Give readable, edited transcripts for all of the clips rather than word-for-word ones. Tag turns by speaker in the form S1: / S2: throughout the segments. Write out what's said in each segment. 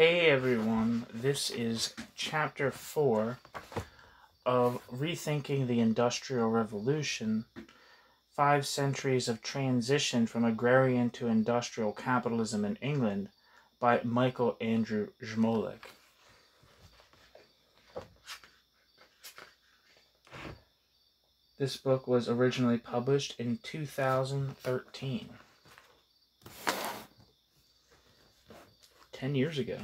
S1: Hey everyone, this is Chapter 4 of Rethinking the Industrial Revolution, 5 Centuries of Transition from Agrarian to Industrial Capitalism in England by Michael Andrew Žmolek. This book was originally published in 2013. 10 years ago.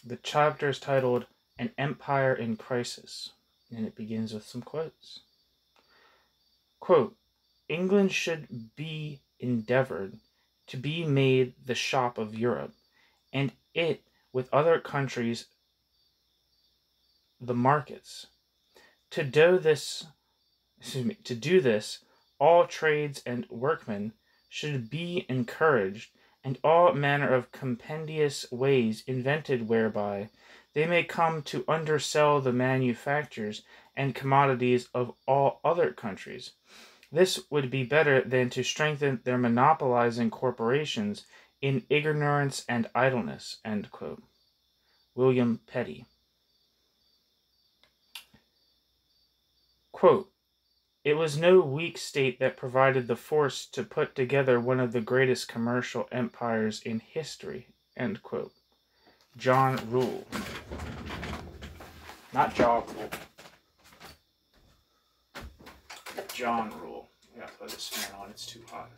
S1: The chapter is titled An Empire in Crisis, and it begins with some quotes. Quote, England should be endeavored to be made the shop of Europe, and it, with other countries, the markets. To do this, all trades and workmen should be encouraged, and all manner of compendious ways invented whereby they may come to undersell the manufactures and commodities of all other countries. This would be better than to strengthen their monopolizing corporations in ignorance and idleness. End quote. William Petty. Quote, It was no weak state that provided the force to put together one of the greatest commercial empires in history. End quote. John Rule. Not Jaw Rule. John Rule. I gotta put this fan on, it's too hot.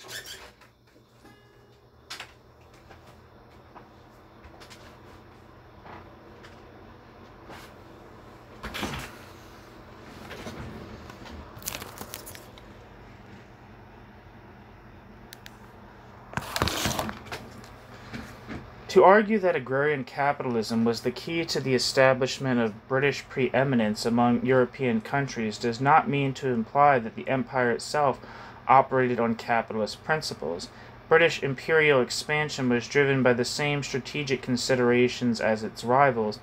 S1: To argue that agrarian capitalism was the key to the establishment of British preeminence among European countries does not mean to imply that the empire itself operated on capitalist principles. British imperial expansion was driven by the same strategic considerations as its rivals,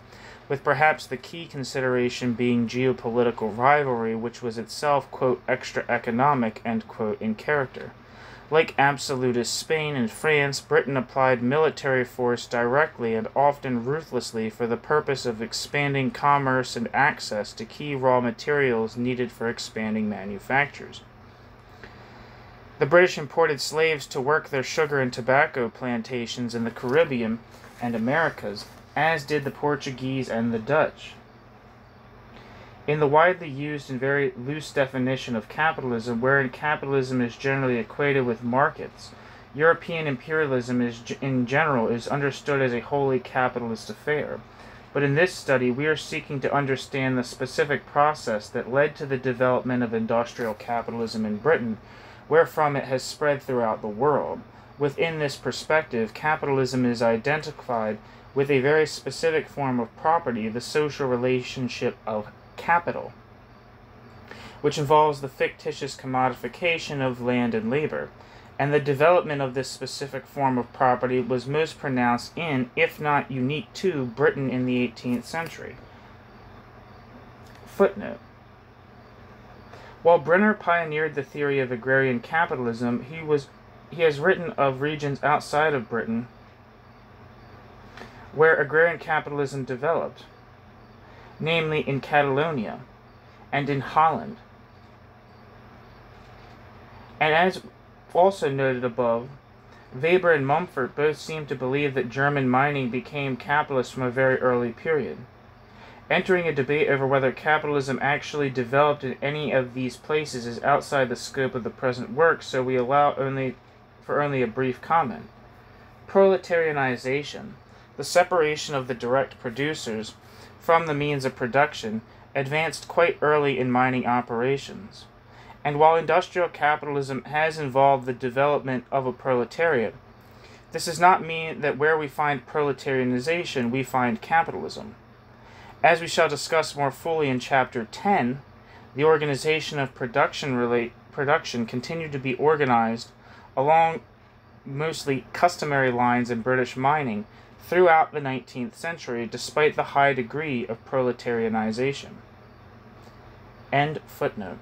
S1: with perhaps the key consideration being geopolitical rivalry, which was itself, quote, extra-economic, end quote, in character. Like absolutist Spain and France, Britain applied military force directly and often ruthlessly for the purpose of expanding commerce and access to key raw materials needed for expanding manufactures. The British imported slaves to work their sugar and tobacco plantations in the Caribbean and Americas, as did the Portuguese and the Dutch. In the widely used and very loose definition of capitalism, wherein capitalism is generally equated with markets, European imperialism in general is understood as a wholly capitalist affair. But in this study, we are seeking to understand the specific process that led to the development of industrial capitalism in Britain, wherefrom it has spread throughout the world. Within this perspective, capitalism is identified with a very specific form of property, the social relationship of capital, which involves the fictitious commodification of land and labor, and the development of this specific form of property was most pronounced in, if not unique to, Britain in the 18th century. Footnote. While Brenner pioneered the theory of agrarian capitalism, he has written of regions outside of Britain where agrarian capitalism developed, namely in Catalonia and in Holland. And as also noted above, Weber and Mumford both seem to believe that German mining became capitalist from a very early period. Entering a debate over whether capitalism actually developed in any of these places is outside the scope of the present work, so we allow only a brief comment. Proletarianization, the separation of the direct producers from the means of production, advanced quite early in mining operations. And while industrial capitalism has involved the development of a proletariat, this does not mean that where we find proletarianization, we find capitalism. As we shall discuss more fully in Chapter 10, the organization of production continued to be organized along mostly customary lines in British mining throughout the 19th century, despite the high degree of proletarianization. End footnote.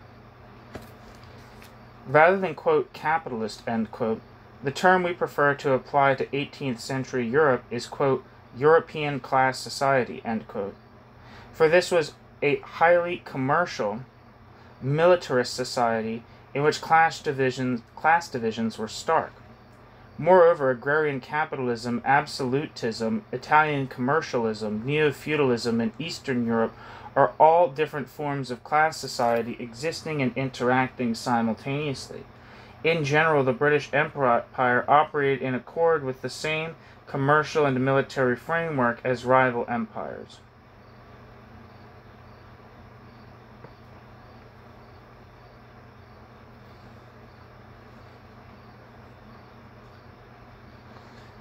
S1: Rather than, quote, capitalist, end quote, The term we prefer to apply to 18th century Europe is, quote, European class society, end quote. For this was a highly commercial, militarist society in which class divisions were stark. Moreover, agrarian capitalism, absolutism, Italian commercialism, neo-feudalism, and Eastern Europe are all different forms of class society existing and interacting simultaneously. In general, the British Empire operated in accord with the same commercial and military framework as rival empires.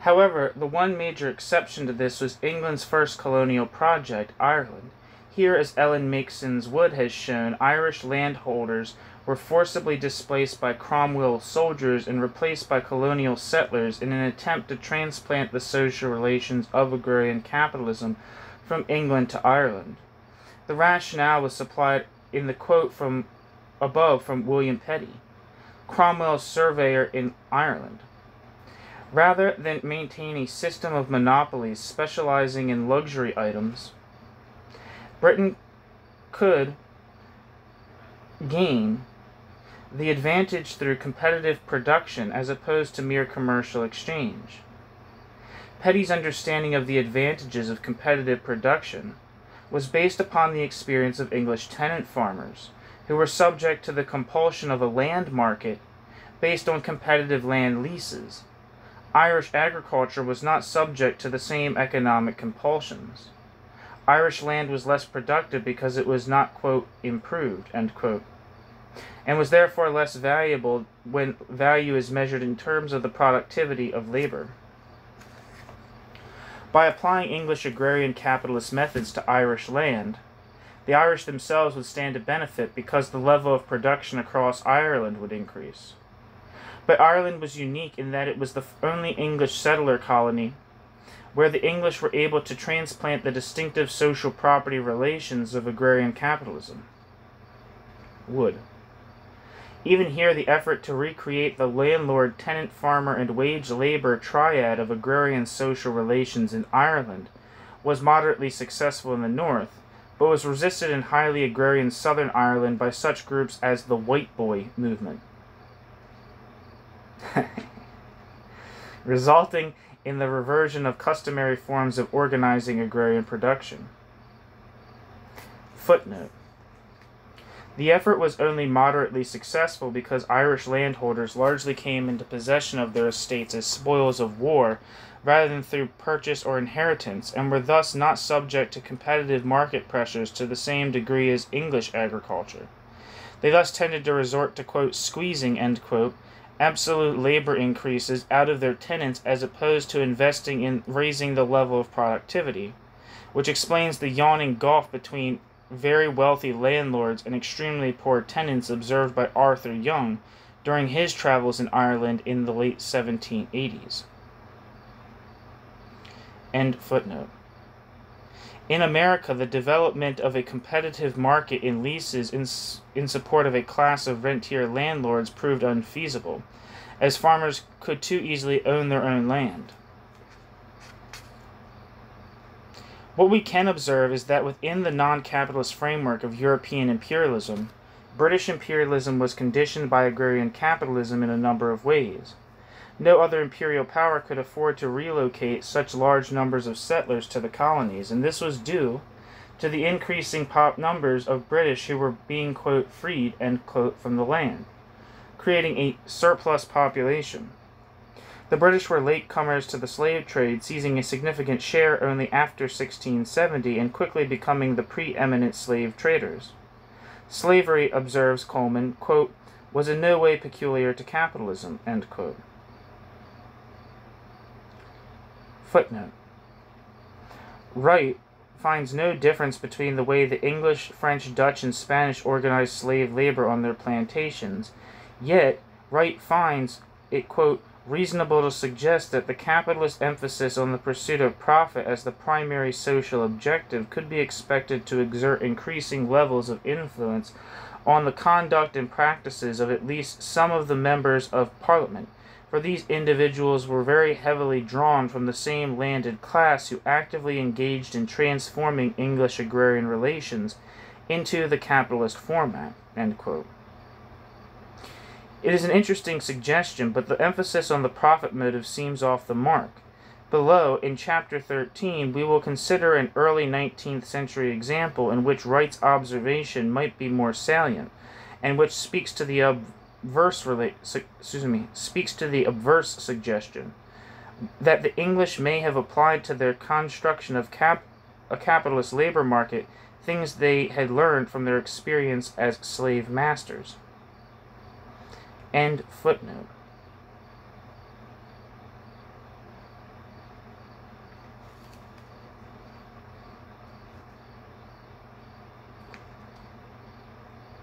S1: However, the one major exception to this was England's first colonial project, Ireland. Here, as Ellen Mason's Wood has shown, Irish landholders were forcibly displaced by Cromwell's soldiers and replaced by colonial settlers in an attempt to transplant the social relations of agrarian capitalism from England to Ireland. The rationale was supplied in the quote from above from William Petty, Cromwell's surveyor in Ireland. Rather than maintain a system of monopolies specializing in luxury items, Britain could gain the advantage through competitive production as opposed to mere commercial exchange. Petty's understanding of the advantages of competitive production was based upon the experience of English tenant farmers, who were subject to the compulsion of a land market based on competitive land leases. Irish agriculture was not subject to the same economic compulsions. Irish land was less productive because it was not, quote, improved, end quote, and was therefore less valuable when value is measured in terms of the productivity of labor. By applying English agrarian capitalist methods to Irish land, the Irish themselves would stand to benefit because the level of production across Ireland would increase. But Ireland was unique in that it was the only English settler colony where the English were able to transplant the distinctive social property relations of agrarian capitalism. Wood. Even here, the effort to recreate the landlord, tenant, farmer, and wage labor triad of agrarian social relations in Ireland was moderately successful in the north, but was resisted in highly agrarian southern Ireland by such groups as the White Boy movement, resulting in the reversion of customary forms of organizing agrarian production. Footnote. The effort was only moderately successful because Irish landholders largely came into possession of their estates as spoils of war rather than through purchase or inheritance, and were thus not subject to competitive market pressures to the same degree as English agriculture. They thus tended to resort to, quote, squeezing, end quote, absolute labor increases out of their tenants as opposed to investing in raising the level of productivity, which explains the yawning gulf between very wealthy landlords and extremely poor tenants observed by Arthur Young during his travels in Ireland in the late 1780s. End footnote. In America, the development of a competitive market in leases in support of a class of rentier landlords proved unfeasible, as farmers could too easily own their own land. What we can observe is that within the non-capitalist framework of European imperialism, British imperialism was conditioned by agrarian capitalism in a number of ways. No other imperial power could afford to relocate such large numbers of settlers to the colonies, and this was due to the increasing numbers of British who were being, quote, freed, end quote, from the land, creating a surplus population. The British were latecomers to the slave trade, seizing a significant share only after 1670 and quickly becoming the preeminent slave traders. Slavery, observes Coleman, quote, was in no way peculiar to capitalism, end quote. Footnote. Wright finds no difference between the way the English, French, Dutch, and Spanish organized slave labor on their plantations, yet Wright finds it, quote, reasonable to suggest that the capitalist emphasis on the pursuit of profit as the primary social objective could be expected to exert increasing levels of influence on the conduct and practices of at least some of the members of Parliament, for these individuals were very heavily drawn from the same landed class who actively engaged in transforming English agrarian relations into the capitalist format." End quote. It is an interesting suggestion, but the emphasis on the profit motive seems off the mark. Below, in Chapter 13, we will consider an early 19th century example in which Wright's observation might be more salient, and which speaks to the obverse suggestion that the English may have applied to their construction of a capitalist labor market things they had learned from their experience as slave masters. End footnote.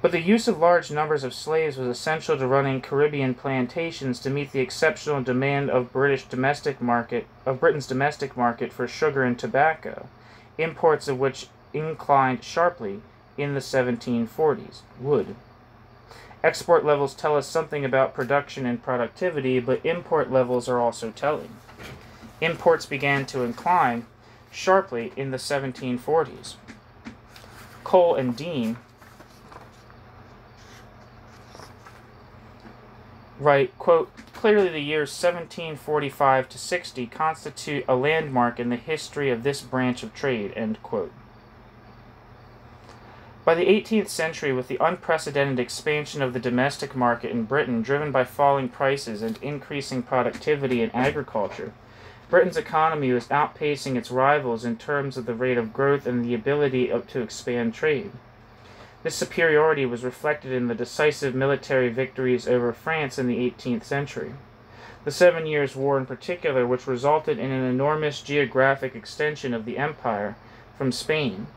S1: But the use of large numbers of slaves was essential to running Caribbean plantations to meet the exceptional demand of Britain's domestic market for sugar and tobacco, imports of which inclined sharply in the 1740s. Wood. Export levels tell us something about production and productivity, but import levels are also telling. Imports began to incline sharply in the 1740s. Cole and Dean write, quote, "Clearly the years 1745 to 60 constitute a landmark in the history of this branch of trade," end quote. By the 18th century, with the unprecedented expansion of the domestic market in Britain, driven by falling prices and increasing productivity in agriculture, Britain's economy was outpacing its rivals in terms of the rate of growth and the ability to expand trade. This superiority was reflected in the decisive military victories over France in the 18th century. The 7 Years' War in particular, which resulted in an enormous geographic extension of the empire from Spain.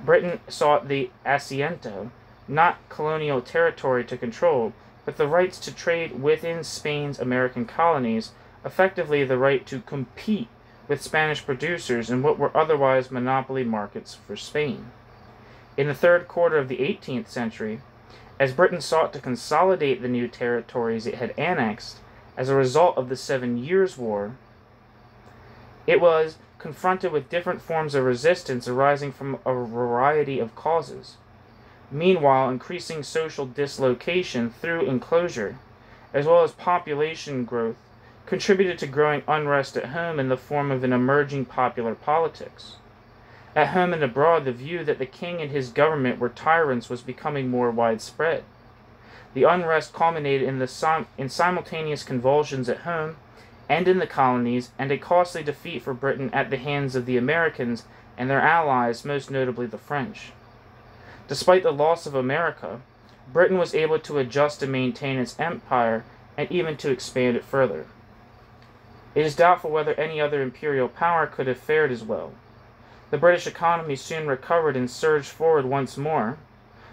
S1: Britain sought the asiento, not colonial territory to control, but the rights to trade within Spain's American colonies, effectively the right to compete with Spanish producers in what were otherwise monopoly markets for Spain. In the third quarter of the 18th century, as Britain sought to consolidate the new territories it had annexed as a result of the 7 Years' War, it was confronted with different forms of resistance arising from a variety of causes. Meanwhile, increasing social dislocation through enclosure, as well as population growth, contributed to growing unrest at home in the form of an emerging popular politics. At home and abroad, the view that the king and his government were tyrants was becoming more widespread. The unrest culminated in simultaneous convulsions at home and in the colonies, and a costly defeat for Britain at the hands of the Americans and their allies, most notably the French. Despite the loss of America, Britain was able to adjust to maintain its empire and even to expand it further. It is doubtful whether any other imperial power could have fared as well. The British economy soon recovered and surged forward once more,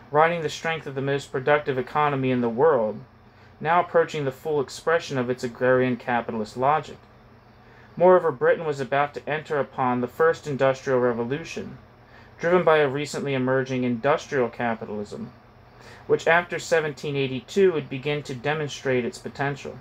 S1: riding the strength of the most productive economy in the world, now approaching the full expression of its agrarian capitalist logic. Moreover, Britain was about to enter upon the first industrial revolution, driven by a recently emerging industrial capitalism, which after 1782 would begin to demonstrate its potential.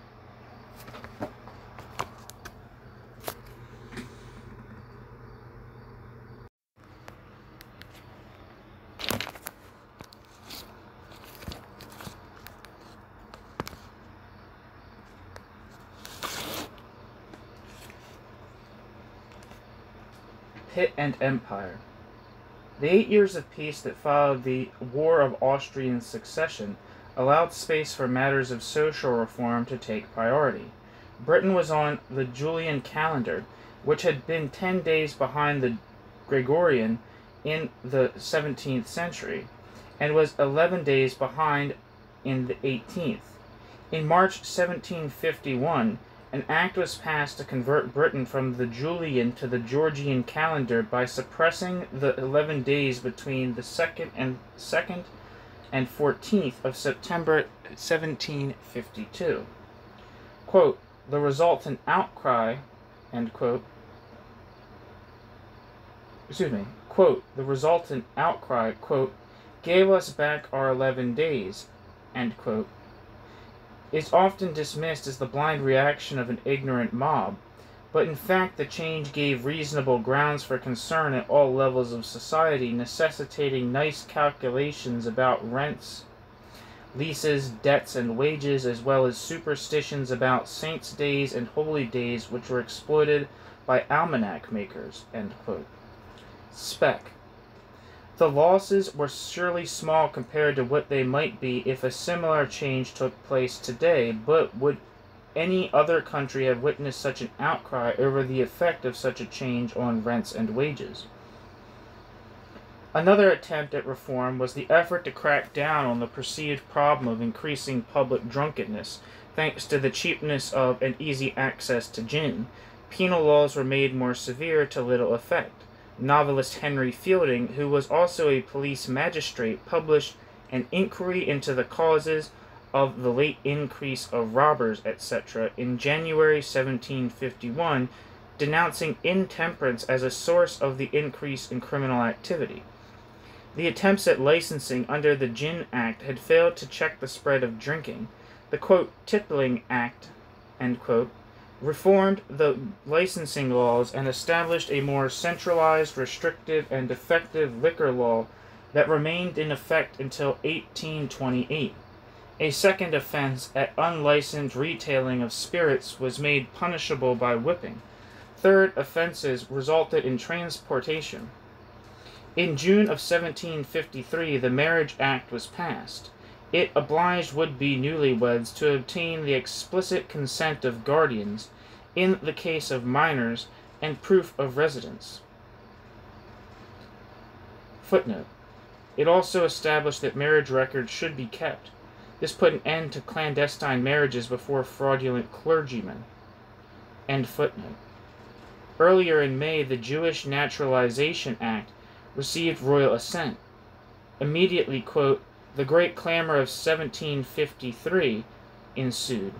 S1: Pitt and Empire. The 8 years of peace that followed the War of Austrian Succession allowed space for matters of social reform to take priority. Britain was on the Julian calendar, which had been 10 days behind the Gregorian in the 17th century, and was 11 days behind in the 18th. In March 1751, an act was passed to convert Britain from the Julian to the Georgian calendar by suppressing the 11 days between the 2nd and 14th of September 1752. Quote, "The resultant outcry," end quote, quote, "the resultant outcry, quote, gave us back our 11 days," end quote, is often dismissed as the blind reaction of an ignorant mob, but in fact the change gave reasonable grounds for concern at all levels of society, necessitating nice calculations about rents, leases, debts, and wages, as well as superstitions about saints' days and holy days, which were exploited by almanac makers." End quote. Spec. The losses were surely small compared to what they might be if a similar change took place today, but would any other country have witnessed such an outcry over the effect of such a change on rents and wages? Another attempt at reform was the effort to crack down on the perceived problem of increasing public drunkenness. Thanks to the cheapness of and easy access to gin, penal laws were made more severe to little effect. Novelist Henry Fielding, who was also a police magistrate, published an inquiry into the causes of the late increase of robbers, etc., in January 1751, denouncing intemperance as a source of the increase in criminal activity. The attempts at licensing under the Gin Act had failed to check the spread of drinking. The, quote, Tippling Act, end quote, reformed the licensing laws and established a more centralized, restrictive, and effective liquor law that remained in effect until 1828. A second offense at unlicensed retailing of spirits was made punishable by whipping. Third offenses resulted in transportation. In June of 1753, the Marriage Act was passed. It obliged would-be newlyweds to obtain the explicit consent of guardians in the case of minors and proof of residence. Footnote. It also established that marriage records should be kept. This put an end to clandestine marriages before fraudulent clergymen. End footnote. Earlier in May, the Jewish Naturalization Act received royal assent. Immediately, quote, the great clamor of 1753 ensued.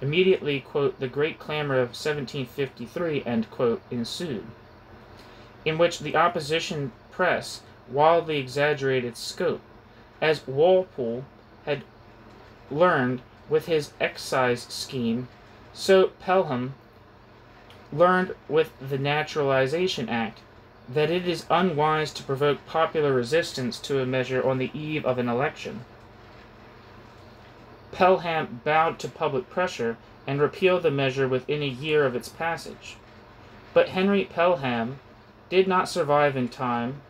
S1: Immediately, quote, the great clamor of 1753, end quote, ensued, in which the opposition press wildly exaggerated scope, as Walpole had learned with his excise scheme, so Pelham learned with the Naturalization Act that it is unwise to provoke popular resistance to a measure on the eve of an election. Pelham bowed to public pressure and repealed the measure within a year of its passage. But Henry Pelham did not survive in time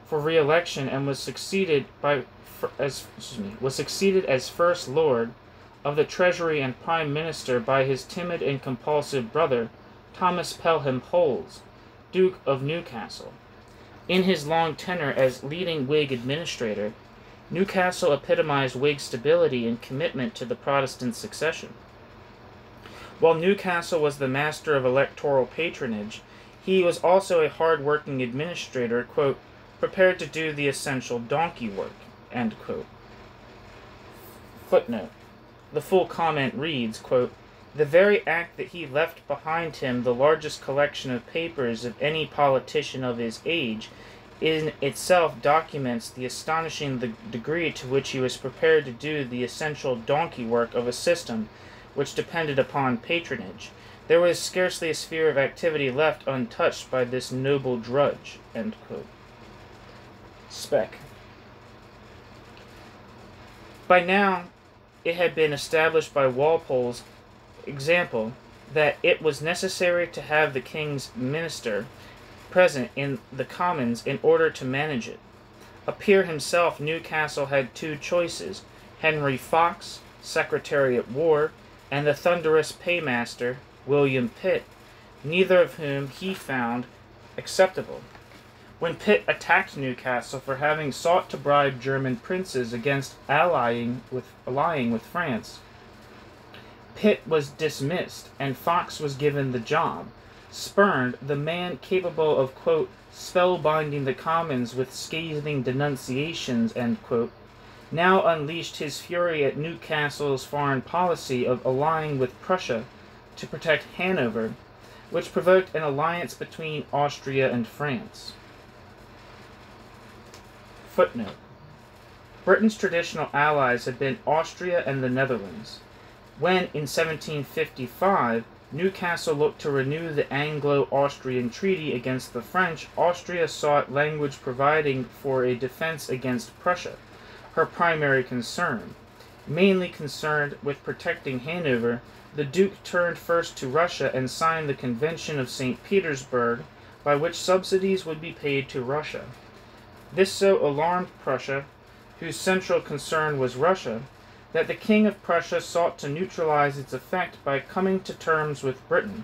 S1: for re-election and was succeeded as First Lord of the Treasury and Prime Minister by his timid and compulsive brother, Thomas Pelham Holles, Duke of Newcastle. In his long tenure as leading Whig administrator, Newcastle epitomized Whig stability and commitment to the Protestant succession. While Newcastle was the master of electoral patronage, he was also a hard-working administrator, quote, prepared to do the essential donkey work, end quote. Footnote. The full comment reads, quote, the very act that he left behind him the largest collection of papers of any politician of his age in itself documents the astonishing degree to which he was prepared to do the essential donkey work of a system which depended upon patronage. There was scarcely a sphere of activity left untouched by this noble drudge, end quote. Spec. By now, it had been established by Walpole's example that it was necessary to have the king's minister present in the Commons in order to manage it. A peer himself, Newcastle had two choices, Henry Fox, Secretary at War, and the thunderous paymaster, William Pitt, neither of whom he found acceptable. When Pitt attacked Newcastle for having sought to bribe German princes against allying with France, Pitt was dismissed, and Fox was given the job. Spurned, the man capable of, quote, spellbinding the Commons with scathing denunciations, end quote, now unleashed his fury at Newcastle's foreign policy of allying with Prussia to protect Hanover, which provoked an alliance between Austria and France. Footnote. Britain's traditional allies had been Austria and the Netherlands. When, in 1755, Newcastle looked to renew the Anglo-Austrian treaty against the French, Austria sought language providing for a defense against Prussia, her primary concern. Mainly concerned with protecting Hanover, the Duke turned first to Russia and signed the Convention of St. Petersburg, by which subsidies would be paid to Russia. This so alarmed Prussia, whose central concern was Russia, that the King of Prussia sought to neutralize its effect by coming to terms with Britain.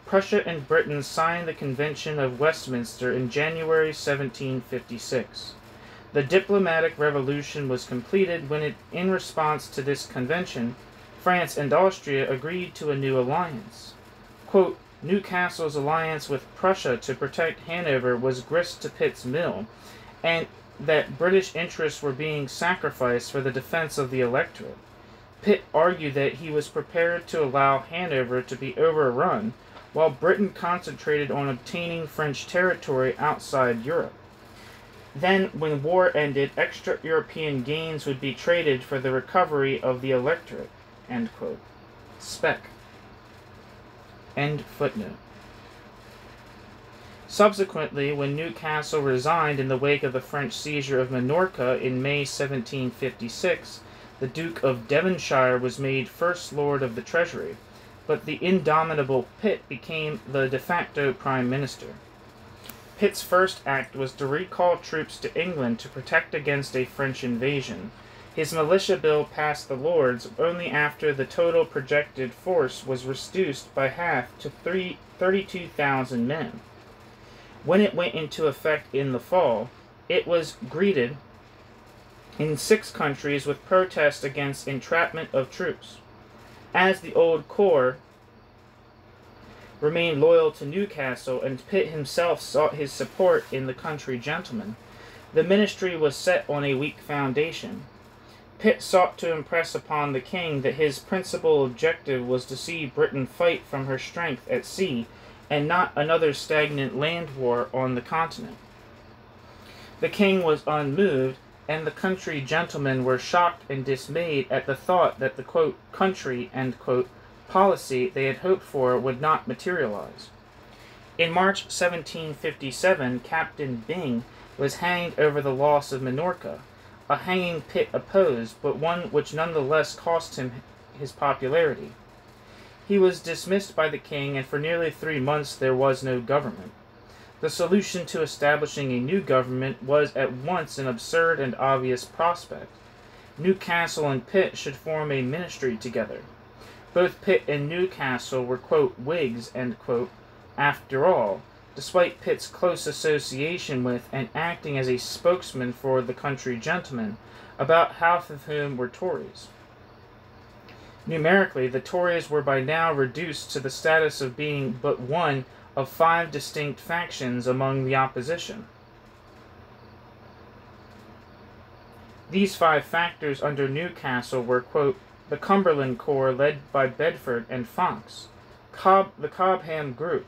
S1: Prussia and Britain signed the Convention of Westminster in January 1756. The diplomatic revolution was completed when, in response to this convention, France and Austria agreed to a new alliance. Quote, Newcastle's alliance with Prussia to protect Hanover was grist to Pitt's mill, and that British interests were being sacrificed for the defense of the electorate. Pitt argued that he was prepared to allow Hanover to be overrun, while Britain concentrated on obtaining French territory outside Europe. Then, when war ended, extra European gains would be traded for the recovery of the electorate. End quote. Spec. End footnote. Subsequently, when Newcastle resigned in the wake of the French seizure of Minorca in May 1756, the Duke of Devonshire was made First Lord of the Treasury, but the indomitable Pitt became the de facto Prime Minister. Pitt's first act was to recall troops to England to protect against a French invasion. His militia bill passed the Lords only after the total projected force was reduced by half to 32,000 men. When it went into effect in the fall, it was greeted in 6 countries with protests against entrapment of troops. As the old corps remained loyal to Newcastle, and Pitt himself sought his support in the country gentlemen, the ministry was set on a weak foundation. Pitt sought to impress upon the king that his principal objective was to see Britain fight from her strength at sea, and not another stagnant land war on the continent. The king was unmoved, and the country gentlemen were shocked and dismayed at the thought that the quote, country, end quote, policy they had hoped for would not materialize. In March 1757, Captain Byng was hanged over the loss of Minorca, a hanging Pitt opposed, but one which nonetheless cost him his popularity. He was dismissed by the king, and for nearly 3 months there was no government. The solution to establishing a new government was at once an absurd and obvious prospect. Newcastle and Pitt should form a ministry together. Both Pitt and Newcastle were, quote, Whigs, end quote, after all, despite Pitt's close association with and acting as a spokesman for the country gentlemen, about half of whom were Tories. Numerically, the Tories were by now reduced to the status of being but one of 5 distinct factions among the opposition. These 5 factors under Newcastle were, quote, the Cumberland Corps led by Bedford and Fox, the Cobham group,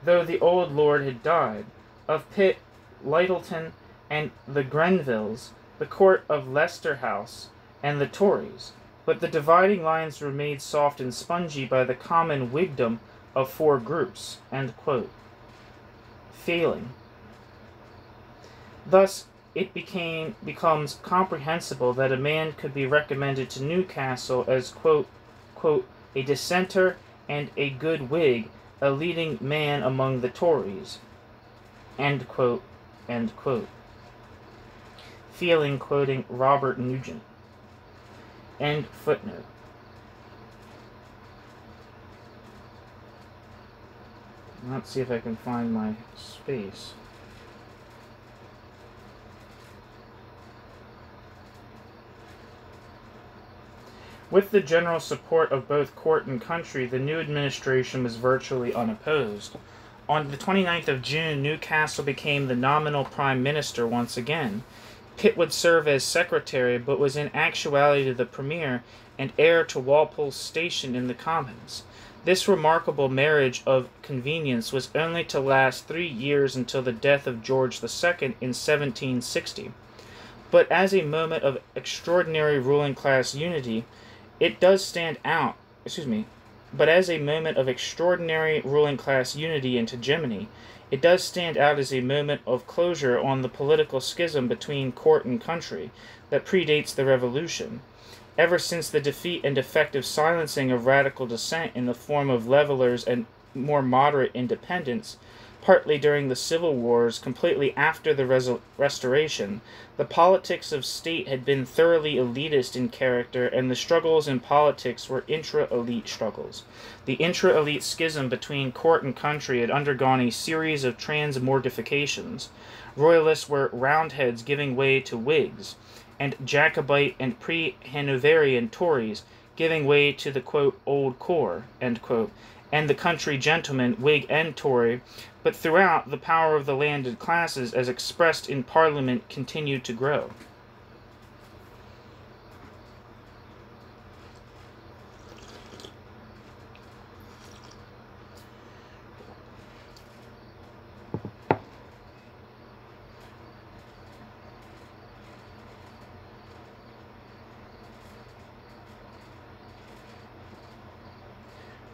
S1: though the old lord had died, of Pitt, Lyttleton, and the Grenvilles, the court of Leicester House, and the Tories, but the dividing lines were made soft and spongy by the common Whigdom of 4 groups, end quote. Failing. Thus, it becomes comprehensible that a man could be recommended to Newcastle as, quote, a dissenter and a good Whig, a leading man among the Tories, end quote, end quote. Feeling quoting Robert Nugent. End footnote. Let's see if I can find my space. With the general support of both court and country, the new administration was virtually unopposed. On the 29th of June, Newcastle became the nominal prime minister once again. Pitt would serve as secretary, but was in actuality the premier and heir to Walpole's station in the Commons. This remarkable marriage of convenience was only to last 3 years until the death of George II in 1760. But as a moment of extraordinary ruling class unity, it does stand out, but as a moment of extraordinary ruling class unity and hegemony, it does stand out as a moment of closure on the political schism between court and country that predates the revolution. Ever since the defeat and effective silencing of radical dissent in the form of levelers and more moderate independents, partly during the civil wars, completely after the Restoration, the politics of state had been thoroughly elitist in character, and the struggles in politics were intra-elite struggles. The intra-elite schism between court and country had undergone a series of transmortifications. Royalists were Roundheads giving way to Whigs, and Jacobite and pre-Hanoverian Tories giving way to the, quote, old core, end quote, and the country gentlemen, Whig and Tory, but throughout, the power of the landed classes, as expressed in Parliament, continued to grow.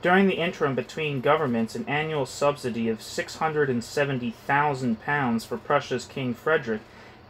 S1: During the interim between governments, an annual subsidy of £670,000 for Prussia's King Frederick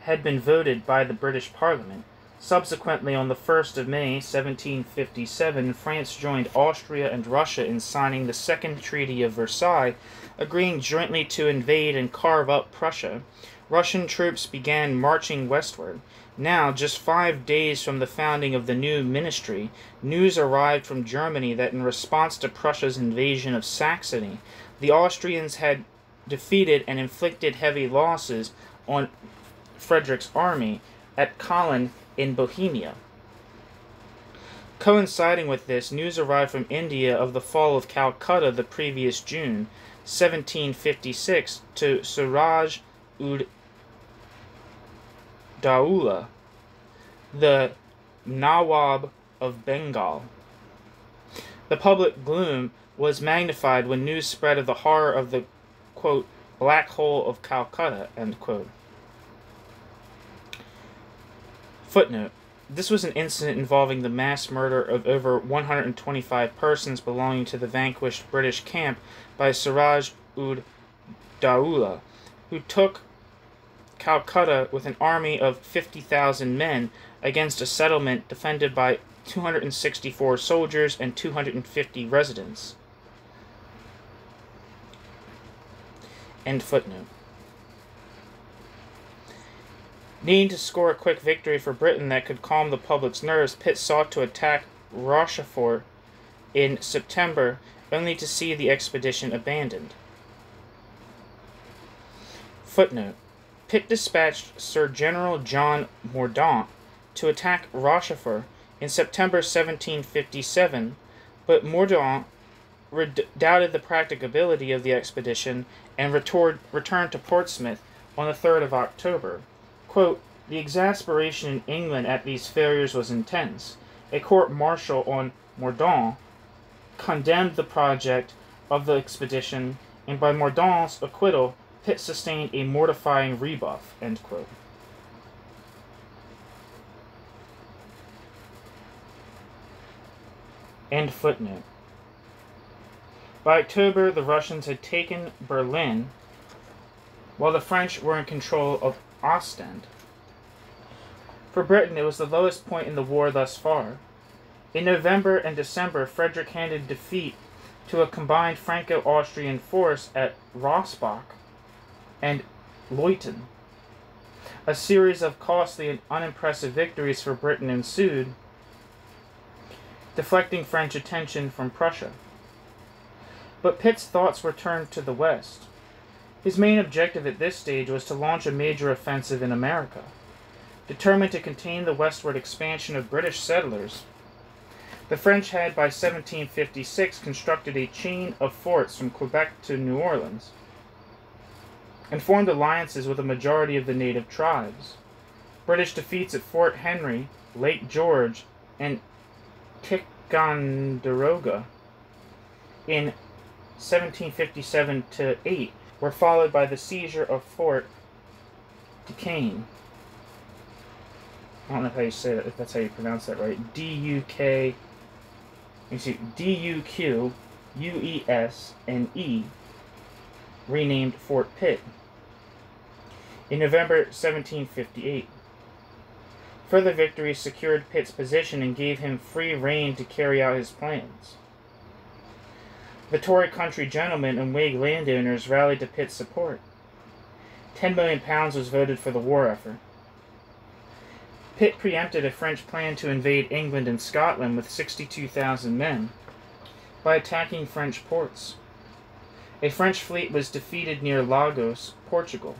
S1: had been voted by the British Parliament. Subsequently, on the 1st of May, 1757, France joined Austria and Russia in signing the Second Treaty of Versailles, agreeing jointly to invade and carve up Prussia. Russian troops began marching westward. Now, just 5 days from the founding of the new ministry, news arrived from Germany that in response to Prussia's invasion of Saxony, the Austrians had defeated and inflicted heavy losses on Frederick's army at Kolin in Bohemia. Coinciding with this, news arrived from India of the fall of Calcutta the previous June, 1756, to Suraj ud Daula, the Nawab of Bengal. The public gloom was magnified when news spread of the horror of the, quote, black hole of Calcutta, end quote. Footnote. This was an incident involving the mass murder of over 125 persons belonging to the vanquished British camp by Suraj ud Daula, who took Calcutta with an army of 50,000 men against a settlement defended by 264 soldiers and 250 residents. End footnote. Needing to score a quick victory for Britain that could calm the public's nerves, Pitt sought to attack Rochefort in September, only to see the expedition abandoned. Footnote. Pitt dispatched Sir General John Mordaunt to attack Rochefort in September 1757, but Mordaunt doubted the practicability of the expedition and returned to Portsmouth on the 3rd of October. Quote, the exasperation in England at these failures was intense. A court-martial on Mordaunt condemned the project of the expedition, and by Mordaunt's acquittal, Pitt sustained a mortifying rebuff, end quote. End footnote. By October, the Russians had taken Berlin, while the French were in control of Ostend. For Britain, it was the lowest point in the war thus far. In November and December, Frederick handed defeat to a combined Franco-Austrian force at Rossbach and Leuthen. A series of costly and unimpressive victories for Britain ensued, deflecting French attention from Prussia. But Pitt's thoughts were turned to the west. His main objective at this stage was to launch a major offensive in America. Determined to contain the westward expansion of British settlers, the French had by 1756 constructed a chain of forts from Quebec to New Orleans, and formed alliances with a majority of the native tribes. British defeats at Fort Henry, Lake George, and Ticonderoga in 1757-8 were followed by the seizure of Fort Duquesne. I don't know how you say that, if that's how you pronounce that right. D-U-K, you see, D-U-Q-U-E-S-N-E, renamed Fort Pitt in November 1758. Further victories secured Pitt's position and gave him free rein to carry out his plans. The Tory country gentlemen and Whig landowners rallied to Pitt's support. £10 million was voted for the war effort. Pitt preempted a French plan to invade England and Scotland with 62,000 men by attacking French ports. A French fleet was defeated near Lagos, Portugal.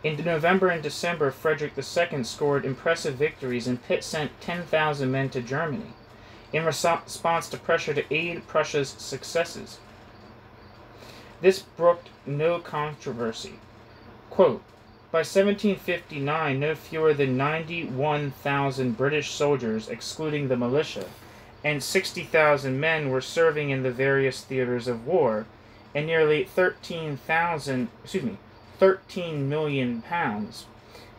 S1: In November and December, Frederick II scored impressive victories, and Pitt sent 10,000 men to Germany in response to pressure to aid Prussia's successes. This brooked no controversy. Quote, by 1759, no fewer than 91,000 British soldiers, excluding the militia, and 60,000 men were serving in the various theaters of war, and nearly 13 million pounds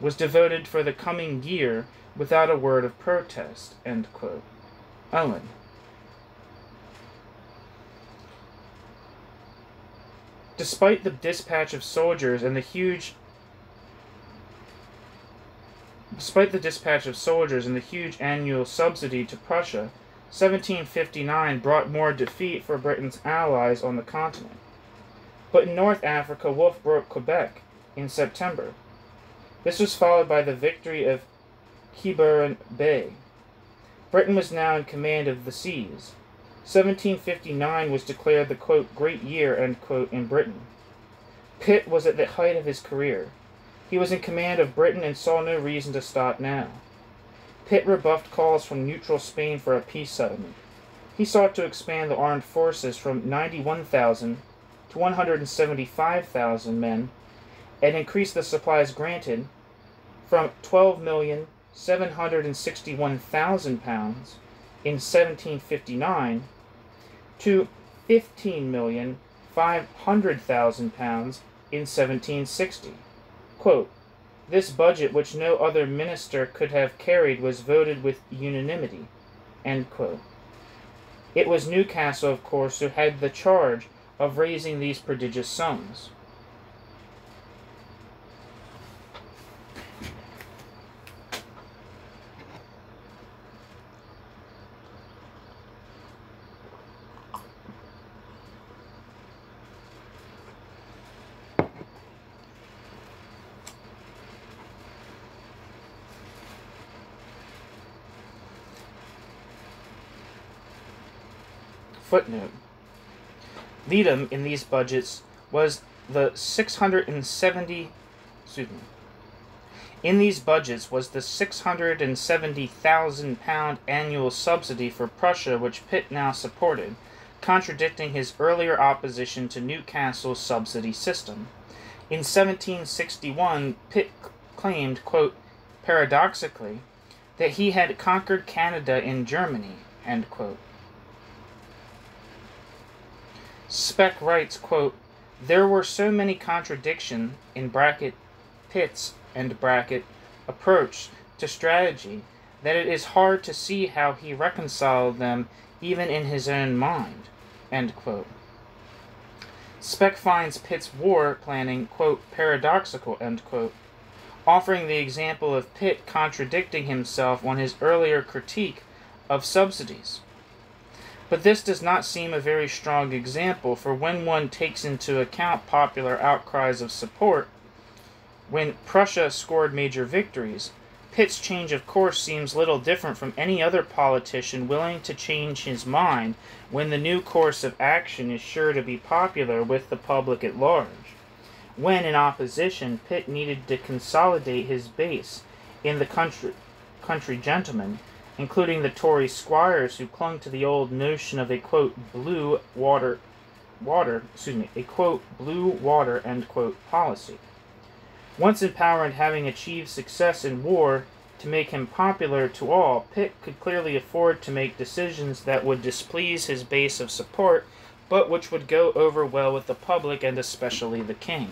S1: was devoted for the coming year without a word of protest. End quote. Owen. Despite the dispatch of soldiers and the huge annual subsidy to Prussia, 1759 brought more defeat for Britain's allies on the continent. But in North Africa, Wolfe broke Quebec in September. This was followed by the victory of Quiberon Bay. Britain was now in command of the seas. 1759 was declared the, quote, great year, end quote, in Britain. Pitt was at the height of his career. He was in command of Britain and saw no reason to stop now. Pitt rebuffed calls from neutral Spain for a peace settlement. He sought to expand the armed forces from 91,000 to 175,000 men and increase the supplies granted from 12,761,000 pounds in 1759 to 15,500,000 pounds in 1760. Quote, this budget, which no other minister could have carried, was voted with unanimity. End quote. It was Newcastle, of course, who had the charge of raising these prodigious sums. Footnote. Leadum in these budgets was the 670,000 pound annual subsidy for Prussia, which Pitt now supported, contradicting his earlier opposition to Newcastle's subsidy system. In 1761, Pitt claimed, quote, paradoxically, that he had conquered Canada in Germany, end quote. Speck writes, quote, there were so many contradictions in bracket Pitt's end bracket approach to strategy that it is hard to see how he reconciled them even in his own mind, end quote. Speck finds Pitt's war planning, quote, paradoxical, end quote, offering the example of Pitt contradicting himself on his earlier critique of subsidies. But this does not seem a very strong example, for when one takes into account popular outcries of support, when Prussia scored major victories, Pitt's change of course seems little different from any other politician willing to change his mind when the new course of action is sure to be popular with the public at large. When, in opposition, Pitt needed to consolidate his base in the country gentlemen, including the Tory squires who clung to the old notion of a, quote, blue water, end quote, policy. Once in power and having achieved success in war to make him popular to all, Pitt could clearly afford to make decisions that would displease his base of support, but which would go over well with the public and especially the king.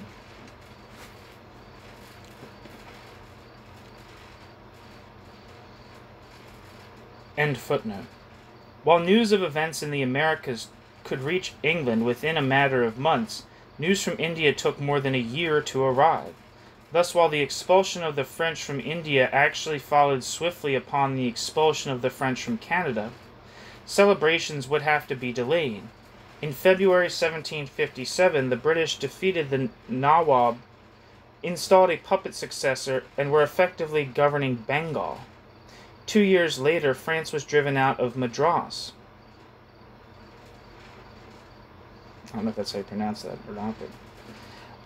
S1: End footnote. While news of events in the Americas could reach England within a matter of months, news from India took more than a year to arrive. Thus, while the expulsion of the French from India actually followed swiftly upon the expulsion of the French from Canada, celebrations would have to be delayed. In February 1757, the British defeated the Nawab, installed a puppet successor, and were effectively governing Bengal. 2 years later, France was driven out of Madras. I don't know if that's how you pronounce that or not, but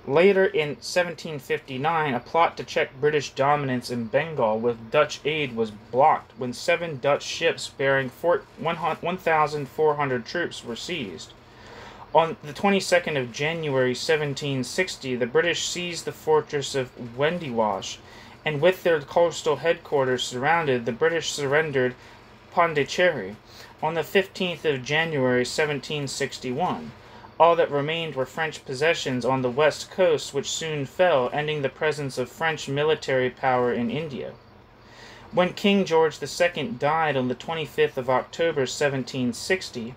S1: later in 1759, a plot to check British dominance in Bengal with Dutch aid was blocked when 7 Dutch ships bearing 1,400 troops were seized. On the 22nd of January 1760, the British seized the fortress of Wendiwash, and with their coastal headquarters surrounded, the British surrendered Pondicherry on the 15th of January 1761. All that remained were French possessions on the west coast, which soon fell, ending the presence of French military power in India. When King George II died on the 25th of October 1760,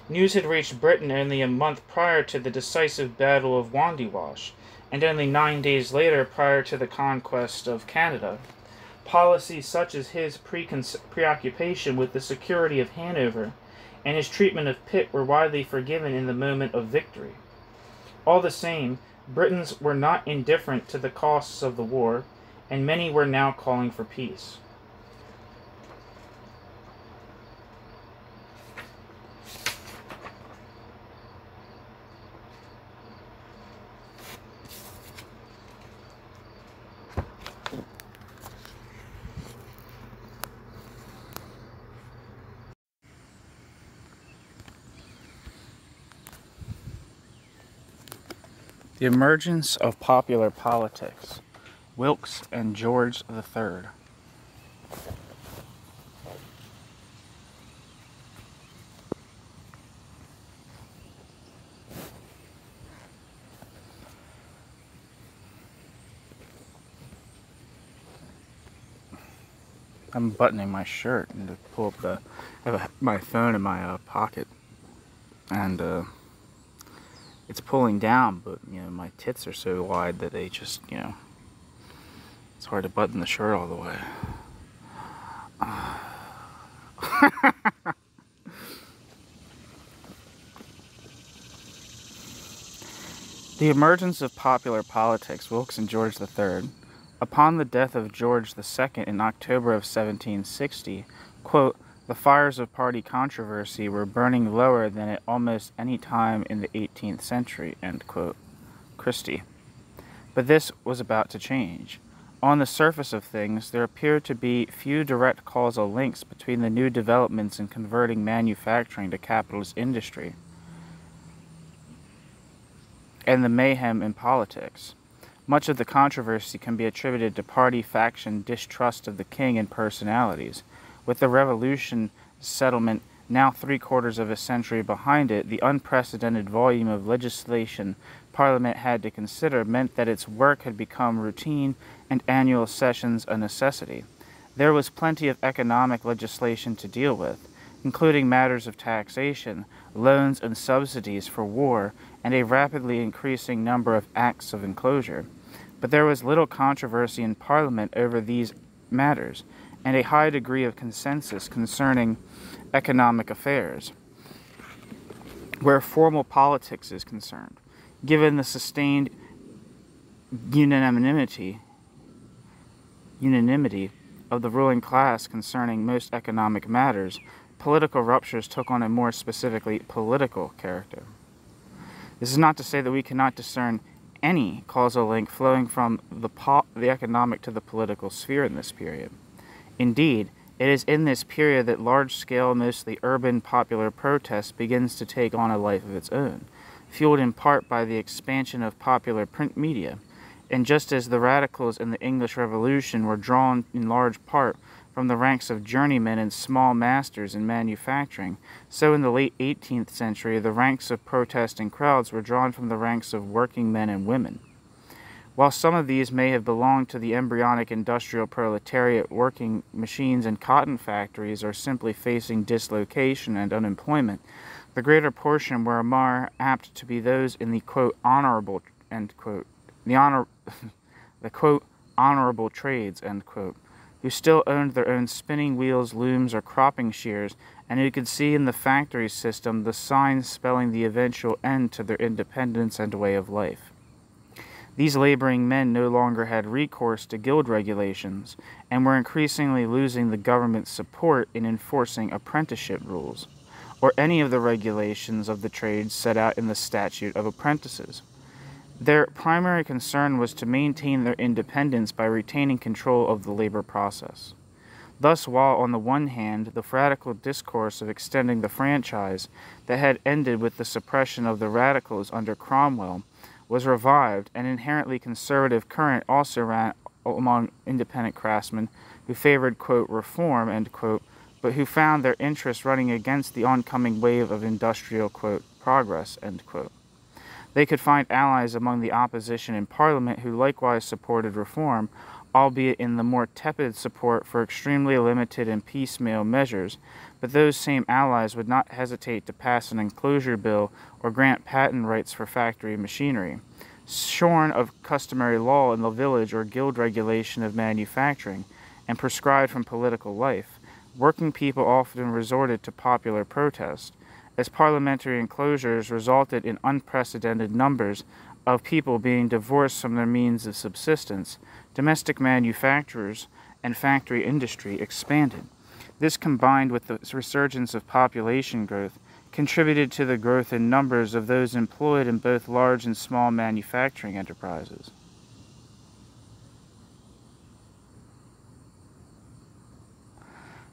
S1: news had reached Britain only a month prior to the decisive Battle of Wandiwash, and only 9 days later prior to the conquest of Canada. Policies such as his preoccupation with the security of Hanover and his treatment of Pitt were widely forgiven in the moment of victory. All the same, Britons were not indifferent to the costs of the war, and many were now calling for peace. The emergence of popular politics. Wilkes and George III. I'm buttoning my shirt and to pull up I have my phone in my pocket, and it's pulling down, but my tits are so wide that they just it's hard to button the shirt all the way. The emergence of popular politics. Wilkes and George III. Upon the death of George II in October of 1760, quote, the fires of party controversy were burning lower than at almost any time in the 18th century, end quote. Christie. But this was about to change. On the surface of things, there appeared to be few direct causal links between the new developments in converting manufacturing to capitalist industry and the mayhem in politics. Much of the controversy can be attributed to party faction distrust of the king and personalities. With the Revolution settlement now 3/4 of a century behind it, the unprecedented volume of legislation Parliament had to consider meant that its work had become routine and annual sessions a necessity. There was plenty of economic legislation to deal with, including matters of taxation, loans and subsidies for war, and a rapidly increasing number of acts of enclosure. But there was little controversy in Parliament over these matters, and a high degree of consensus concerning economic affairs, where formal politics is concerned. Given the sustained unanimity of the ruling class concerning most economic matters, political ruptures took on a more specifically political character. This is not to say that we cannot discern any causal link flowing from the economic to the political sphere in this period. Indeed, it is in this period that large-scale, mostly urban popular protest begins to take on a life of its own, fueled in part by the expansion of popular print media. And just as the radicals in the English Revolution were drawn in large part from the ranks of journeymen and small masters in manufacturing, so in the late 18th century the ranks of protesting crowds were drawn from the ranks of working men and women. While some of these may have belonged to the embryonic industrial proletariat working machines and cotton factories or simply facing dislocation and unemployment, the greater portion were more apt to be those in the quote honorable end quote the quote honorable trades end quote, who still owned their own spinning wheels, looms, or cropping shears, and who could see in the factory system the signs spelling the eventual end to their independence and way of life. These laboring men no longer had recourse to guild regulations, and were increasingly losing the government's support in enforcing apprenticeship rules, or any of the regulations of the trades set out in the Statute of Apprentices. Their primary concern was to maintain their independence by retaining control of the labor process. Thus, while on the one hand the radical discourse of extending the franchise that had ended with the suppression of the radicals under Cromwell was revived, an inherently conservative current also ran among independent craftsmen who favored, quote, reform, end quote, but who found their interest running against the oncoming wave of industrial, quote, progress, end quote. They could find allies among the opposition in Parliament who likewise supported reform, albeit in the more tepid support for extremely limited and piecemeal measures, but those same allies would not hesitate to pass an enclosure bill or grant patent rights for factory machinery. Shorn of customary law in the village or guild regulation of manufacturing, and proscribed from political life, working people often resorted to popular protest. As parliamentary enclosures resulted in unprecedented numbers of people being divorced from their means of subsistence, domestic manufacturers and factory industry expanded. This, combined with the resurgence of population growth, contributed to the growth in numbers of those employed in both large and small manufacturing enterprises.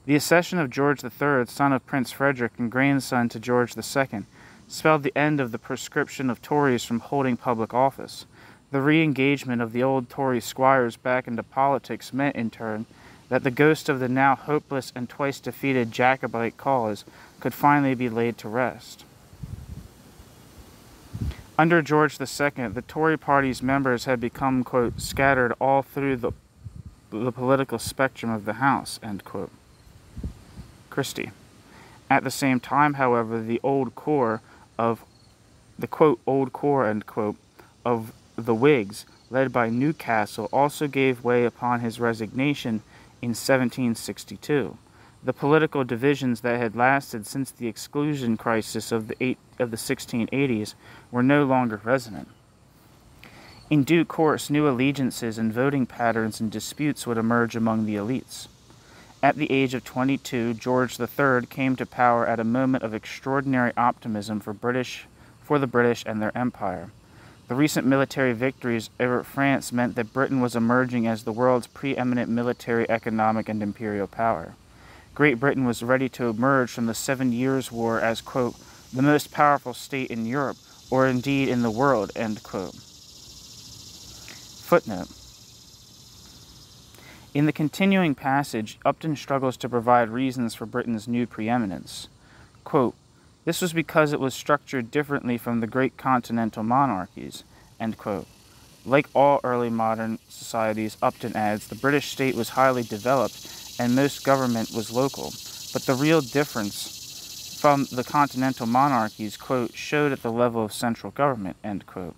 S1: The accession of George III, son of Prince Frederick and grandson to George II, spelled the end of the proscription of Tories from holding public office. The re-engagement of the old Tory squires back into politics meant, in turn, that the ghost of the now hopeless and twice defeated Jacobite cause could finally be laid to rest. Under George II, the Tory party's members had become, quote, scattered all through the political spectrum of the House, end quote. Christie. At the same time, however, the old core of the, quote, old core, end quote, of the Whigs, led by Newcastle, also gave way upon his resignation in 1762. The political divisions that had lasted since the exclusion crisis of the 1680s were no longer resonant. In due course, new allegiances and voting patterns and disputes would emerge among the elites. At the age of 22, George III came to power at a moment of extraordinary optimism for the British and their empire. The recent military victories over France meant that Britain was emerging as the world's preeminent military, economic, and imperial power. Great Britain was ready to emerge from the 7 Years' War as, quote, the most powerful state in Europe, or indeed in the world, end quote. Footnote. In the continuing passage, Upton struggles to provide reasons for Britain's new preeminence. Quote, this was because it was structured differently from the great continental monarchies, end quote. Like all early modern societies, Upton adds, the British state was highly developed and most government was local, but the real difference from the continental monarchies, quote, showed at the level of central government, end quote.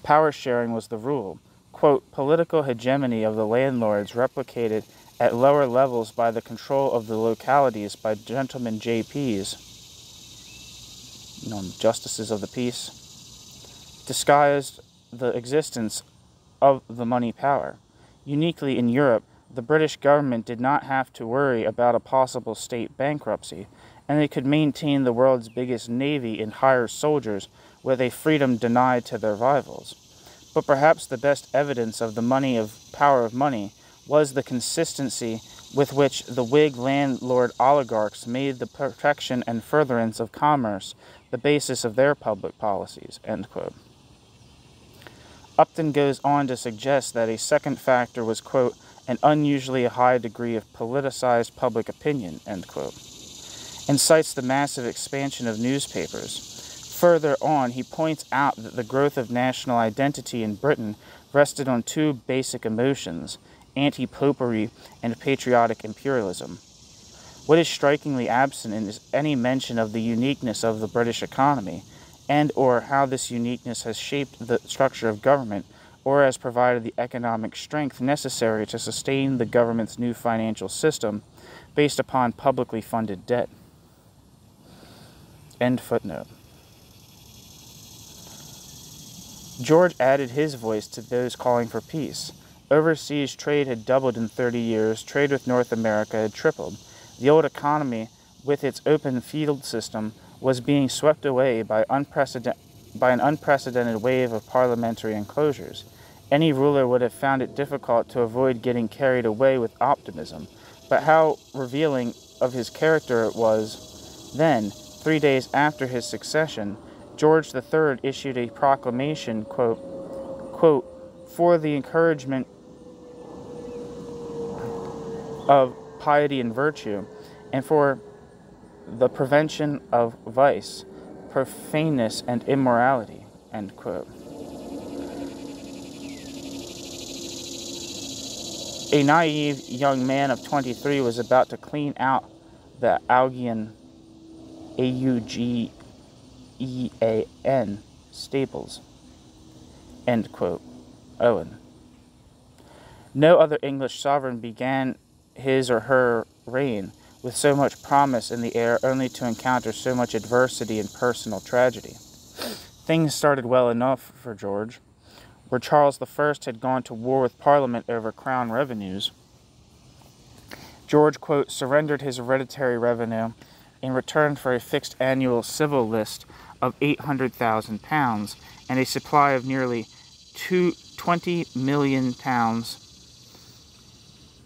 S1: Power sharing was the rule. Quote, political hegemony of the landlords replicated at lower levels by the control of the localities by gentlemen JPs, justices of the peace, disguised the existence of the money power. Uniquely in Europe, the British government did not have to worry about a possible state bankruptcy, and they could maintain the world's biggest navy and hire soldiers with a freedom denied to their rivals. But perhaps the best evidence of the power of money was the consistency with which the Whig landlord oligarchs made the protection and furtherance of commerce the basis of their public policies, end quote. Upton goes on to suggest that a second factor was, quote, an unusually high degree of politicized public opinion, end quote, and cites the massive expansion of newspapers. Further on, he points out that the growth of national identity in Britain rested on two basic emotions, anti-popery and patriotic imperialism. What is strikingly absent is any mention of the uniqueness of the British economy, and or how this uniqueness has shaped the structure of government, or has provided the economic strength necessary to sustain the government's new financial system based upon publicly funded debt. End footnote. George added his voice to those calling for peace. Overseas trade had doubled in 30 years, trade with North America had tripled. The old economy, with its open field system, was being swept away by an unprecedented wave of parliamentary enclosures. Any ruler would have found it difficult to avoid getting carried away with optimism, but how revealing of his character it was. Then, 3 days after his succession, George III issued a proclamation, quote, for the encouragement of piety and virtue, and for the prevention of vice, profaneness, and immorality, end quote. A naive young man of 23 was about to clean out the Augean, A-U-G-E-A-N, stables, end quote. Owen. No other English sovereign began his or her reign with so much promise in the air, only to encounter so much adversity and personal tragedy. Things started well enough for George. Where Charles I had gone to war with Parliament over crown revenues, George, quote, surrendered his hereditary revenue in return for a fixed annual civil list of £800,000 and a supply of nearly £20 million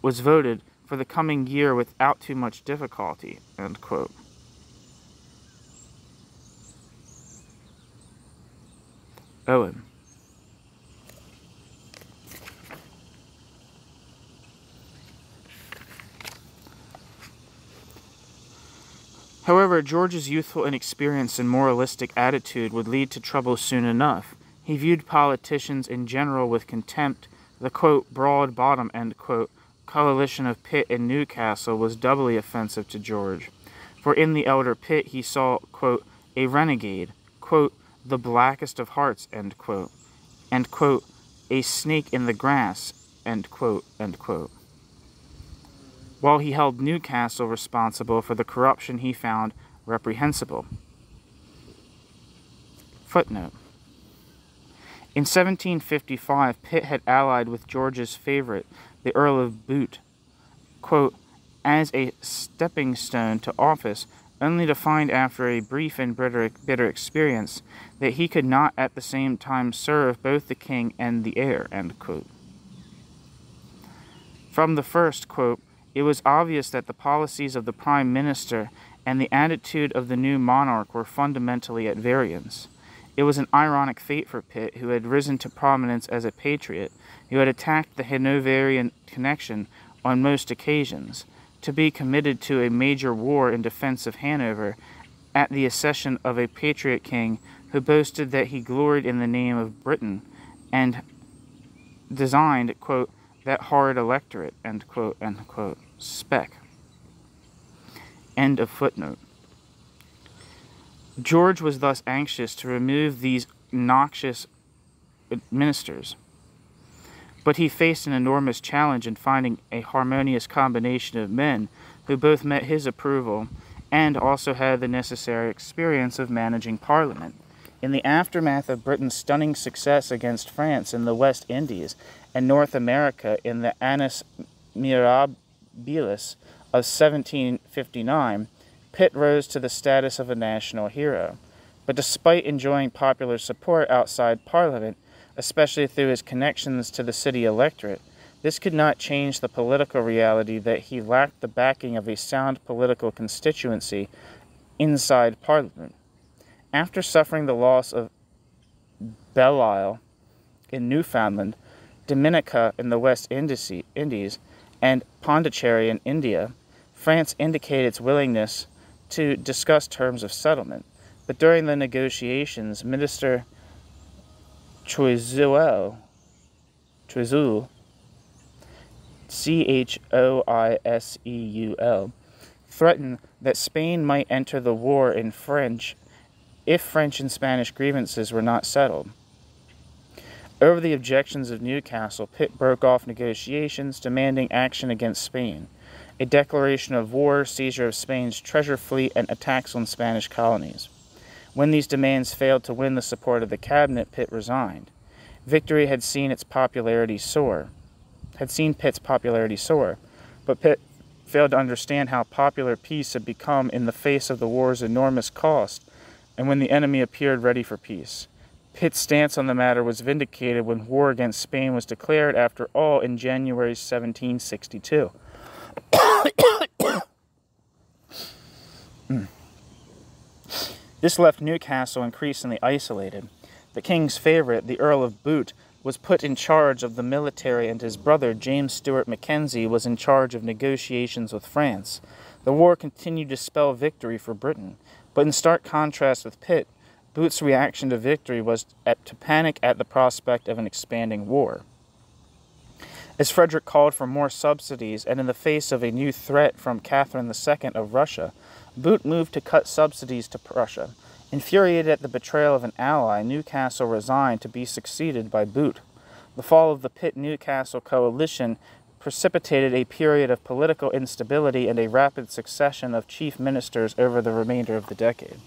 S1: was voted for the coming year without too much difficulty, end quote. Owen. However, George's youthful inexperience and moralistic attitude would lead to trouble soon enough. He viewed politicians in general with contempt. The, quote, broad bottom, end quote, coalition of Pitt and Newcastle was doubly offensive to George. For in the elder Pitt he saw, quote, a renegade, quote, the blackest of hearts, end quote, and, quote, a snake in the grass, end quote, end quote. While he held Newcastle responsible for the corruption he found reprehensible. Footnote. In 1755, Pitt had allied with George's favorite, the Earl of Bute, quote, as a stepping stone to office, only to find after a brief and bitter experience that he could not at the same time serve both the king and the heir, end quote. From the first, quote, it was obvious that the policies of the Prime Minister and the attitude of the new monarch were fundamentally at variance. It was an ironic fate for Pitt, who had risen to prominence as a patriot, who had attacked the Hanoverian connection on most occasions, to be committed to a major war in defense of Hanover at the accession of a patriot king who boasted that he gloried in the name of Britain and designed, quote, that horrid electorate, end quote, spec. End of footnote. George was thus anxious to remove these noxious ministers, but he faced an enormous challenge in finding a harmonious combination of men who both met his approval and also had the necessary experience of managing Parliament. In the aftermath of Britain's stunning success against France in the West Indies and North America in the Annus Mirabilis of 1759, Pitt rose to the status of a national hero. But despite enjoying popular support outside Parliament, especially through his connections to the city electorate, this could not change the political reality that he lacked the backing of a sound political constituency inside Parliament. After suffering the loss of Belle-Isle in Newfoundland, Dominica in the West Indies, and Pondicherry in India, France indicated its willingness to discuss terms of settlement. But during the negotiations, Minister Choiseul, Choiseul, threatened that Spain might enter the war in French if French and Spanish grievances were not settled. Over the objections of Newcastle, Pitt broke off negotiations, demanding action against Spain, a declaration of war, seizure of Spain's treasure fleet, and attacks on Spanish colonies. When these demands failed to win the support of the cabinet, Pitt resigned. Victory had seen Pitt's popularity soar, but Pitt failed to understand how popular peace had become in the face of the war's enormous cost, and when the enemy appeared ready for peace. Pitt's stance on the matter was vindicated when war against Spain was declared, after all, in January 1762. This left Newcastle increasingly isolated. The king's favorite, the Earl of Bute, was put in charge of the military, and his brother, James Stuart Mackenzie, was in charge of negotiations with France. The war continued to spell victory for Britain, but in stark contrast with Pitt, Bute's reaction to victory was to panic at the prospect of an expanding war. As Frederick called for more subsidies, and in the face of a new threat from Catherine II of Russia, Bute moved to cut subsidies to Prussia. Infuriated at the betrayal of an ally, Newcastle resigned to be succeeded by Bute. The fall of the Pitt-Newcastle coalition precipitated a period of political instability and a rapid succession of chief ministers over the remainder of the decade.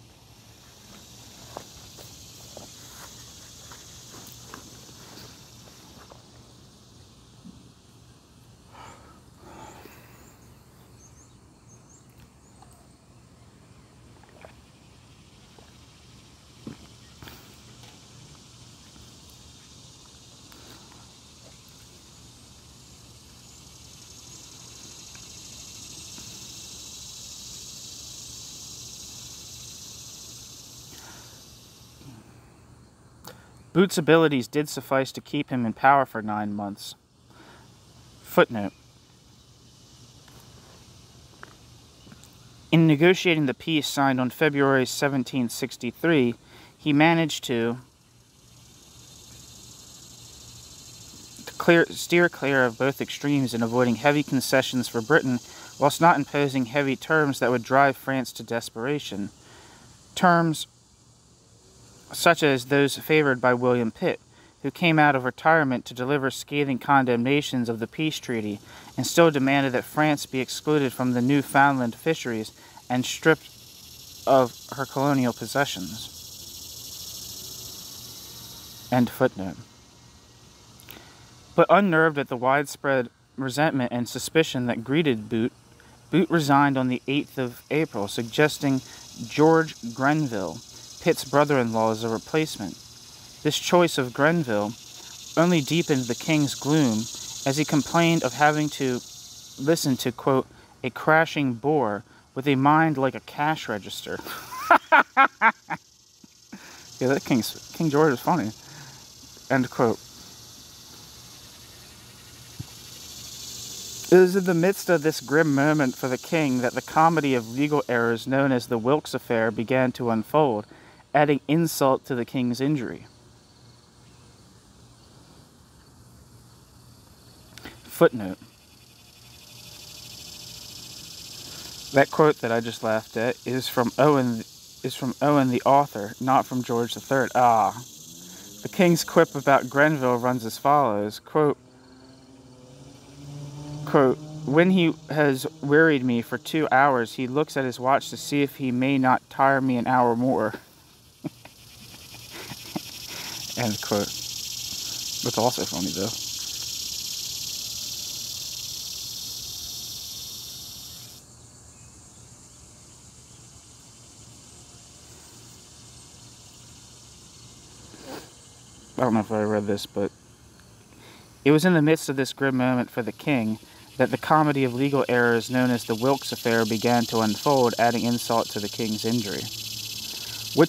S1: Bute's abilities did suffice to keep him in power for 9 months. Footnote. In negotiating the peace signed on February 1763, he managed to steer clear of both extremes in avoiding heavy concessions for Britain, whilst not imposing heavy terms that would drive France to desperation. Terms such as those favored by William Pitt, who came out of retirement to deliver scathing condemnations of the peace treaty and still demanded that France be excluded from the Newfoundland fisheries and stripped of her colonial possessions. End footnote. But unnerved at the widespread resentment and suspicion that greeted Bute, Bute resigned on the 8th of April, suggesting George Grenville, Pitt's brother-in-law, as a replacement. This choice of Grenville only deepened the king's gloom, as he complained of having to listen to, quote, a crashing bore with a mind like a cash register. Yeah, that King George is funny. End quote. It was in the midst of this grim moment for the king that the comedy of legal errors known as the Wilkes Affair began to unfold, adding insult to the king's injury. Footnote. That quote that I just laughed at is from Owen the author, not from George III. The king's quip about Grenville runs as follows, quote, when he has wearied me for 2 hours, he looks at his watch to see if he may not tire me an hour more. End quote. That's also funny, though. I don't know if I read this, but it was in the midst of this grim moment for the king that the comedy of legal errors known as the Wilkes Affair began to unfold, adding insult to the king's injury.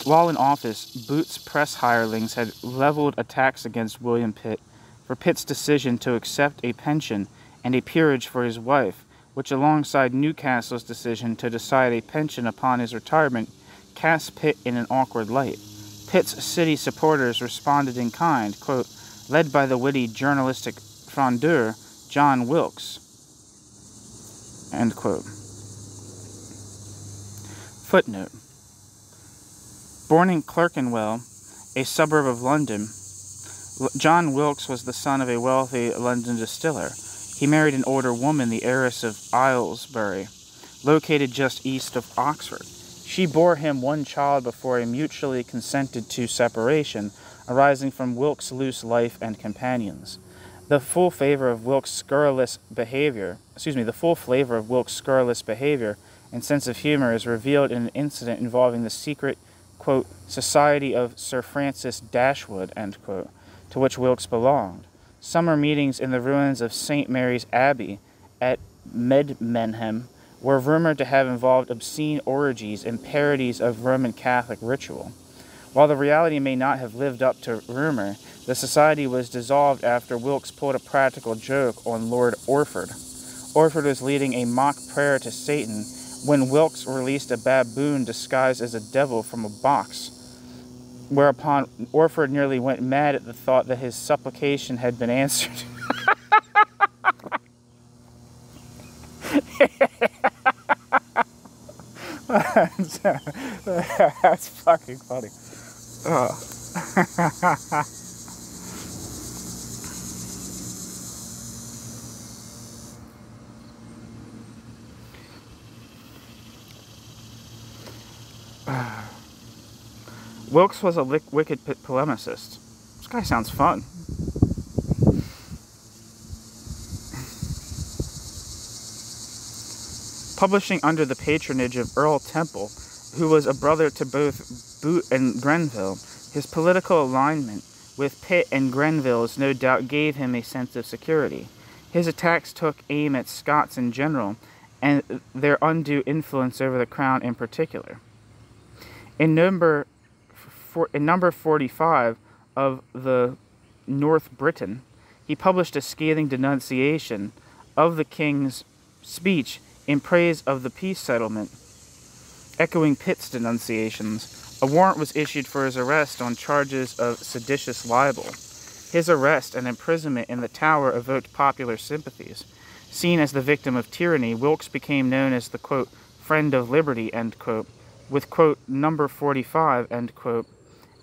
S1: While in office, Bute's press hirelings had leveled attacks against William Pitt for Pitt's decision to accept a pension and a peerage for his wife, which, alongside Newcastle's decision to decide a pension upon his retirement, cast Pitt in an awkward light. Pitt's city supporters responded in kind, quote, led by the witty journalistic frondeur John Wilkes, end quote. Footnote. Born in Clerkenwell, a suburb of London, John Wilkes was the son of a wealthy London distiller. He married an older woman, the heiress of Aylesbury, located just east of Oxford. She bore him one child before a mutually consented to separation, arising from Wilkes' loose life and companions. The full flavor of Wilkes' scurrilous behavior and sense of humor is revealed in an incident involving the secret, quote, Society of Sir Francis Dashwood, end quote, to which Wilkes belonged. Summer meetings in the ruins of St. Mary's Abbey at Medmenham were rumored to have involved obscene orgies and parodies of Roman Catholic ritual. While the reality may not have lived up to rumor, the society was dissolved after Wilkes pulled a practical joke on Lord Orford. Orford was leading a mock prayer to Satan when Wilkes released a baboon disguised as a devil from a box, whereupon Orford nearly went mad at the thought that his supplication had been answered. That's fucking funny. Oh. Wilkes was a wicked polemicist. This guy sounds fun. Publishing under the patronage of Earl Temple, who was a brother to both Bute and Grenville, his political alignment with Pitt and Grenville's no doubt gave him a sense of security. His attacks took aim at Scots in general, and their undue influence over the crown in particular. In number 45 of the North Briton, he published a scathing denunciation of the king's speech in praise of the peace settlement. Echoing Pitt's denunciations, a warrant was issued for his arrest on charges of seditious libel. His arrest and imprisonment in the Tower evoked popular sympathies. Seen as the victim of tyranny, Wilkes became known as the, quote, friend of liberty, end quote, with, quote, number 45, end quote,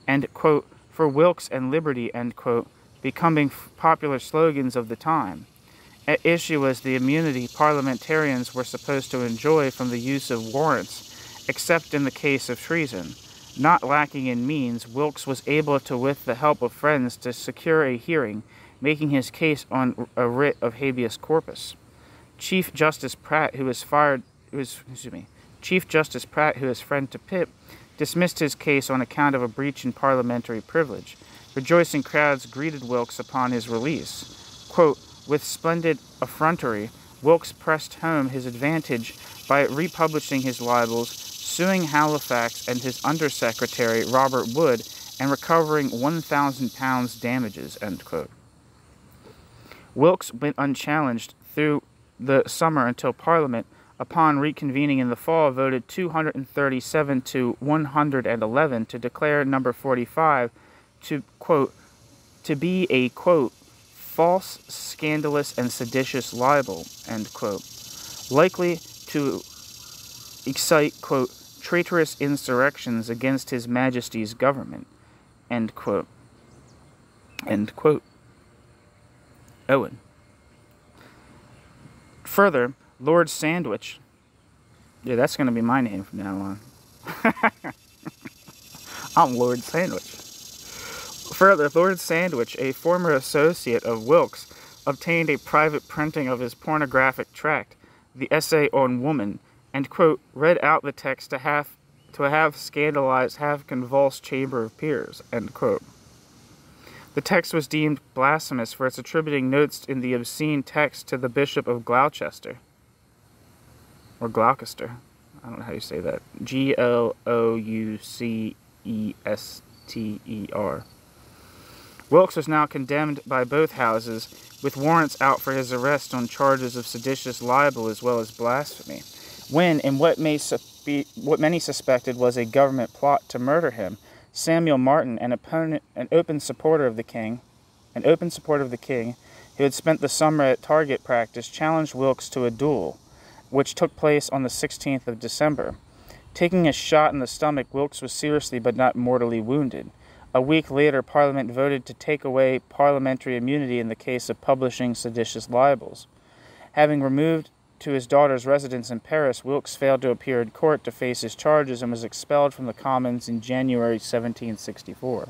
S1: and, quote, for Wilkes and liberty, end quote, becoming popular slogans of the time. At issue was the immunity parliamentarians were supposed to enjoy from the use of warrants, except in the case of treason. Not lacking in means, Wilkes was able to, with the help of friends, to secure a hearing, making his case on a writ of habeas corpus. Chief Justice Pratt, who is friend to Pitt, dismissed his case on account of a breach in parliamentary privilege. Rejoicing crowds greeted Wilkes upon his release. Quote, with splendid effrontery, Wilkes pressed home his advantage by republishing his libels, suing Halifax and his undersecretary, Robert Wood, and recovering £1,000 damages, end quote. Wilkes went unchallenged through the summer until Parliament, upon reconvening in the fall, voted 237 to 111 to declare number 45 to, quote, to be a, quote, false, scandalous, and seditious libel, end quote, likely to excite, quote, traitorous insurrections against His Majesty's government, end quote. End quote. Owen. Further, Lord Sandwich, yeah, that's going to be my name from now on. I'm Lord Sandwich. Further, Lord Sandwich, a former associate of Wilkes, obtained a private printing of his pornographic tract, The Essay on Woman, and, quote, read out the text to have scandalized half-convulsed chamber of peers, end quote. The text was deemed blasphemous for its attributing notes in the obscene text to the Bishop of Gloucester. Or Gloucester. I don't know how you say that. Gloucester. Wilkes was now condemned by both houses, with warrants out for his arrest on charges of seditious libel as well as blasphemy. When, in what may what many suspected was a government plot to murder him, Samuel Martin, an open supporter of the king, who had spent the summer at target practice, challenged Wilkes to a duel, which took place on the 16th of December. Taking a shot in the stomach, Wilkes was seriously but not mortally wounded. A week later, Parliament voted to take away parliamentary immunity in the case of publishing seditious libels. Having removed to his daughter's residence in Paris, Wilkes failed to appear in court to face his charges and was expelled from the Commons in January 1764.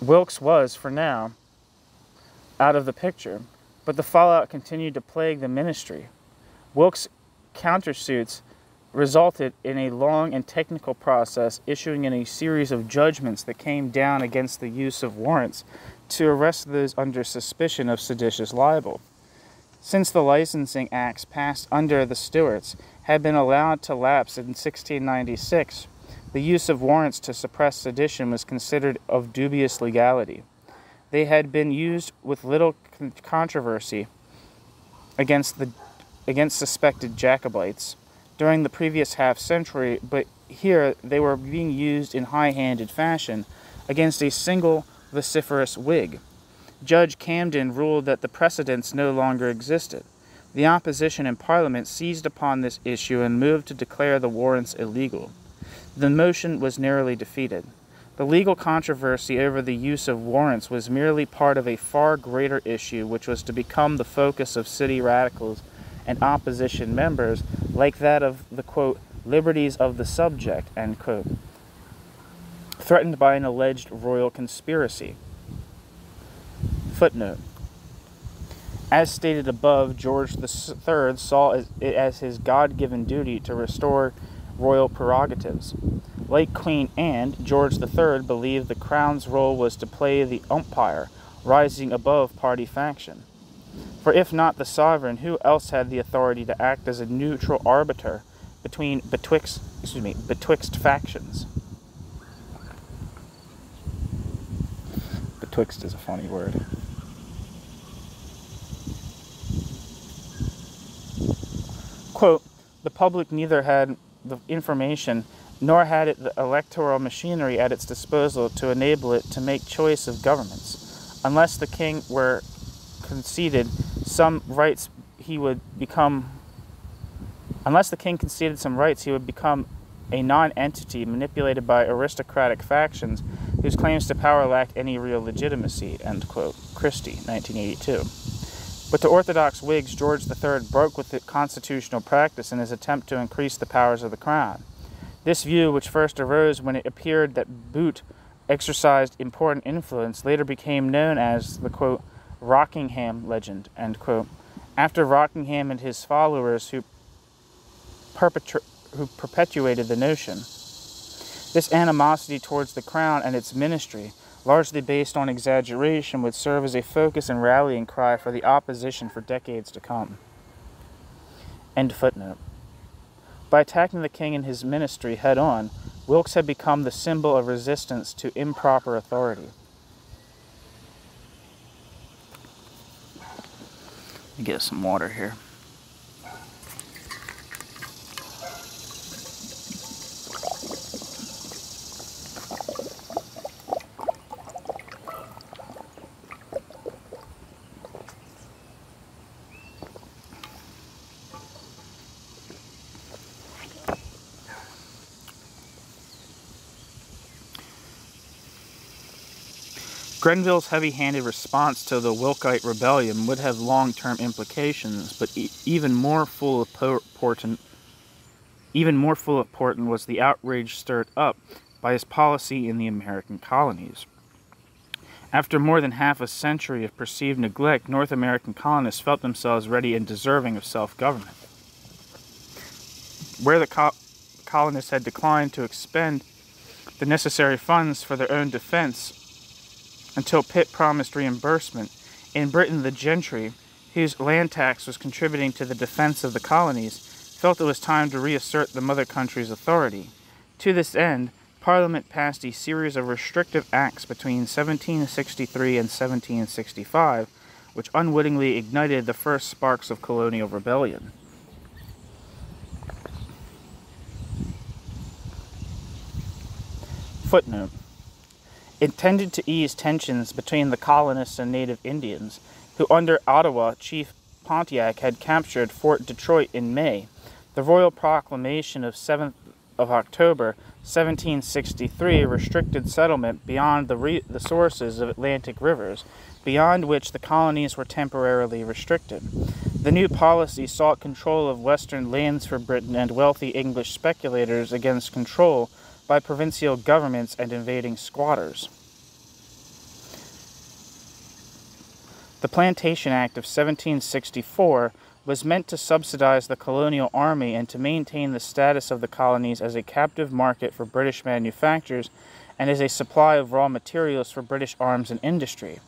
S1: Wilkes was, for now, out of the picture, but the fallout continued to plague the ministry. Wilkes' countersuits resulted in a long and technical process, issuing in a series of judgments that came down against the use of warrants to arrest those under suspicion of seditious libel. Since the licensing acts passed under the Stuarts had been allowed to lapse in 1696, the use of warrants to suppress sedition was considered of dubious legality. They had been used with little controversy against suspected Jacobites during the previous half-century, but here they were being used in high-handed fashion against a single vociferous Whig. Judge Camden ruled that the precedents no longer existed. The opposition in Parliament seized upon this issue and moved to declare the warrants illegal. The motion was narrowly defeated. The legal controversy over the use of warrants was merely part of a far greater issue which was to become the focus of city radicals and opposition members, like that of the, quote, liberties of the subject, end quote, threatened by an alleged royal conspiracy. Footnote. As stated above, George III saw it as his God-given duty to restore royal prerogatives. Like Queen Anne, George III believed the Crown's role was to play the umpire, rising above party faction. For if not the sovereign, who else had the authority to act as a neutral arbiter betwixt factions? Betwixt is a funny word. Quote, the public neither had the information nor had it the electoral machinery at its disposal to enable it to make choice of governments. Unless the king were conceded some rights, he would become a non-entity manipulated by aristocratic factions whose claims to power lacked any real legitimacy, end quote. Christie, 1982. But to Orthodox Whigs, George III broke with the constitutional practice in his attempt to increase the powers of the crown. This view, which first arose when it appeared that Bute exercised important influence, later became known as the, quote, Rockingham legend, end quote, after Rockingham and his followers who perpetuated the notion. This animosity towards the crown and its ministry, largely based on exaggeration, would serve as a focus and rallying cry for the opposition for decades to come. End footnote. By attacking the king and his ministry head-on, Wilkes had become the symbol of resistance to improper authority. Let me get some water here. Grenville's heavy-handed response to the Wilkite rebellion would have long-term implications, but even more full of importance was the outrage stirred up by his policy in the American colonies. After more than half a century of perceived neglect, North American colonists felt themselves ready and deserving of self-government. Where the colonists had declined to expend the necessary funds for their own defense until Pitt promised reimbursement, in Britain the gentry, whose land tax was contributing to the defense of the colonies, felt it was time to reassert the mother country's authority. To this end, Parliament passed a series of restrictive acts between 1763 and 1765, which unwittingly ignited the first sparks of colonial rebellion. Footnote. Intended to ease tensions between the colonists and native Indians, who under Ottawa Chief Pontiac had captured Fort Detroit in May, the Royal Proclamation of 7th of October 1763 restricted settlement beyond the sources of Atlantic rivers, beyond which the colonies were temporarily restricted. The new policy sought control of western lands for Britain and wealthy English speculators against control by provincial governments and invading squatters. The Plantation Act of 1764 was meant to subsidize the colonial army and to maintain the status of the colonies as a captive market for British manufactures and as a supply of raw materials for British arms and industry.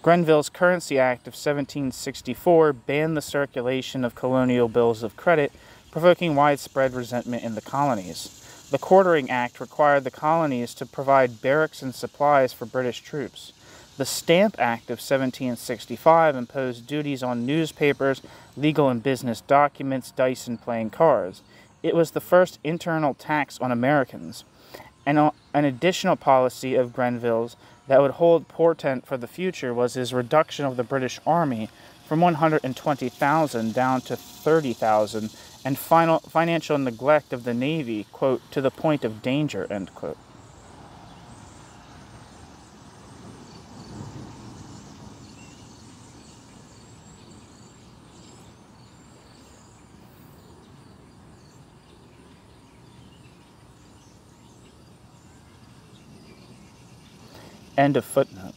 S1: Grenville's Currency Act of 1764 banned the circulation of colonial bills of credit, provoking widespread resentment in the colonies. The Quartering Act required the colonies to provide barracks and supplies for British troops. The Stamp Act of 1765 imposed duties on newspapers, legal and business documents, dice, and playing cards. It was the first internal tax on Americans. And an additional policy of Grenville's that would hold portent for the future was his reduction of the British Army from 120,000 down to 30,000, and financial neglect of the Navy, quote, to the point of danger, end quote. End of footnote.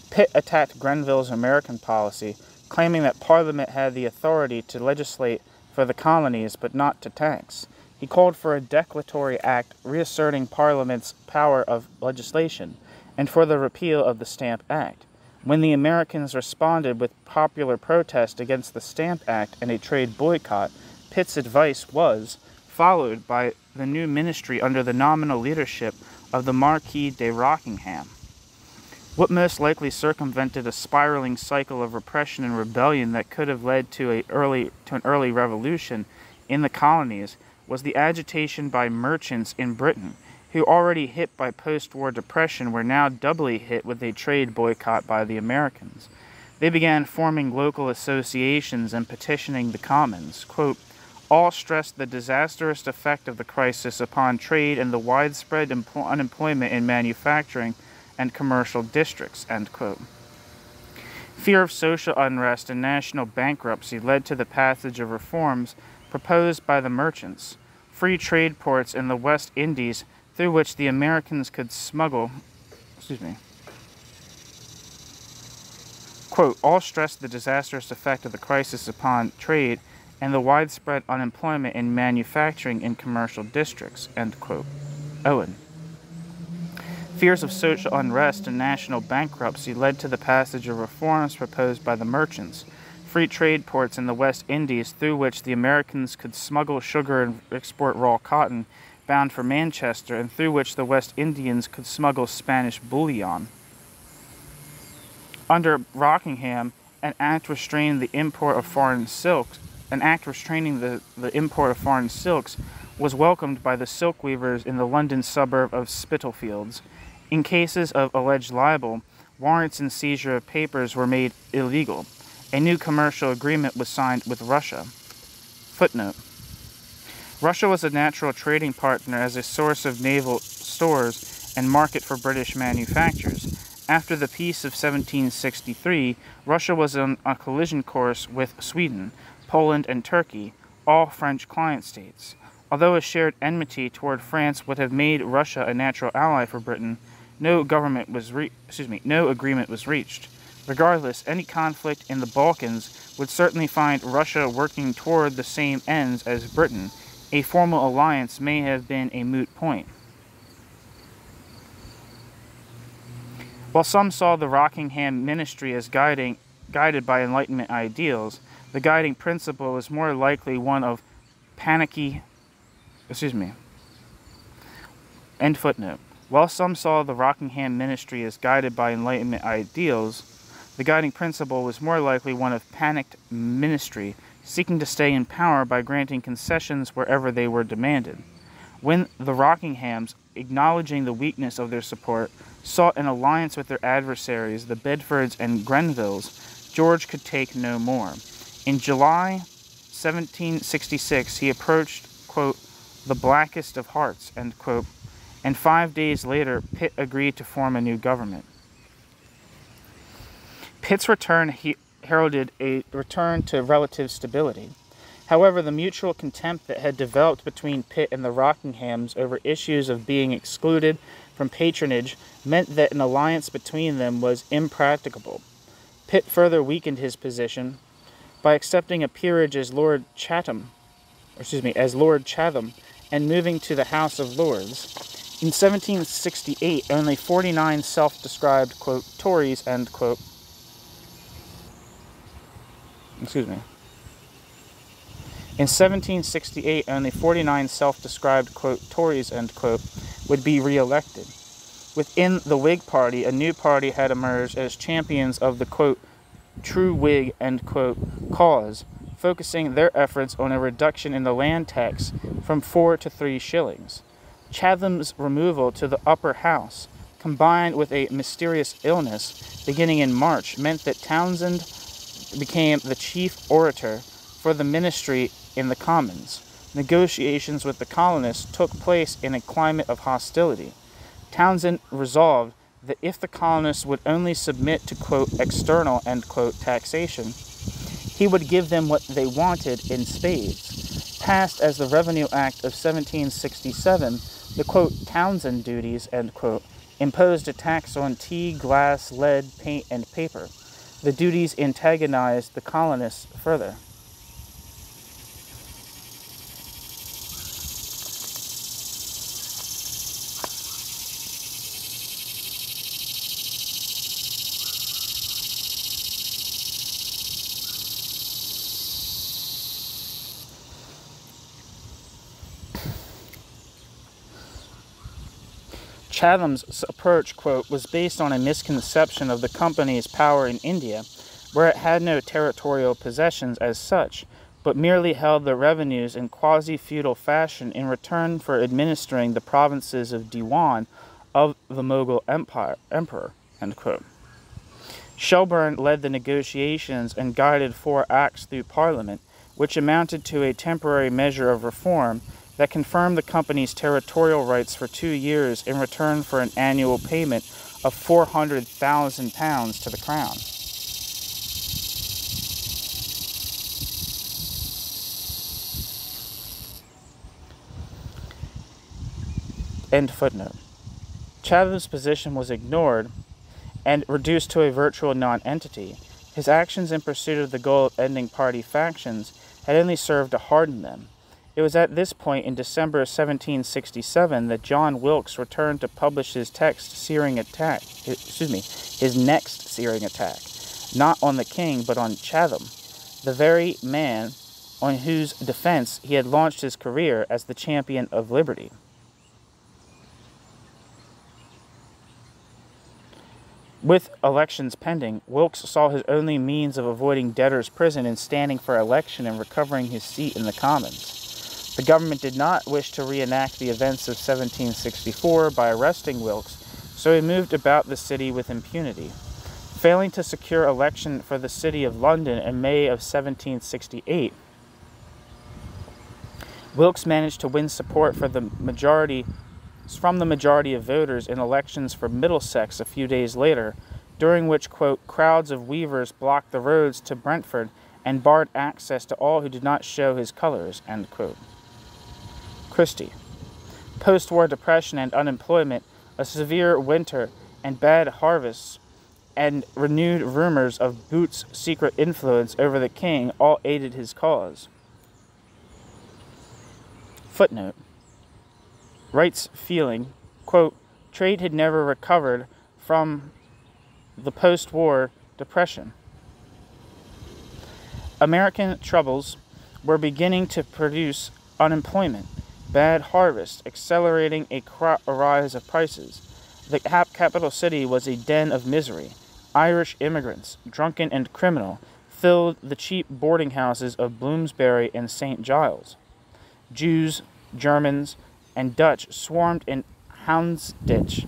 S1: Pitt attacked Grenville's American policy, claiming that Parliament had the authority to legislate for the colonies but not to tax. He called for a declaratory act reasserting Parliament's power of legislation, and for the repeal of the Stamp Act. When the Americans responded with popular protest against the Stamp Act and a trade boycott, Pitt's advice was followed by the new ministry under the nominal leadership of the Marquis de Rockingham. What most likely circumvented a spiraling cycle of repression and rebellion that could have led to an early revolution in the colonies was the agitation by merchants in Britain, who, already hit by post-war depression, were now doubly hit with a trade boycott by the Americans. They began forming local associations and petitioning the Commons. Quote, all stressed the disastrous effect of the crisis upon trade and the widespread unemployment in manufacturing and commercial districts, end quote. Fear of social unrest and national bankruptcy led to the passage of reforms proposed by the merchants, free trade ports in the West Indies through which the Americans could smuggle, quote, all stressed the disastrous effect of the crisis upon trade and the widespread unemployment in manufacturing and commercial districts, end quote. Owen. Fears of social unrest and national bankruptcy led to the passage of reforms proposed by the merchants, free trade ports in the West Indies through which the Americans could smuggle sugar and export raw cotton bound for Manchester, and through which the West Indians could smuggle Spanish bullion. Under Rockingham, an act restraining the import of foreign silks, was welcomed by the silk weavers in the London suburb of Spitalfields. In cases of alleged libel, warrants and seizure of papers were made illegal. A new commercial agreement was signed with Russia. Footnote. Russia was a natural trading partner as a source of naval stores and market for British manufactures. After the Peace of 1763, Russia was on a collision course with Sweden, Poland, and Turkey, all French client states. Although a shared enmity toward France would have made Russia a natural ally for Britain, no agreement was reached. Regardless, any conflict in the Balkans would certainly find Russia working toward the same ends as Britain. A formal alliance may have been a moot point. While some saw the Rockingham ministry as guided by Enlightenment ideals, the guiding principle was more likely one of End footnote. While some saw the Rockingham ministry as guided by Enlightenment ideals, the guiding principle was more likely one of panicked ministry, seeking to stay in power by granting concessions wherever they were demanded. When the Rockinghams, acknowledging the weakness of their support, sought an alliance with their adversaries, the Bedfords and Grenvilles, George could take no more. In July 1766, he approached, quote, the blackest of hearts, end quote, and 5 days later, Pitt agreed to form a new government. Pitt's return heralded a return to relative stability. However, the mutual contempt that had developed between Pitt and the Rockinghams over issues of being excluded from patronage meant that an alliance between them was impracticable. Pitt further weakened his position by accepting a peerage as Lord Chatham, and moving to the House of Lords. In 1768, only 49 self-described, quote, Tories, end quote, In 1768, only 49 self-described, quote, Tories, end quote, would be re-elected. Within the Whig Party, a new party had emerged as champions of the, quote, true Whig, end quote, cause, focusing their efforts on a reduction in the land tax from 4 to 3 shillings. Chatham's removal to the upper house, combined with a mysterious illness beginning in March, meant that Townshend became the chief orator for the ministry in the Commons. Negotiations with the colonists took place in a climate of hostility. Townshend resolved that if the colonists would only submit to, quote, external, end quote, taxation, he would give them what they wanted in spades. Passed as the Revenue Act of 1767, the, quote, Townshend duties, end quote, imposed a tax on tea, glass, lead, paint, and paper. The duties antagonized the colonists further. Chatham's approach, quote, was based on a misconception of the company's power in India, where it had no territorial possessions as such, but merely held the revenues in quasi-feudal fashion in return for administering the provinces of Diwan of the Mughal emperor, end quote. Shelburne led the negotiations and guided 4 acts through Parliament, which amounted to a temporary measure of reform that confirmed the company's territorial rights for 2 years in return for an annual payment of £400,000 to the Crown. End footnote. Chatham's position was ignored and reduced to a virtual non-entity. His actions in pursuit of the goal of ending party factions had only served to harden them. It was at this point in December 1767 that John Wilkes returned to publish his next searing attack, not on the king but on Chatham, the very man on whose defense he had launched his career as the champion of liberty. With elections pending, Wilkes saw his only means of avoiding debtor's prison in standing for election and recovering his seat in the Commons. The government did not wish to reenact the events of 1764 by arresting Wilkes, so he moved about the city with impunity. Failing to secure election for the city of London in May of 1768, Wilkes managed to win support from the majority of voters in elections for Middlesex a few days later, during which, quote, crowds of weavers blocked the roads to Brentford and barred access to all who did not show his colors, end quote. Christie. Post-war depression and unemployment, a severe winter and bad harvests, and renewed rumors of Booth's secret influence over the king all aided his cause. Footnote. Wright's feeling, quote, trade had never recovered from the post-war depression. American troubles were beginning to produce unemployment, bad harvest, accelerating a rise of prices. The capital city was a den of misery. Irish immigrants, drunken and criminal, filled the cheap boarding houses of Bloomsbury and St. Giles. Jews, Germans, and Dutch swarmed in Houndsditch,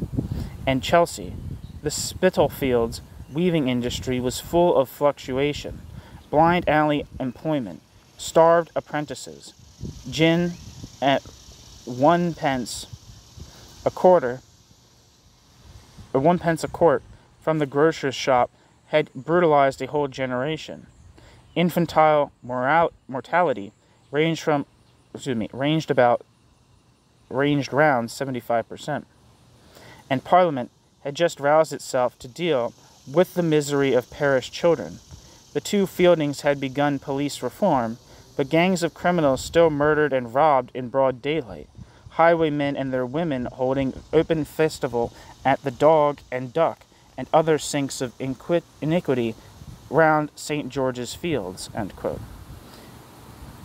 S1: and Chelsea. The Spitalfields weaving industry was full of fluctuation, blind alley employment, starved apprentices, gin at 1 pence a quarter, or 1 pence a quart from the grocer's shop had brutalized a whole generation. Infantile mortality ranged around 75%. And Parliament had just roused itself to deal with the misery of perished children. The two Fieldings had begun police reform, but gangs of criminals still murdered and robbed in broad daylight. Highwaymen and their women holding open festival at the Dog and Duck and other sinks of iniquity round St. George's Fields." End quote.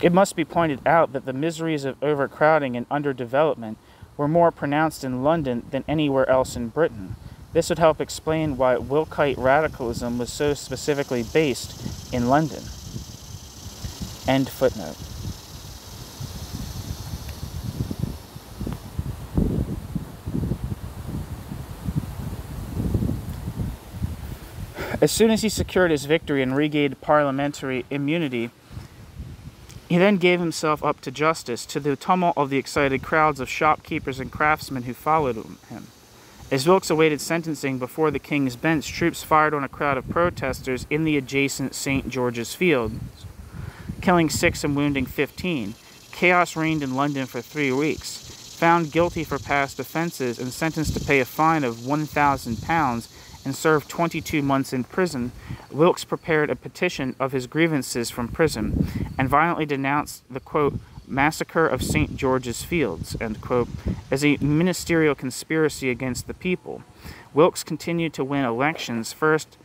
S1: It must be pointed out that the miseries of overcrowding and underdevelopment were more pronounced in London than anywhere else in Britain. This would help explain why Wilkite radicalism was so specifically based in London. End footnote. As soon as he secured his victory and regained parliamentary immunity, he then gave himself up to justice, to the tumult of the excited crowds of shopkeepers and craftsmen who followed him. As Wilkes awaited sentencing before the King's Bench, troops fired on a crowd of protesters in the adjacent St. George's Fields, killing 6 and wounding 15. Chaos reigned in London for 3 weeks. Found guilty for past offences and sentenced to pay a fine of £1,000 and serve 22 months in prison, Wilkes prepared a petition of his grievances from prison and violently denounced the, quote, "massacre of St. George's Fields," end quote, as a ministerial conspiracy against the people. Wilkes continued to win elections, first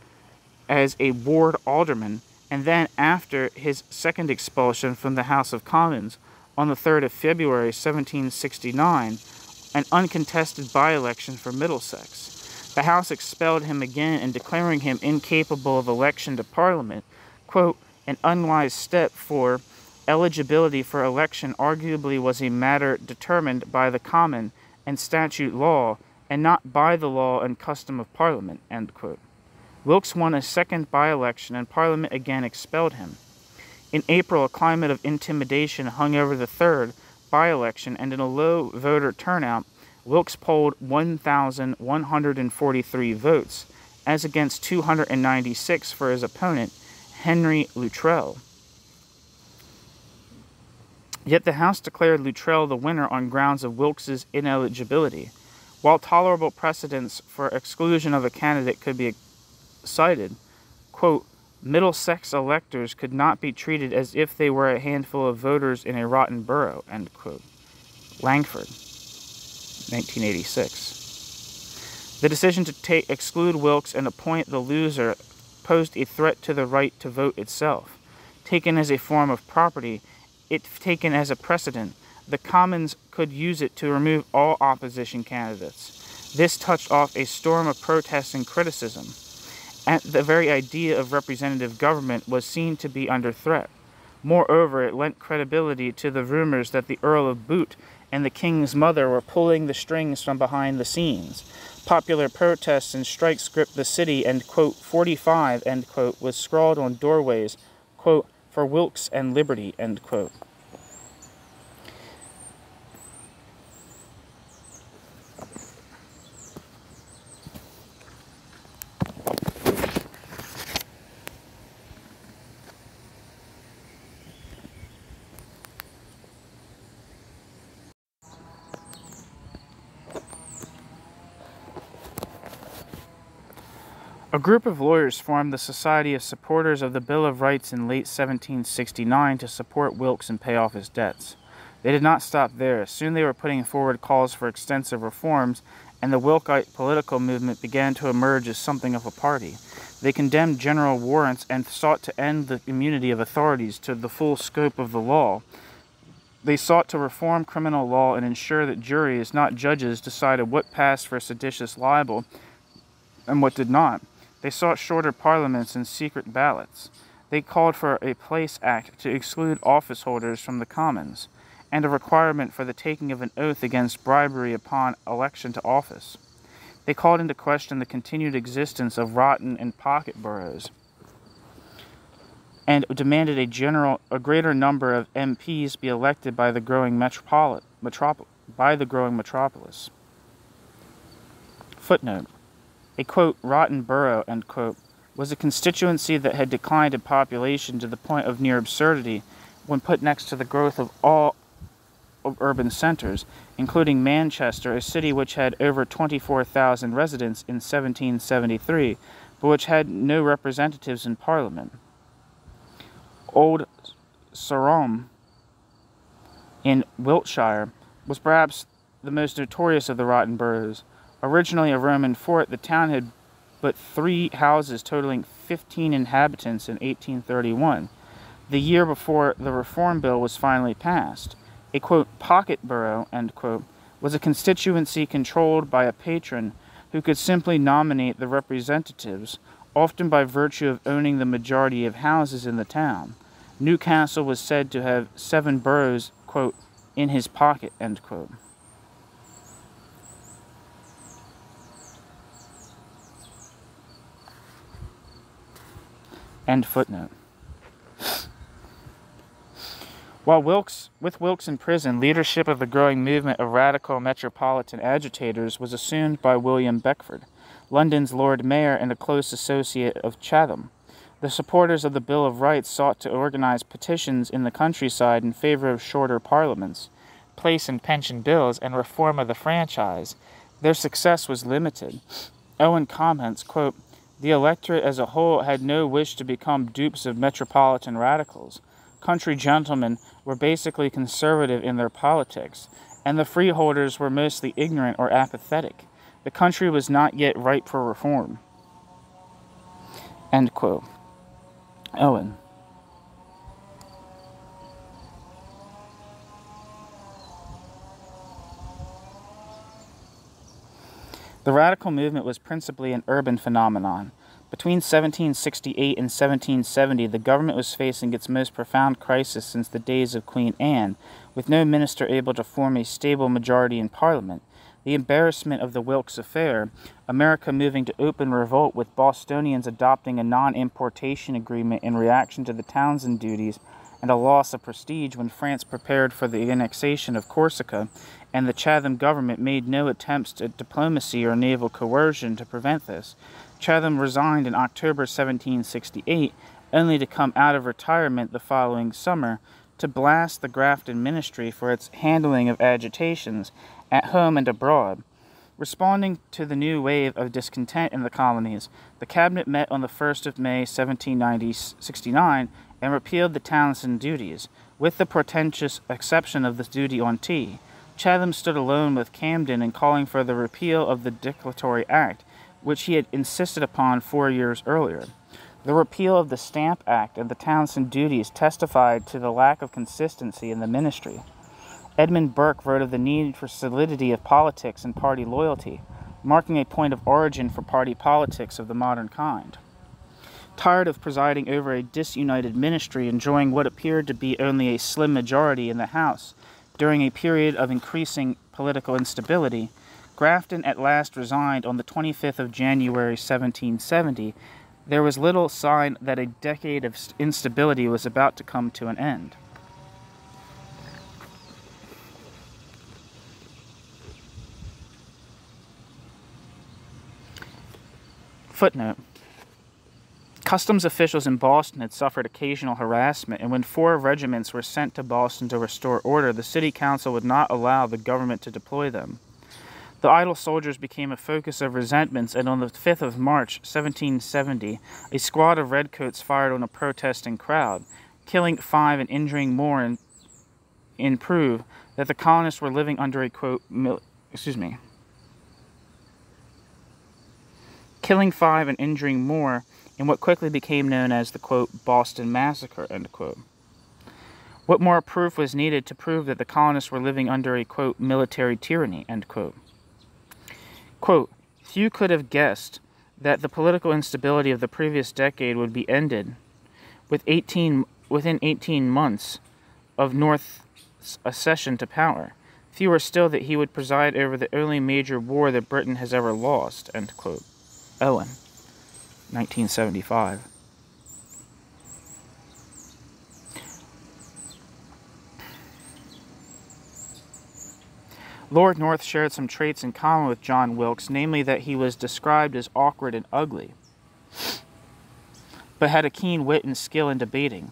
S1: as a ward alderman, and then after his second expulsion from the House of Commons on the 3rd of February 1769, an uncontested by-election for Middlesex. The House expelled him again and declaring him incapable of election to Parliament, quote, "an unwise step, for eligibility for election arguably was a matter determined by the common and statute law, and not by the law and custom of Parliament," end quote. Wilkes won a second by-election and Parliament again expelled him. In April, a climate of intimidation hung over the third by-election, and in a low voter turnout, Wilkes polled 1,143 votes, as against 296 for his opponent, Henry Luttrell. Yet the House declared Luttrell the winner on grounds of Wilkes's ineligibility. While tolerable precedents for exclusion of a candidate could be cited, quote, "Middlesex electors could not be treated as if they were a handful of voters in a rotten borough," end quote. Langford, 1986. The decision to exclude Wilkes and appoint the loser posed a threat to the right to vote itself. Taken as a form of property, if taken as a precedent, the Commons could use it to remove all opposition candidates. This touched off a storm of protests and criticism, and the very idea of representative government was seen to be under threat. Moreover, it lent credibility to the rumors that the Earl of Bute and the King's mother were pulling the strings from behind the scenes. Popular protests and strikes gripped the city, and, quote, 45, end quote, was scrawled on doorways, quote, "for Wilkes and liberty," end quote. A group of lawyers formed the Society of Supporters of the Bill of Rights in late 1769 to support Wilkes and pay off his debts. They did not stop there. Soon they were putting forward calls for extensive reforms, and the Wilkite political movement began to emerge as something of a party. They condemned general warrants and sought to end the immunity of authorities to the full scope of the law. They sought to reform criminal law and ensure that juries, not judges, decided what passed for seditious libel and what did not. They sought shorter parliaments and secret ballots. They called for a Place Act to exclude office holders from the Commons. and a requirement for the taking of an oath against bribery upon election to office. They called into question the continued existence of rotten and pocket boroughs, and demanded a greater number of MPs be elected by the growing metropolis. Footnote: a quote rotten borough end quote was a constituency that had declined in population to the point of near absurdity when put next to the growth of all urban centers, including Manchester, a city which had over 24,000 residents in 1773, but which had no representatives in Parliament. Old Sarum in Wiltshire was perhaps the most notorious of the rotten boroughs. Originally a Roman fort, the town had but 3 houses totaling 15 inhabitants in 1831, the year before the Reform Bill was finally passed. A, quote, pocket borough, end quote, was a constituency controlled by a patron who could simply nominate the representatives, often by virtue of owning the majority of houses in the town. Newcastle was said to have 7 boroughs, quote, in his pocket, end quote. End footnote. With Wilkes in prison, leadership of the growing movement of radical metropolitan agitators was assumed by William Beckford, London's Lord Mayor and a close associate of Chatham. The supporters of the Bill of Rights sought to organize petitions in the countryside in favor of shorter parliaments, place and pension bills, and reform of the franchise. Their success was limited. Owen comments, quote, the electorate as a whole had no wish to become dupes of metropolitan radicals. Country gentlemen were basically conservative in their politics, and the freeholders were mostly ignorant or apathetic. The country was not yet ripe for reform. End quote. Owen. The radical movement was principally an urban phenomenon. Between 1768 and 1770, the government was facing its most profound crisis since the days of Queen Anne, with no minister able to form a stable majority in Parliament. The embarrassment of the Wilkes affair, America moving to open revolt with Bostonians adopting a non-importation agreement in reaction to the Townshend duties, and a loss of prestige when France prepared for the annexation of Corsica, and the Chatham government made no attempts at diplomacy or naval coercion to prevent this. Chatham resigned in October 1768, only to come out of retirement the following summer to blast the Grafton ministry for its handling of agitations at home and abroad. Responding to the new wave of discontent in the colonies, the cabinet met on the 1st of May 1769 and repealed the Townshend duties, with the portentous exception of the duty on tea. Chatham stood alone with Camden in calling for the repeal of the Declaratory Act, which he had insisted upon 4 years earlier. The repeal of the Stamp Act and the Townshend duties testified to the lack of consistency in the ministry. Edmund Burke wrote of the need for solidity of politics and party loyalty, marking a point of origin for party politics of the modern kind. Tired of presiding over a disunited ministry enjoying what appeared to be only a slim majority in the House during a period of increasing political instability, Grafton at last resigned on the 25th of January 1770. There was little sign that a decade of instability was about to come to an end. Footnote. Customs officials in Boston had suffered occasional harassment, and when 4 regiments were sent to Boston to restore order, the city council would not allow the government to deploy them. The idle soldiers became a focus of resentments, and on the 5th of March, 1770, a squad of redcoats fired on a protesting crowd, killing 5 and injuring more, and prove that the colonists were living under a, quote, killing 5 and injuring more in what quickly became known as the, quote, Boston Massacre, end quote. What more proof was needed to prove that the colonists were living under a, quote, military tyranny, end quote. Quote, few could have guessed that the political instability of the previous decade would be ended within 18 months of North Wilkes's accession to power. Fewer still that he would preside over the only major war that Britain has ever lost." End quote. Owen, 1975. Lord North shared some traits in common with John Wilkes, namely that he was described as awkward and ugly, but had a keen wit and skill in debating.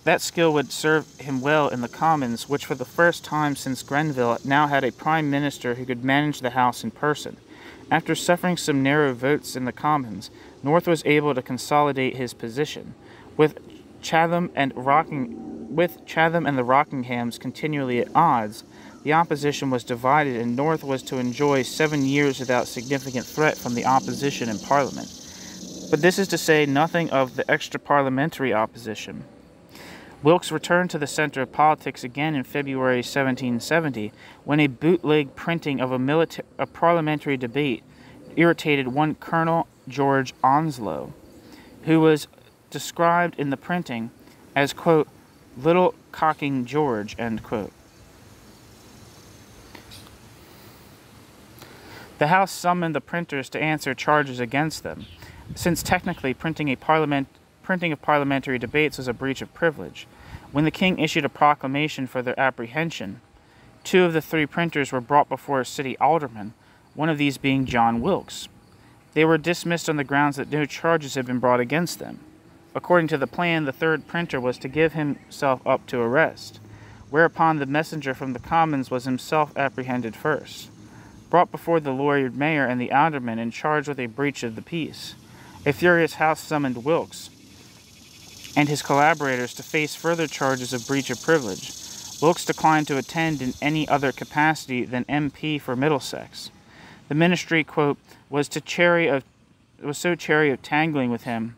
S1: That skill would serve him well in the Commons, which for the first time since Grenville now had a prime minister who could manage the House in person. After suffering some narrow votes in the Commons, North was able to consolidate his position. With Chatham and the Rockinghams continually at odds, the opposition was divided, and North was to enjoy 7 years without significant threat from the opposition in Parliament. But this is to say nothing of the extra-parliamentary opposition. Wilkes returned to the center of politics again in February 1770, when a bootleg printing of a parliamentary debate irritated one Colonel George Onslow, who was described in the printing as, quote, "Little Cocking George," end quote. The House summoned the printers to answer charges against them, since technically printing of parliamentary debates was a breach of privilege. When the king issued a proclamation for their apprehension, 2 of the 3 printers were brought before a city alderman, one of these being John Wilkes. They were dismissed on the grounds that no charges had been brought against them. According to the plan, the 3rd printer was to give himself up to arrest, whereupon the messenger from the Commons was himself apprehended first, brought before the Lord Mayor and the alderman and charged with a breach of the peace. A furious House summoned Wilkes and his collaborators to face further charges of breach of privilege. Wilkes declined to attend in any other capacity than MP for Middlesex. The ministry, quote, was so chary of tangling with him.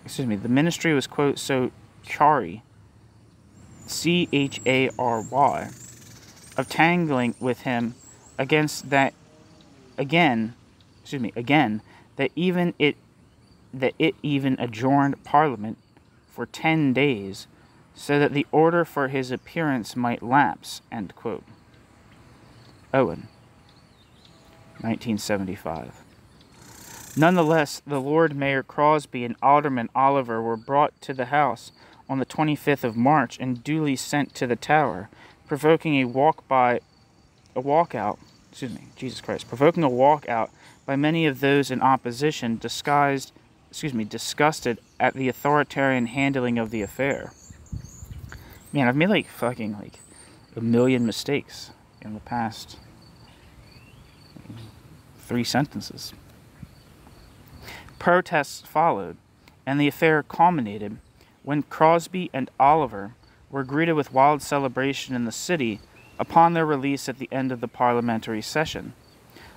S1: The ministry was, quote, so chary, C-H-A-R-Y, of tangling with him against that again, that it even adjourned Parliament for 10 days, so that the order for his appearance might lapse, end quote. Owen, 1975. Nonetheless, the Lord Mayor Crosby and Alderman Oliver were brought to the House on the 25th of March and duly sent to the Tower, provoking a walkout by many of those in opposition, disgusted at the authoritarian handling of the affair. Man, I've made a million mistakes in the past 3 sentences. Protests followed, and the affair culminated when Crosby and Oliver were greeted with wild celebration in the city upon their release at the end of the parliamentary session.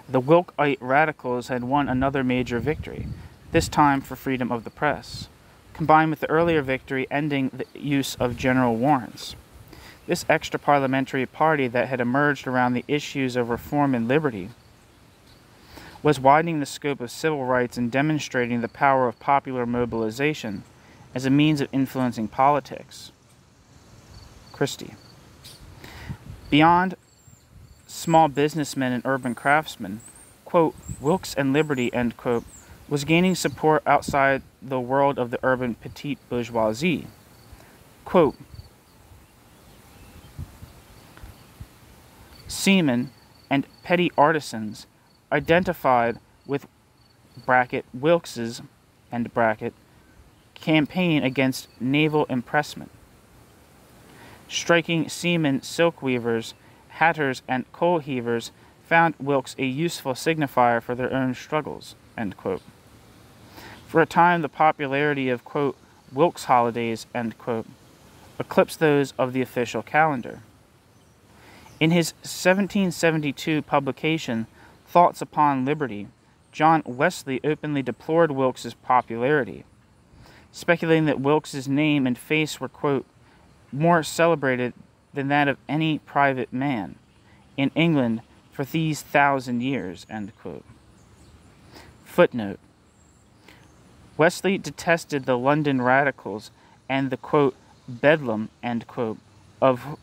S1: The Wilkite radicals had won another major victory, this time for freedom of the press, combined with the earlier victory ending the use of general warrants. This extra-parliamentary party that had emerged around the issues of reform and liberty was widening the scope of civil rights and demonstrating the power of popular mobilization as a means of influencing politics. Christie. Beyond small businessmen and urban craftsmen, quote, Wilkes and Liberty, end quote, was gaining support outside the world of the urban petite bourgeoisie. Quote, seamen and petty artisans identified with Wilkes's campaign against naval impressment. Striking seamen, silk weavers, hatters, and coal heavers found Wilkes a useful signifier for their own struggles, end quote. For a time, the popularity of, quote, Wilkes holidays, end quote, eclipsed those of the official calendar. In his 1772 publication, Thoughts Upon Liberty, John Wesley openly deplored Wilkes's popularity, speculating that Wilkes's name and face were, quote, more celebrated than that of any private man in England for these 1,000 years, end quote. Footnote. Wesley detested the London radicals and the, quote, bedlam, end quote, of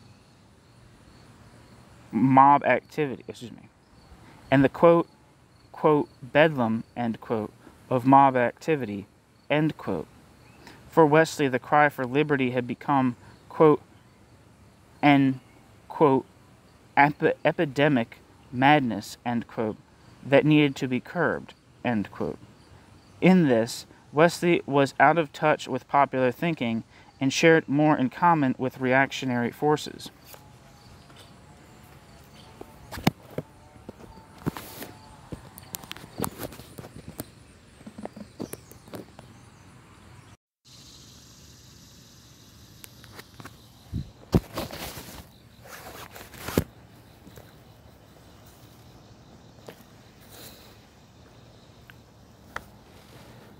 S1: mob activity, and the quote, bedlam, end quote, of mob activity, end quote. For Wesley, the cry for liberty had become, quote, an, quote, epidemic madness, end quote, that needed to be curbed, end quote. In this, Wesley was out of touch with popular thinking and shared more in common with reactionary forces.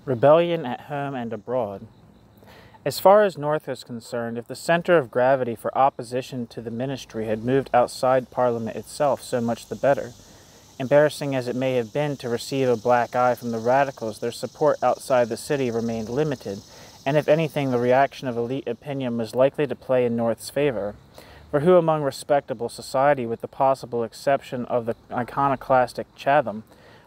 S1: Rebellion at home and abroad. As far as North is concerned, if the center of gravity for opposition to the ministry had moved outside Parliament itself, so much the better. Embarrassing as it may have been to receive a black eye from the radicals, their support outside the city remained limited, and if anything, the reaction of elite opinion was likely to play in North's favor. For who among respectable society, with the possible exception of the iconoclastic Chatham,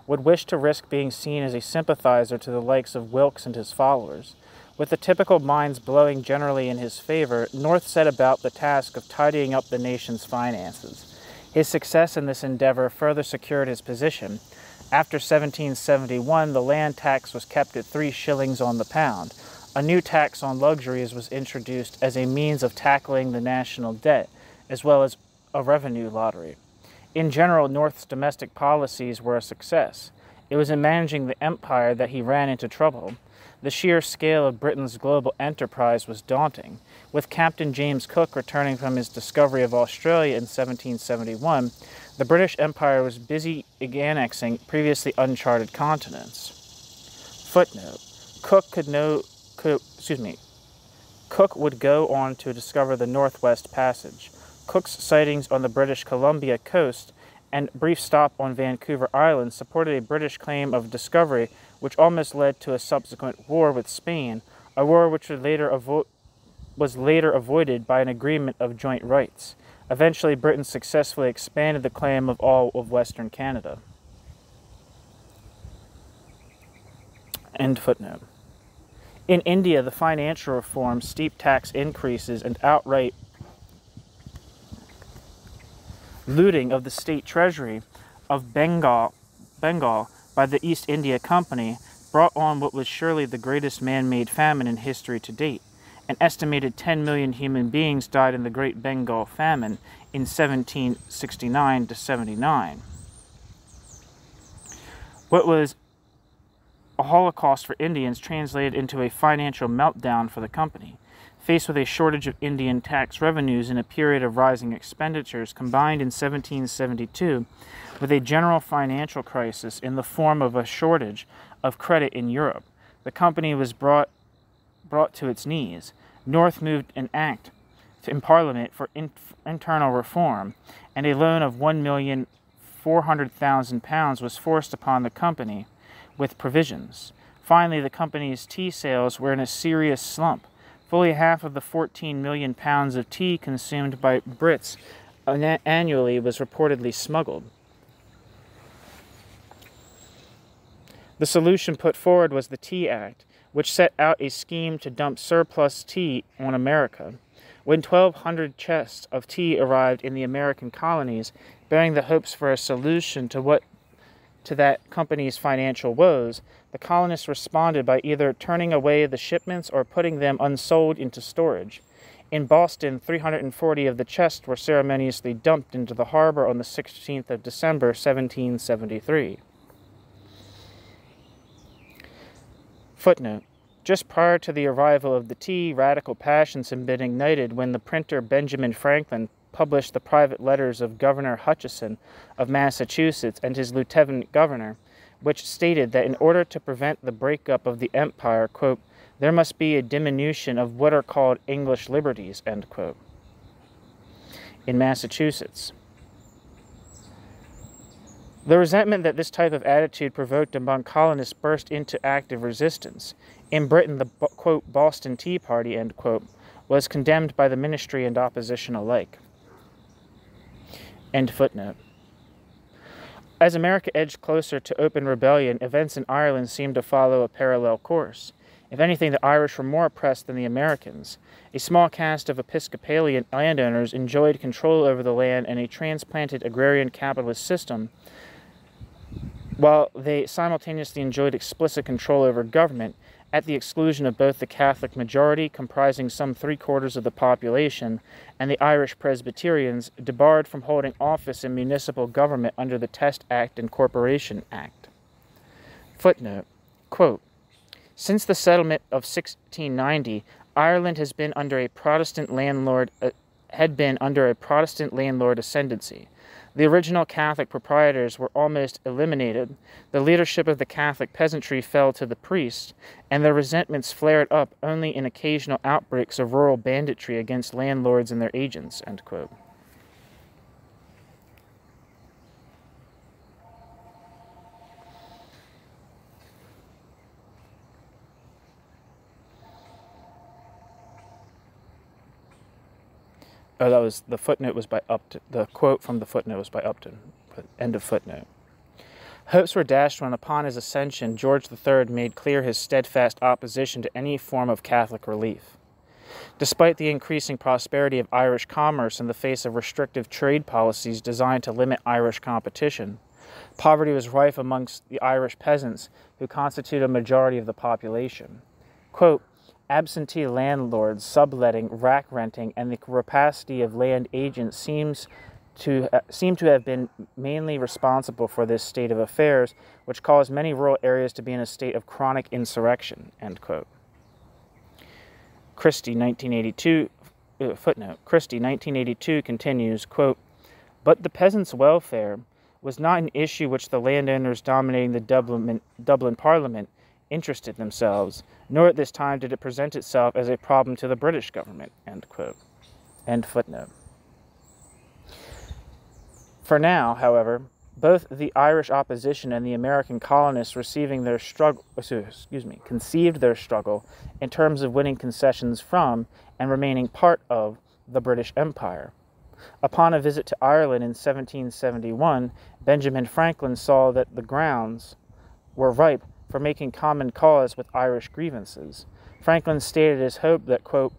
S1: would wish to risk being seen as a sympathizer to the likes of Wilkes and his followers? With the typical minds blowing generally in his favor, North set about the task of tidying up the nation's finances. His success in this endeavor further secured his position. After 1771, the land tax was kept at 3 shillings on the pound. A new tax on luxuries was introduced as a means of tackling the national debt, as well as a revenue lottery. In general, North's domestic policies were a success. It was in managing the empire that he ran into trouble. The sheer scale of Britain's global enterprise was daunting. With Captain James Cook returning from his discovery of Australia in 1771, the British Empire was busy annexing previously uncharted continents. Footnote: Cook would go on to discover the Northwest Passage. Cook's sightings on the British Columbia coast and brief stop on Vancouver Island supported a British claim of discovery, which almost led to a subsequent war with Spain, a war which was later avoided by an agreement of joint rights. Eventually, Britain successfully expanded the claim of all of Western Canada. End footnote. In India, the financial reforms, steep tax increases, and outright looting of the state treasury of Bengal by the East India Company brought on what was surely the greatest man-made famine in history to date. An estimated 10 million human beings died in the Great Bengal Famine in 1769 to 79. What was a Holocaust for Indians translated into a financial meltdown for the company. Faced with a shortage of Indian tax revenues in a period of rising expenditures, combined in 1772 with a general financial crisis in the form of a shortage of credit in Europe, the company was brought to its knees. North moved an act in Parliament for internal reform, and a loan of £1,400,000 was forced upon the company with provisions. Finally, the company's tea sales were in a serious slump. Fully half of the 14 million pounds of tea consumed by Brits annually was reportedly smuggled. The solution put forward was the Tea Act, which set out a scheme to dump surplus tea on America. When 1,200 chests of tea arrived in the American colonies, bearing the hopes for a solution to that company's financial woes, the colonists responded by either turning away the shipments or putting them unsold into storage. In Boston, 340 of the chests were ceremoniously dumped into the harbor on the 16th of December, 1773. Footnote: just prior to the arrival of the tea, radical passions had been ignited when the printer Benjamin Franklin published the private letters of Governor Hutchinson of Massachusetts and his lieutenant governor, which stated that in order to prevent the breakup of the empire, quote, there must be a diminution of what are called English liberties, end quote. In Massachusetts, the resentment that this type of attitude provoked among colonists burst into active resistance. In Britain, the, quote, Boston Tea Party, end quote, was condemned by the ministry and opposition alike. End footnote. As America edged closer to open rebellion, events in Ireland seemed to follow a parallel course. If anything, the Irish were more oppressed than the Americans. A small caste of Episcopalian landowners enjoyed control over the land and a transplanted agrarian capitalist system, while they simultaneously enjoyed explicit control over government, at the exclusion of both the Catholic majority, comprising some 3/4 of the population, and the Irish Presbyterians, debarred from holding office in municipal government under the Test Act and Corporation Act. Footnote, quote, since the settlement of 1690, Ireland has been under a Protestant landlord ascendancy. The original Catholic proprietors were almost eliminated, the leadership of the Catholic peasantry fell to the priests, and their resentments flared up only in occasional outbreaks of rural banditry against landlords and their agents, end quote. Oh, that was, the footnote was by Upton. The quote from the footnote was by Upton. End of footnote. Hopes were dashed when, upon his ascension, George III made clear his steadfast opposition to any form of Catholic relief. Despite the increasing prosperity of Irish commerce in the face of restrictive trade policies designed to limit Irish competition, poverty was rife amongst the Irish peasants, who constitute a majority of the population. Quote, absentee landlords, subletting, rack renting, and the rapacity of land agents seem to have been mainly responsible for this state of affairs, which caused many rural areas to be in a state of chronic insurrection, end quote. Christie, 1982, footnote, Christie, 1982 continues, quote, but the peasants' welfare was not an issue which the landowners dominating the Dublin Parliament interested themselves, nor at this time did it present itself as a problem to the British government, end quote. End footnote. For now, however, both the Irish opposition and the American colonists conceived their struggle in terms of winning concessions from and remaining part of the British Empire. Upon a visit to Ireland in 1771, Benjamin Franklin saw that the grounds were ripe for making common cause with Irish grievances. Franklin stated his hope that, quote,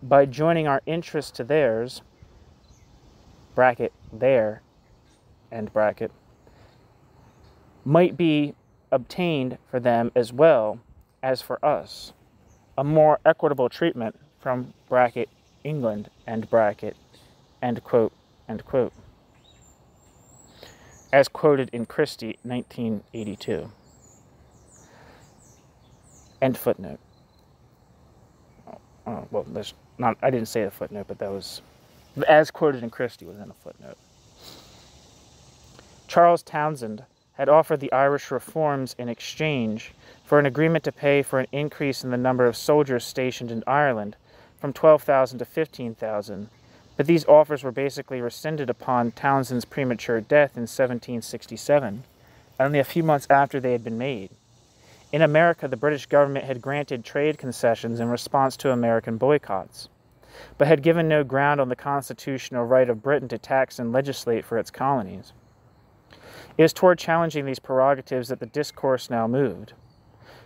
S1: by joining our interests to theirs, bracket, their, end bracket, might be obtained for them as well as for us, a more equitable treatment from bracket, England, end bracket, end quote, as quoted in Christie, 1982. End footnote. Well, there's not, I didn't say the footnote, but that was, as quoted in Christie was in a footnote. Charles Townshend had offered the Irish reforms in exchange for an agreement to pay for an increase in the number of soldiers stationed in Ireland from 12,000 to 15,000, but these offers were basically rescinded upon Townshend's premature death in 1767, only a few months after they had been made. In America, the British government had granted trade concessions in response to American boycotts, but had given no ground on the constitutional right of Britain to tax and legislate for its colonies. It was toward challenging these prerogatives that the discourse now moved.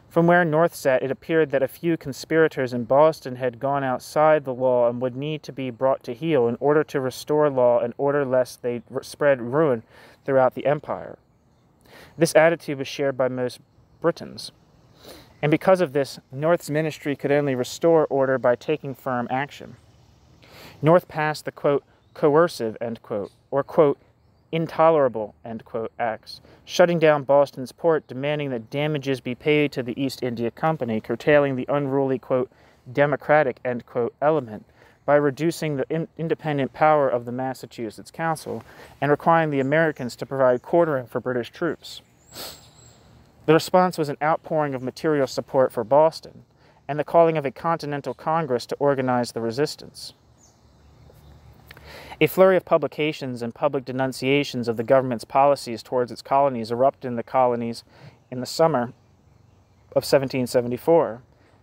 S1: From where North sat, it appeared that a few conspirators in Boston had gone outside the law and would need to be brought to heel in order to restore law and order lest they spread ruin throughout the empire. This attitude was shared by most Britons, and because of this, North's ministry could only restore order by taking firm action. North passed the, quote, coercive, end quote, or, quote, intolerable, end quote, acts, shutting down Boston's port, demanding that damages be paid to the East India Company, curtailing the unruly, quote, democratic, end quote, element by reducing the independent power of the Massachusetts Council and requiring the Americans to provide quartering for British troops. The response was an outpouring of material support for Boston and the calling of a Continental Congress to organize the resistance. A flurry of publications and public denunciations of the government's policies towards its colonies erupted in the colonies in the summer of 1774.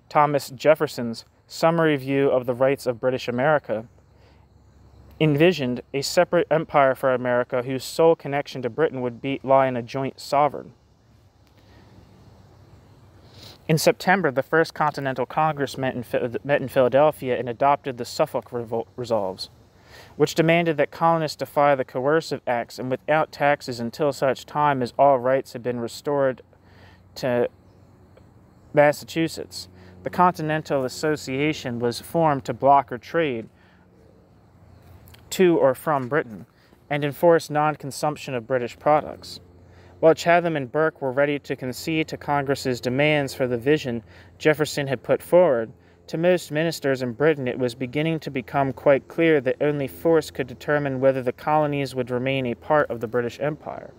S1: Thomas Jefferson's Summary View of the Rights of British America, envisioned a separate empire for America whose sole connection to Britain would lie in a joint sovereign. In September, the First Continental Congress met in Philadelphia and adopted the Suffolk Resolves, which demanded that colonists defy the coercive acts and without taxes until such time as all rights had been restored to Massachusetts. The Continental Association was formed to block or trade to or from Britain and enforce non-consumption of British products. While Chatham and Burke were ready to concede to Congress's demands for the vision Jefferson had put forward, to most ministers in Britain it was beginning to become quite clear that only force could determine whether the colonies would remain a part of the British Empire.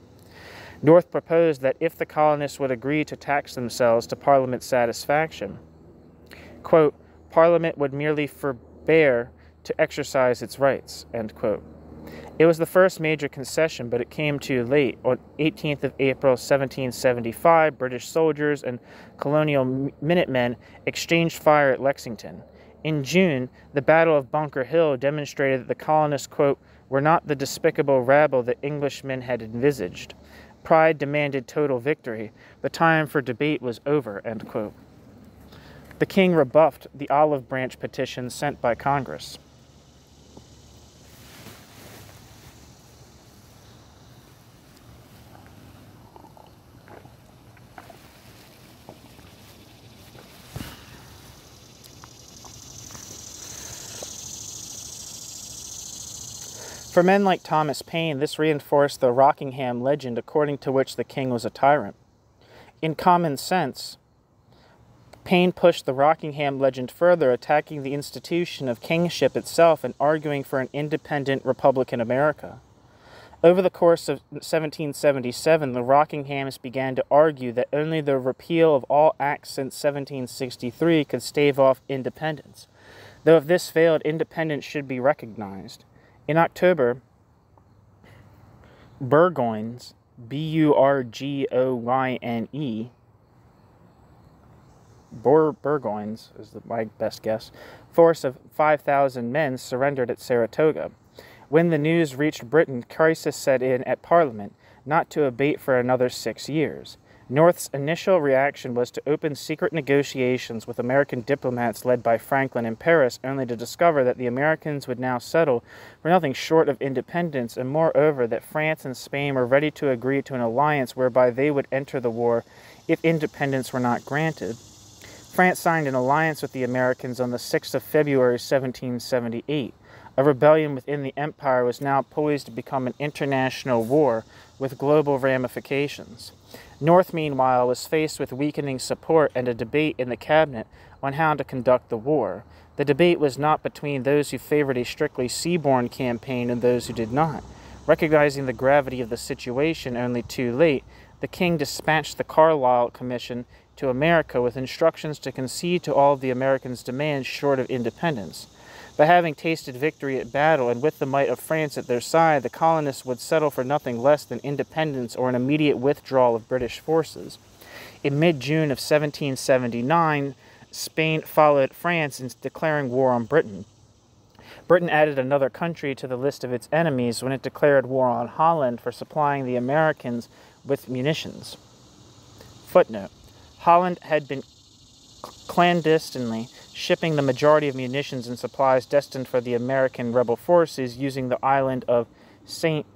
S1: North proposed that if the colonists would agree to tax themselves to Parliament's satisfaction, quote, Parliament would merely forbear to exercise its rights, end quote. It was the first major concession, but it came too late. On 18th of April, 1775, British soldiers and colonial Minutemen exchanged fire at Lexington. In June, the Battle of Bunker Hill demonstrated that the colonists, quote, were not the despicable rabble that Englishmen had envisaged. Pride demanded total victory. The time for debate was over, end quote. The king rebuffed the olive branch petition sent by Congress. For men like Thomas Paine, this reinforced the Rockingham legend according to which the king was a tyrant. In Common Sense, Paine pushed the Rockingham legend further, attacking the institution of kingship itself and arguing for an independent Republican America. Over the course of 1777, the Rockinghams began to argue that only the repeal of all acts since 1763 could stave off independence, though if this failed, independence should be recognized. In October, Burgoynes, Burgoyne, Burgoynes is my best guess, force of 5,000 men surrendered at Saratoga. When the news reached Britain, crisis set in at Parliament, not to abate for another 6 years. North's initial reaction was to open secret negotiations with American diplomats led by Franklin in Paris, only to discover that the Americans would now settle for nothing short of independence, and moreover that France and Spain were ready to agree to an alliance whereby they would enter the war if independence were not granted. France signed an alliance with the Americans on the 6th of February 1778. A rebellion within the empire was now poised to become an international war with global ramifications. North, meanwhile, was faced with weakening support and a debate in the cabinet on how to conduct the war. The debate was not between those who favored a strictly seaborne campaign and those who did not. Recognizing the gravity of the situation only too late, the king dispatched the Carlisle Commission to America with instructions to concede to all of the Americans' demands short of independence. But having tasted victory at battle and with the might of France at their side, the colonists would settle for nothing less than independence or an immediate withdrawal of British forces. In mid-June of 1779, Spain followed France in declaring war on Britain. Britain added another country to the list of its enemies when it declared war on Holland for supplying the Americans with munitions. Footnote: Holland had been clandestinely shipping the majority of munitions and supplies destined for the American rebel forces using the island of St.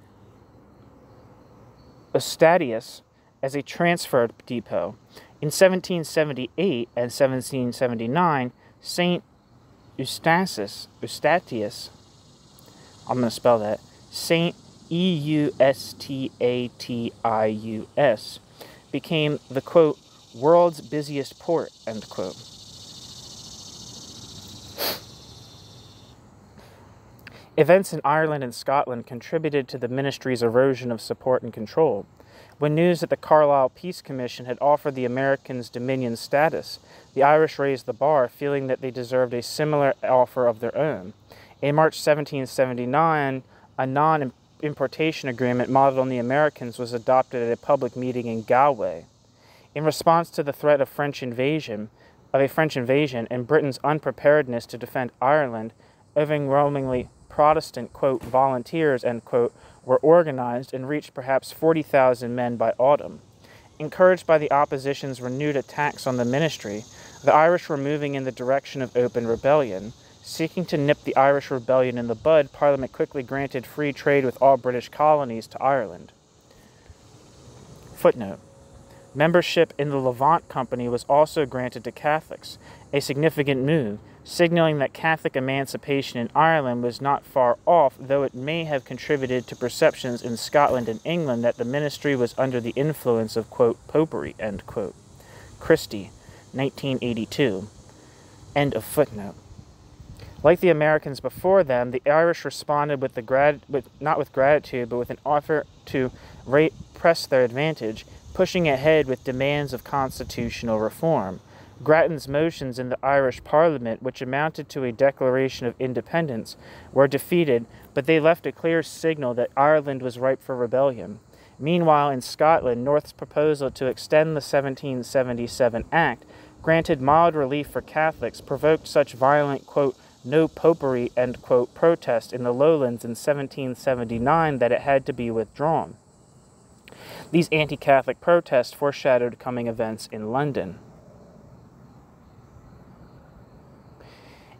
S1: Eustatius as a transfer depot. In 1778 and 1779, St. Eustatius, I'm going to spell that, St. Eustatius, became the, quote, world's busiest port, end quote. Events in Ireland and Scotland contributed to the ministry's erosion of support and control. When news that the Carlisle Peace Commission had offered the Americans Dominion status, the Irish raised the bar, feeling that they deserved a similar offer of their own. In March 1779, a non-importation agreement modeled on the Americans was adopted at a public meeting in Galway. In response to the threat of French invasion, of a French invasion and Britain's unpreparedness to defend Ireland, overwhelmingly Protestant, quote, volunteers, end quote, were organized and reached perhaps 40,000 men by autumn. Encouraged by the opposition's renewed attacks on the ministry, the Irish were moving in the direction of open rebellion. Seeking to nip the Irish rebellion in the bud, Parliament quickly granted free trade with all British colonies to Ireland. Footnote. Membership in the Levant Company was also granted to Catholics, a significant move, signaling that Catholic emancipation in Ireland was not far off, though it may have contributed to perceptions in Scotland and England that the ministry was under the influence of, quote, popery, end quote. Christie, 1982. End of footnote. Like the Americans before them, the Irish responded not with gratitude, but with an offer to press their advantage, pushing ahead with demands of constitutional reform. Grattan's motions in the Irish Parliament, which amounted to a declaration of independence, were defeated, but they left a clear signal that Ireland was ripe for rebellion. Meanwhile, in Scotland, North's proposal to extend the 1777 Act, granted mild relief for Catholics, provoked such violent, quote, no popery, end quote, protest in the Lowlands in 1779 that it had to be withdrawn. These anti-Catholic protests foreshadowed coming events in London.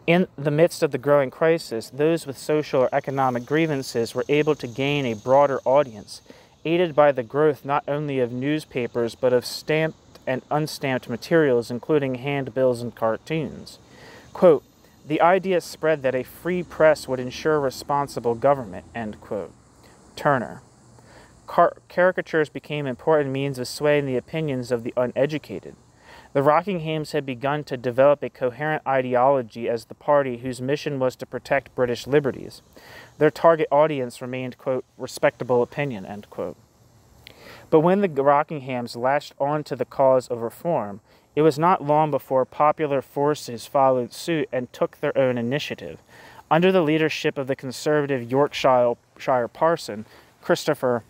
S1: In the midst of the growing crisis, those with social or economic grievances were able to gain a broader audience, aided by the growth not only of newspapers but of stamped and unstamped materials, including handbills and cartoons. Quote, the idea spread that a free press would ensure responsible government, end quote. Turner. Caricatures became important means of swaying the opinions of the uneducated. The Rockinghams had begun to develop a coherent ideology as the party whose mission was to protect British liberties. Their target audience remained, quote, respectable opinion, end quote. But when the Rockinghams latched on to the cause of reform, it was not long before popular forces followed suit and took their own initiative. Under the leadership of the conservative Yorkshire parson, Christopher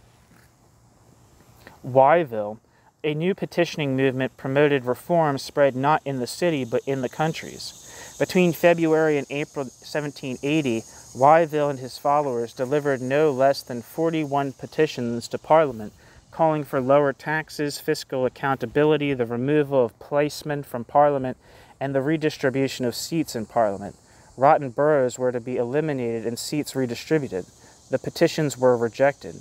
S1: Wyville, a new petitioning movement promoted reform spread not in the city but in the countries. Between February and April 1780, Wyville and his followers delivered no less than 41 petitions to Parliament, calling for lower taxes, fiscal accountability, the removal of placemen from Parliament, and the redistribution of seats in Parliament. Rotten boroughs were to be eliminated and seats redistributed. The petitions were rejected.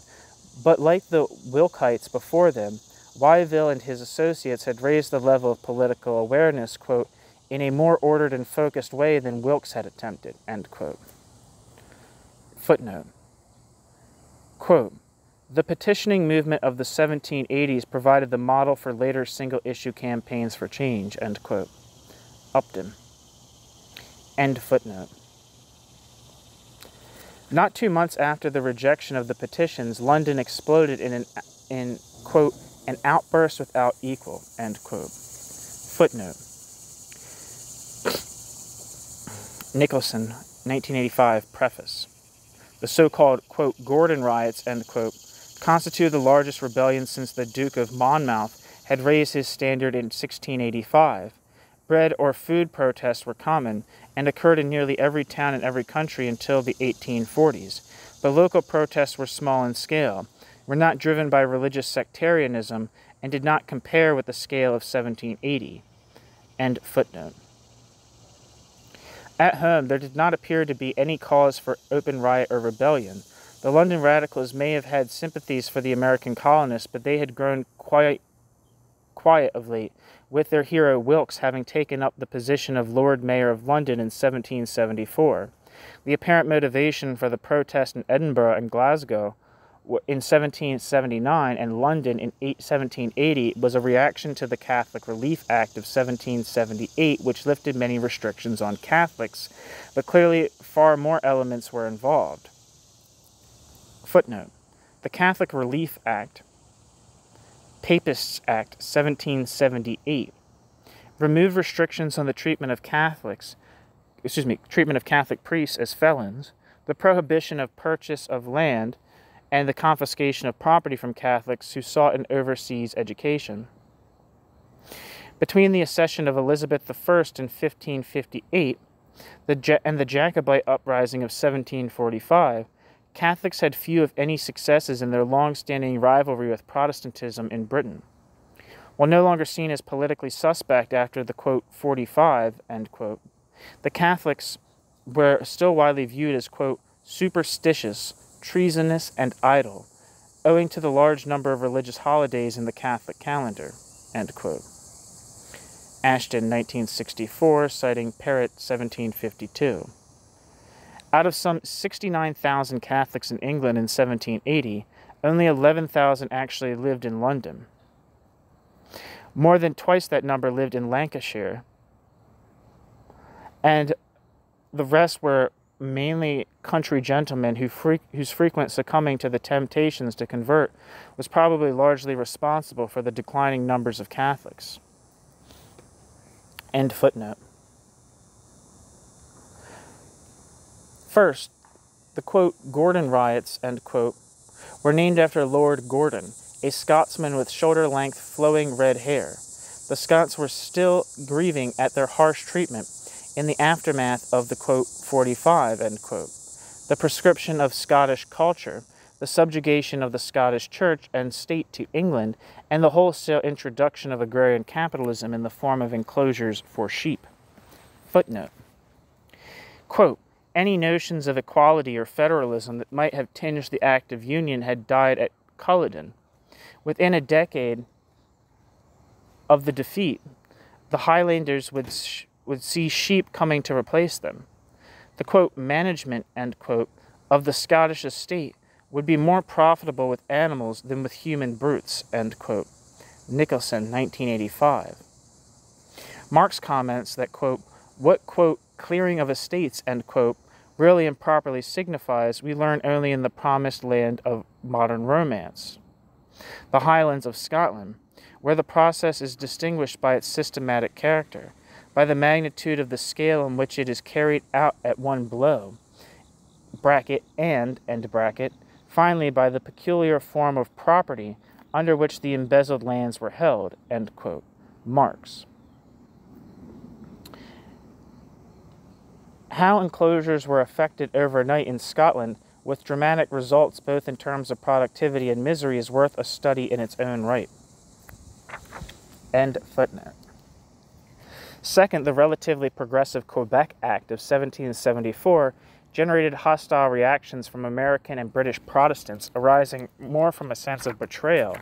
S1: But like the Wilkites before them, Wyville and his associates had raised the level of political awareness, quote, in a more ordered and focused way than Wilkes had attempted, end quote. Footnote. Quote, the petitioning movement of the 1780s provided the model for later single-issue campaigns for change, end quote. Upton. End footnote. Not 2 months after the rejection of the petitions, London exploded in quote, an outburst without equal, end quote. Footnote. Nicholson, 1985, preface. The so-called, quote, Gordon riots, end quote, constituted the largest rebellion since the Duke of Monmouth had raised his standard in 1685. Bread or food protests were common and occurred in nearly every town in every country until the 1840s. But local protests were small in scale, were not driven by religious sectarianism, and did not compare with the scale of 1780. End footnote. At home, there did not appear to be any cause for open riot or rebellion. The London radicals may have had sympathies for the American colonists, but they had grown quiet of late, with their hero Wilkes having taken up the position of Lord Mayor of London in 1774. The apparent motivation for the protest in Edinburgh and Glasgow in 1779 and London in 1780 was a reaction to the Catholic Relief Act of 1778, which lifted many restrictions on Catholics, but clearly far more elements were involved. Footnote. The Catholic Relief Act, Papists Act 1778, removed restrictions on the treatment of Catholic priests as felons, the prohibition of purchase of land, and the confiscation of property from Catholics who sought an overseas education. Between the accession of Elizabeth I in 1558 and the Jacobite uprising of 1745, Catholics had few if any successes in their long-standing rivalry with Protestantism in Britain. While no longer seen as politically suspect after the, quote, 45, end quote, the Catholics were still widely viewed as, quote, superstitious, treasonous, and idle, owing to the large number of religious holidays in the Catholic calendar, end quote. Ashton, 1964, citing Parrott, 1752. Out of some 69,000 Catholics in England in 1780, only 11,000 actually lived in London. More than twice that number lived in Lancashire, and the rest were mainly country gentlemen whose frequent succumbing to the temptations to convert was probably largely responsible for the declining numbers of Catholics. End footnote. First, the, quote, Gordon riots, end quote, were named after Lord Gordon, a Scotsman with shoulder-length flowing red hair. The Scots were still grieving at their harsh treatment in the aftermath of the, quote, 45, end quote, the prescription of Scottish culture, the subjugation of the Scottish Church and state to England, and the wholesale introduction of agrarian capitalism in the form of enclosures for sheep. Footnote. Quote, any notions of equality or federalism that might have tinged the Act of Union had died at Culloden. Within a decade of the defeat, the Highlanders would see sheep coming to replace them. The, quote, management, end quote, of the Scottish estate would be more profitable with animals than with human brutes, end quote. Nicholson, 1985. Marx comments that, quote, what, quote, clearing of estates, end quote, really and properly signifies we learn only in the promised land of modern romance, the Highlands of Scotland, where the process is distinguished by its systematic character, by the magnitude of the scale in which it is carried out at one blow, bracket, and, end bracket, finally by the peculiar form of property under which the embezzled lands were held, end quote. Marx. How enclosures were effected overnight in Scotland with dramatic results both in terms of productivity and misery is worth a study in its own right. End footnote. Second, the relatively progressive Quebec Act of 1774 generated hostile reactions from American and British Protestants arising more from a sense of betrayal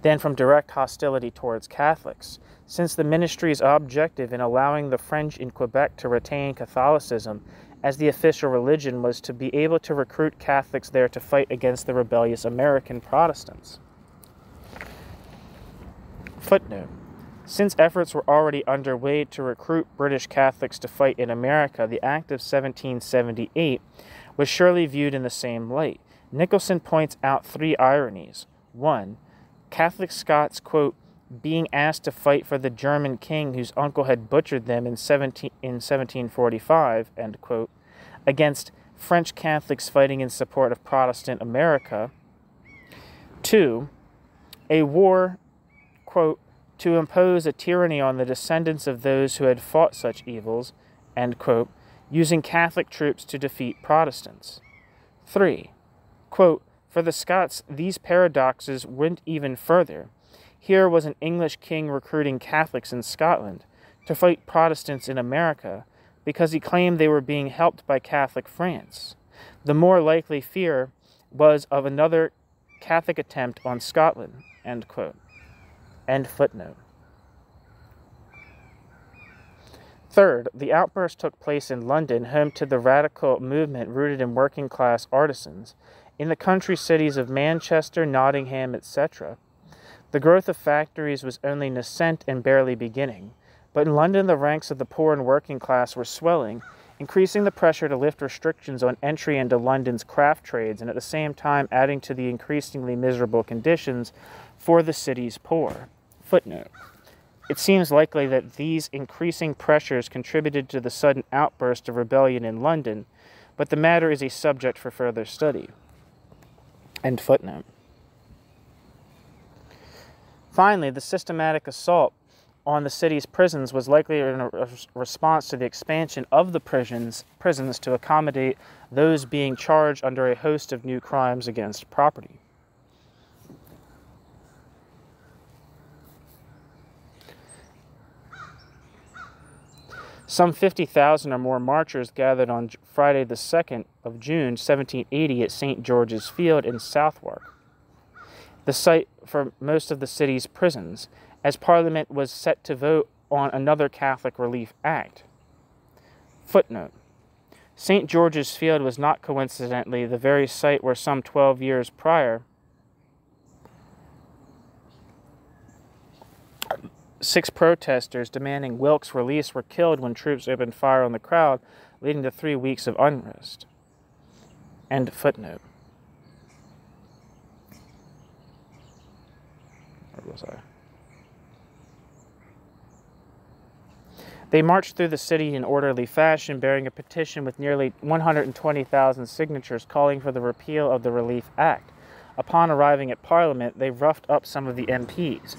S1: than from direct hostility towards Catholics, since the ministry's objective in allowing the French in Quebec to retain Catholicism as the official religion was to be able to recruit Catholics there to fight against the rebellious American Protestants. Footnote. Since efforts were already underway to recruit British Catholics to fight in America, the Act of 1778 was surely viewed in the same light. Nicholson points out three ironies. 1. Catholic Scots, quote, being asked to fight for the German king whose uncle had butchered them in 1745, end quote, against French Catholics fighting in support of Protestant America. 2. A war, quote, to impose a tyranny on the descendants of those who had fought such evils, end quote, using Catholic troops to defeat Protestants. 3. Quote, for the Scots, these paradoxes went even further. Here was an English king recruiting Catholics in Scotland to fight Protestants in America because he claimed they were being helped by Catholic France. The more likely fear was of another Catholic attempt on Scotland, end quote. End footnote. Third, the outburst took place in London, home to the radical movement rooted in working-class artisans. In the country cities of Manchester, Nottingham, etc., the growth of factories was only nascent and barely beginning, but in London the ranks of the poor and working class were swelling, increasing the pressure to lift restrictions on entry into London's craft trades and at the same time adding to the increasingly miserable conditions for the city's poor. Footnote. It seems likely that these increasing pressures contributed to the sudden outburst of rebellion in London, but the matter is a subject for further study. End footnote. Finally, the systematic assault on the city's prisons was likely in a response to the expansion of the prisons to accommodate those being charged under a host of new crimes against property. Some 50,000 or more marchers gathered on Friday the 2nd of June, 1780 at St. George's Field in Southwark, the site for most of the city's prisons, as Parliament was set to vote on another Catholic Relief Act. Footnote: St. George's Field was not coincidentally the very site where some 12 years prior 6 protesters demanding Wilkes' release were killed when troops opened fire on the crowd, leading to 3 weeks of unrest. End footnote. Where was I? They marched through the city in orderly fashion, bearing a petition with nearly 120,000 signatures calling for the repeal of the Relief Act. Upon arriving at Parliament, they roughed up some of the MPs.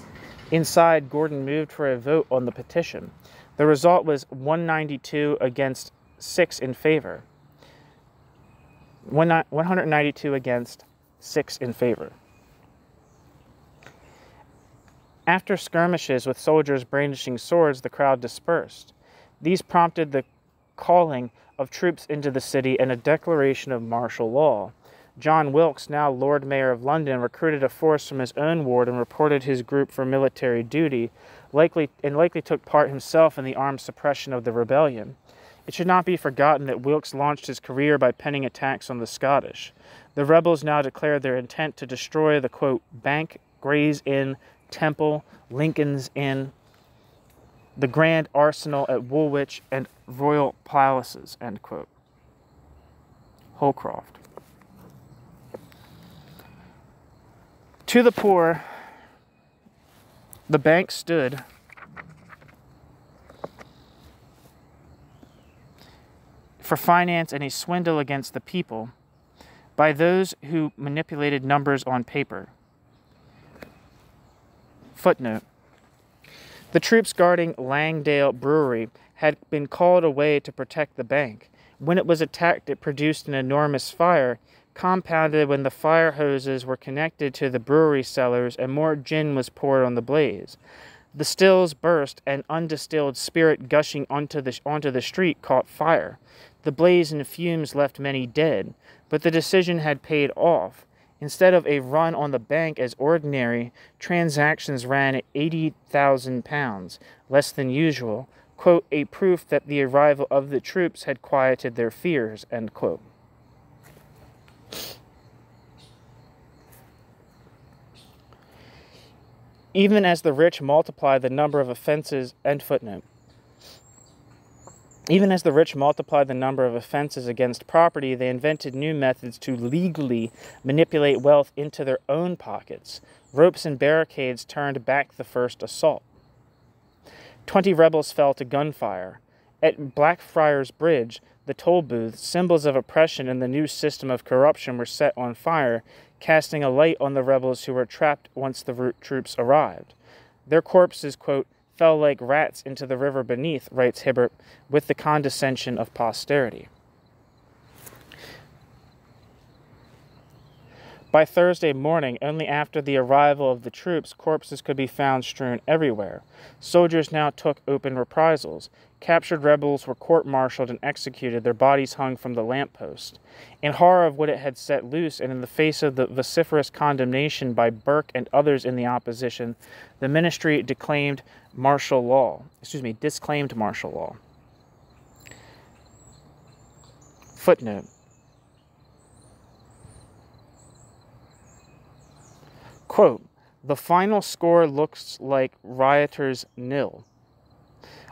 S1: Inside, Gordon moved for a vote on the petition. The result was 192 against 6 in favor. 192 against 6 in favor. After skirmishes with soldiers brandishing swords, the crowd dispersed. These prompted the calling of troops into the city and a declaration of martial law. John Wilkes, now Lord Mayor of London, recruited a force from his own ward and reported his group for military duty, likely took part himself in the armed suppression of the rebellion. It should not be forgotten that Wilkes launched his career by penning attacks on the Scottish. The rebels now declared their intent to destroy the, quote, Bank, Gray's Inn, Temple, Lincoln's Inn, the Grand Arsenal at Woolwich, and Royal Palaces, end quote. Holcroft. To the poor, the bank stood for finance and a swindle against the people by those who manipulated numbers on paper. Footnote: the troops guarding Langdale Brewery had been called away to protect the bank. When it was attacked, it produced an enormous fire, compounded when the fire hoses were connected to the brewery cellars and more gin was poured on the blaze. The stills burst, and undistilled spirit gushing onto the street caught fire. The blaze and fumes left many dead, but the decision had paid off. Instead of a run on the bank as ordinary, transactions ran at £80,000, less than usual, quote, a proof that the arrival of the troops had quieted their fears, end quote. Even as the rich multiplied the number of offenses, end footnote. Even as the rich multiplied the number of offenses against property, they invented new methods to legally manipulate wealth into their own pockets. Ropes and barricades turned back the first assault. 20 rebels fell to gunfire. At Blackfriars Bridge, the toll booths, symbols of oppression and the new system of corruption, were set on fire, casting a light on the rebels who were trapped once the troops arrived. Their corpses, quote, fell like rats into the river beneath, writes Hibbert, with the condescension of posterity. By Thursday morning, only after the arrival of the troops, corpses could be found strewn everywhere. Soldiers now took open reprisals. Captured rebels were court-martialed and executed, their bodies hung from the lamppost. In horror of what it had set loose, and in the face of the vociferous condemnation by Burke and others in the opposition, the ministry disclaimed martial law. Footnote: quote, the final score looks like rioters nil.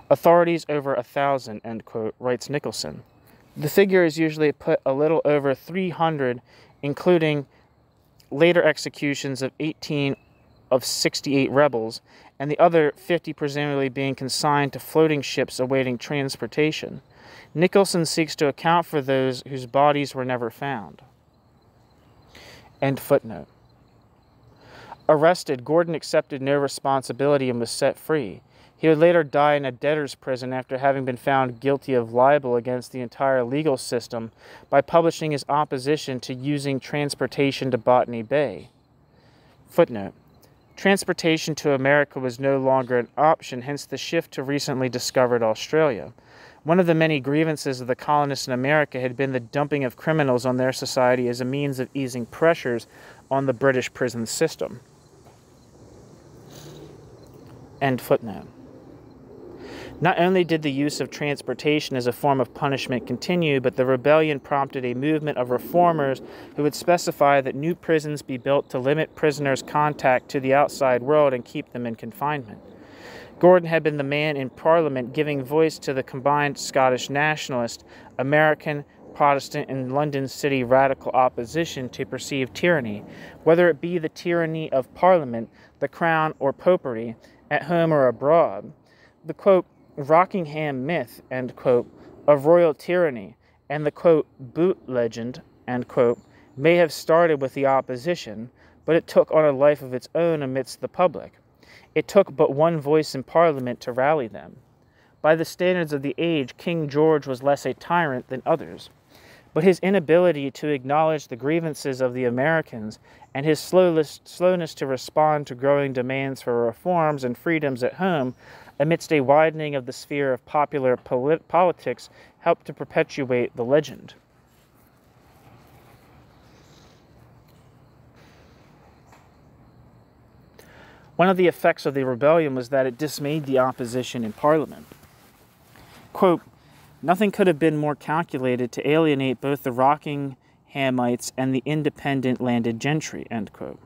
S1: Authorities over 1,000, end quote, writes Nicholson. The figure is usually put a little over 300, including later executions of 18 of 68 rebels, and the other 50 presumably being consigned to floating ships awaiting transportation. Nicholson seeks to account for those whose bodies were never found. End footnote. Arrested, Gordon accepted no responsibility and was set free. He would later die in a debtor's prison after having been found guilty of libel against the entire legal system by publishing his opposition to using transportation to Botany Bay. Footnote: transportation to America was no longer an option, hence the shift to recently discovered Australia. One of the many grievances of the colonists in America had been the dumping of criminals on their society as a means of easing pressures on the British prison system. End footnote. Not only did the use of transportation as a form of punishment continue, but the rebellion prompted a movement of reformers who would specify that new prisons be built to limit prisoners' contact to the outside world and keep them in confinement. Gordon had been the man in Parliament giving voice to the combined Scottish nationalist, American, Protestant, and London City radical opposition to perceived tyranny, whether it be the tyranny of Parliament, the Crown, or Popery, at home or abroad. The, quote, Rockingham myth, end quote, of royal tyranny, and the, quote, boot legend, end quote, may have started with the opposition, but it took on a life of its own amidst the public. It took but one voice in Parliament to rally them. By the standards of the age, King George was less a tyrant than others, but his inability to acknowledge the grievances of the Americans and his slowness to respond to growing demands for reforms and freedoms at home amidst a widening of the sphere of popular politics helped to perpetuate the legend. One of the effects of the rebellion was that it dismayed the opposition in Parliament. Quote, nothing could have been more calculated to alienate both the Rockinghamites and the independent landed gentry, end quote.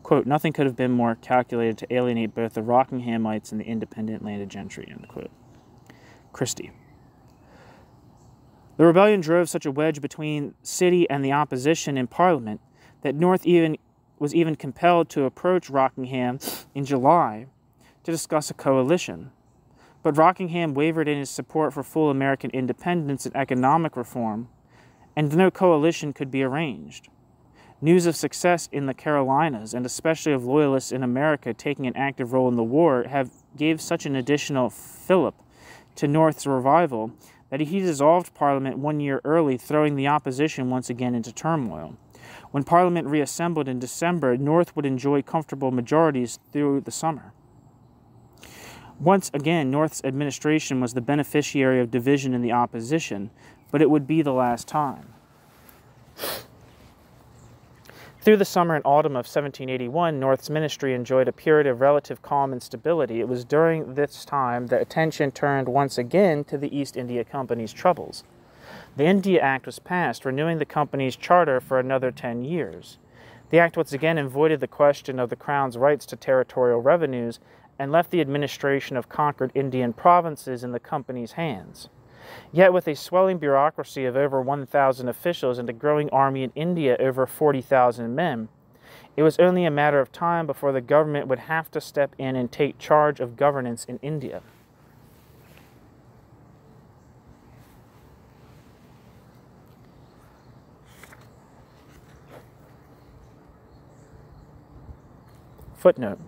S1: Quote, nothing could have been more calculated to alienate both the Rockinghamites and the independent landed gentry, end quote. Christie. The rebellion drove such a wedge between city and the opposition in Parliament that North was even compelled to approach Rockingham in July to discuss a coalition. But Rockingham wavered in his support for full American independence and economic reform, and no coalition could be arranged. News of success in the Carolinas, and especially of loyalists in America taking an active role in the war, gave such an additional fillip to North's revival that he dissolved Parliament 1 year early, throwing the opposition once again into turmoil. When Parliament reassembled in December, North would enjoy comfortable majorities through the summer. Once again, North's administration was the beneficiary of division in the opposition, but it would be the last time. Through the summer and autumn of 1781, North's ministry enjoyed a period of relative calm and stability. It was during this time that attention turned once again to the East India Company's troubles. The India Act was passed, renewing the company's charter for another 10 years. The act once again avoided the question of the Crown's rights to territorial revenues and left the administration of conquered Indian provinces in the company's hands. Yet with a swelling bureaucracy of over 1,000 officials and a growing army in India over 40,000 men, it was only a matter of time before the government would have to step in and take charge of governance in India. Footnote.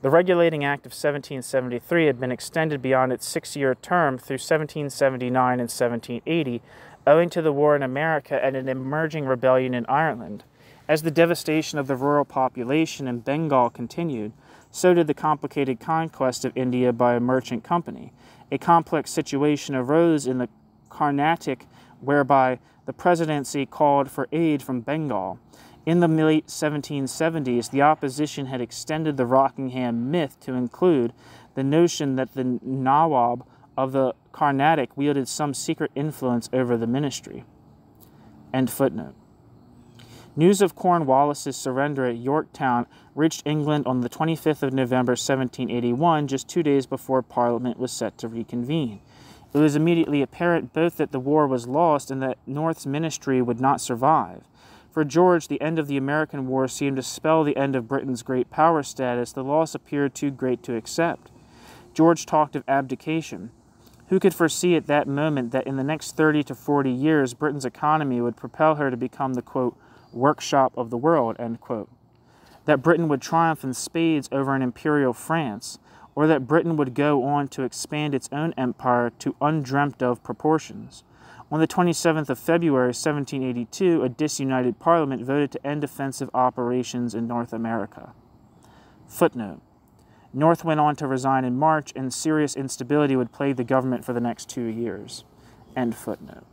S1: The Regulating Act of 1773 had been extended beyond its 6-year term through 1779 and 1780, owing to the war in America and an emerging rebellion in Ireland. As the devastation of the rural population in Bengal continued, so did the complicated conquest of India by a merchant company. A complex situation arose in the Carnatic, whereby the presidency called for aid from Bengal. In the late 1770s, the opposition had extended the Rockingham myth to include the notion that the Nawab of the Carnatic wielded some secret influence over the ministry. End footnote. News of Cornwallis's surrender at Yorktown reached England on the 25th of November 1781, just 2 days before Parliament was set to reconvene. It was immediately apparent both that the war was lost and that North's ministry would not survive. For George, the end of the American War seemed to spell the end of Britain's great power status. The loss appeared too great to accept. George talked of abdication. Who could foresee at that moment that in the next 30 to 40 years, Britain's economy would propel her to become the, quote, workshop of the world, end quote. That Britain would triumph in spades over an imperial France, or that Britain would go on to expand its own empire to undreamt of proportions. On the 27th of February 1782, a disunited Parliament voted to end offensive operations in North America. Footnote. North went on to resign in March, and serious instability would plague the government for the next 2 years. End footnote.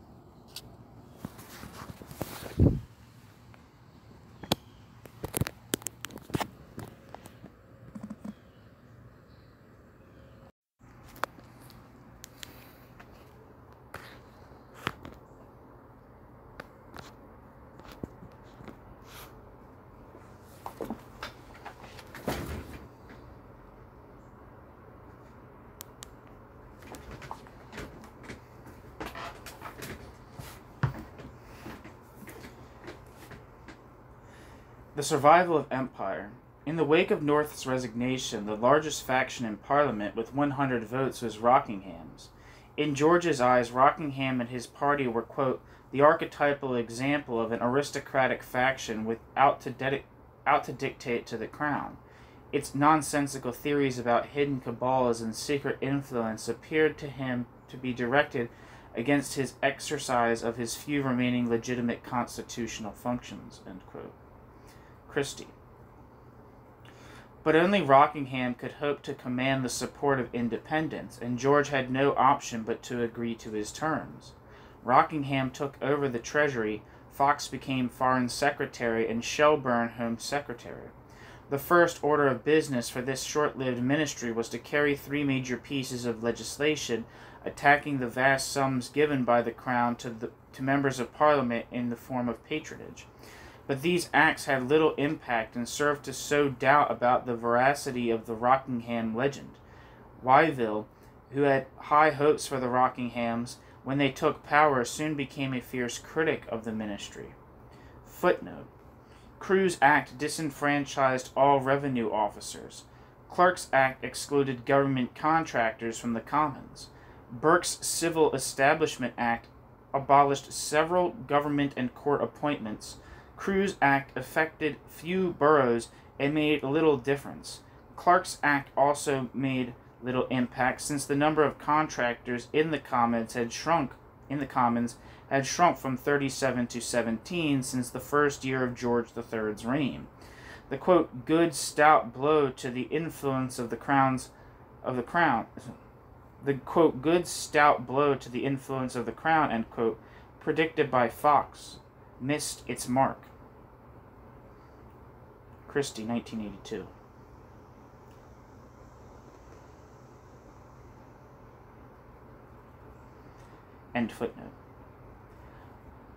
S1: The survival of empire. In the wake of North's resignation, the largest faction in Parliament with 100 votes was Rockingham's. In George's eyes, Rockingham and his party were, quote, the archetypal example of an aristocratic faction out to dictate to the crown. Its nonsensical theories about hidden cabals and secret influence appeared to him to be directed against his exercise of his few remaining legitimate constitutional functions, end quote. Christie. But only Rockingham could hope to command the support of independents, and George had no option but to agree to his terms. Rockingham took over the Treasury, Fox became Foreign Secretary, and Shelburne Home Secretary. The first order of business for this short-lived ministry was to carry 3 major pieces of legislation attacking the vast sums given by the Crown to members of Parliament in the form of patronage. But these acts had little impact and served to sow doubt about the veracity of the Rockingham legend. Wyville, who had high hopes for the Rockinghams when they took power, soon became a fierce critic of the ministry. Footnote. Crewe's Act disenfranchised all revenue officers. Clark's Act excluded government contractors from the Commons. Burke's Civil Establishment Act abolished several government and court appointments. Crewe's Act affected few boroughs and made little difference. Clark's Act also made little impact, since the number of contractors in the Commons had shrunk from 37 to 17 since the first year of George III's reign. The quote good stout blow to the influence of the crown end quote, predicted by Fox, missed its mark. Christie, 1982. End footnote.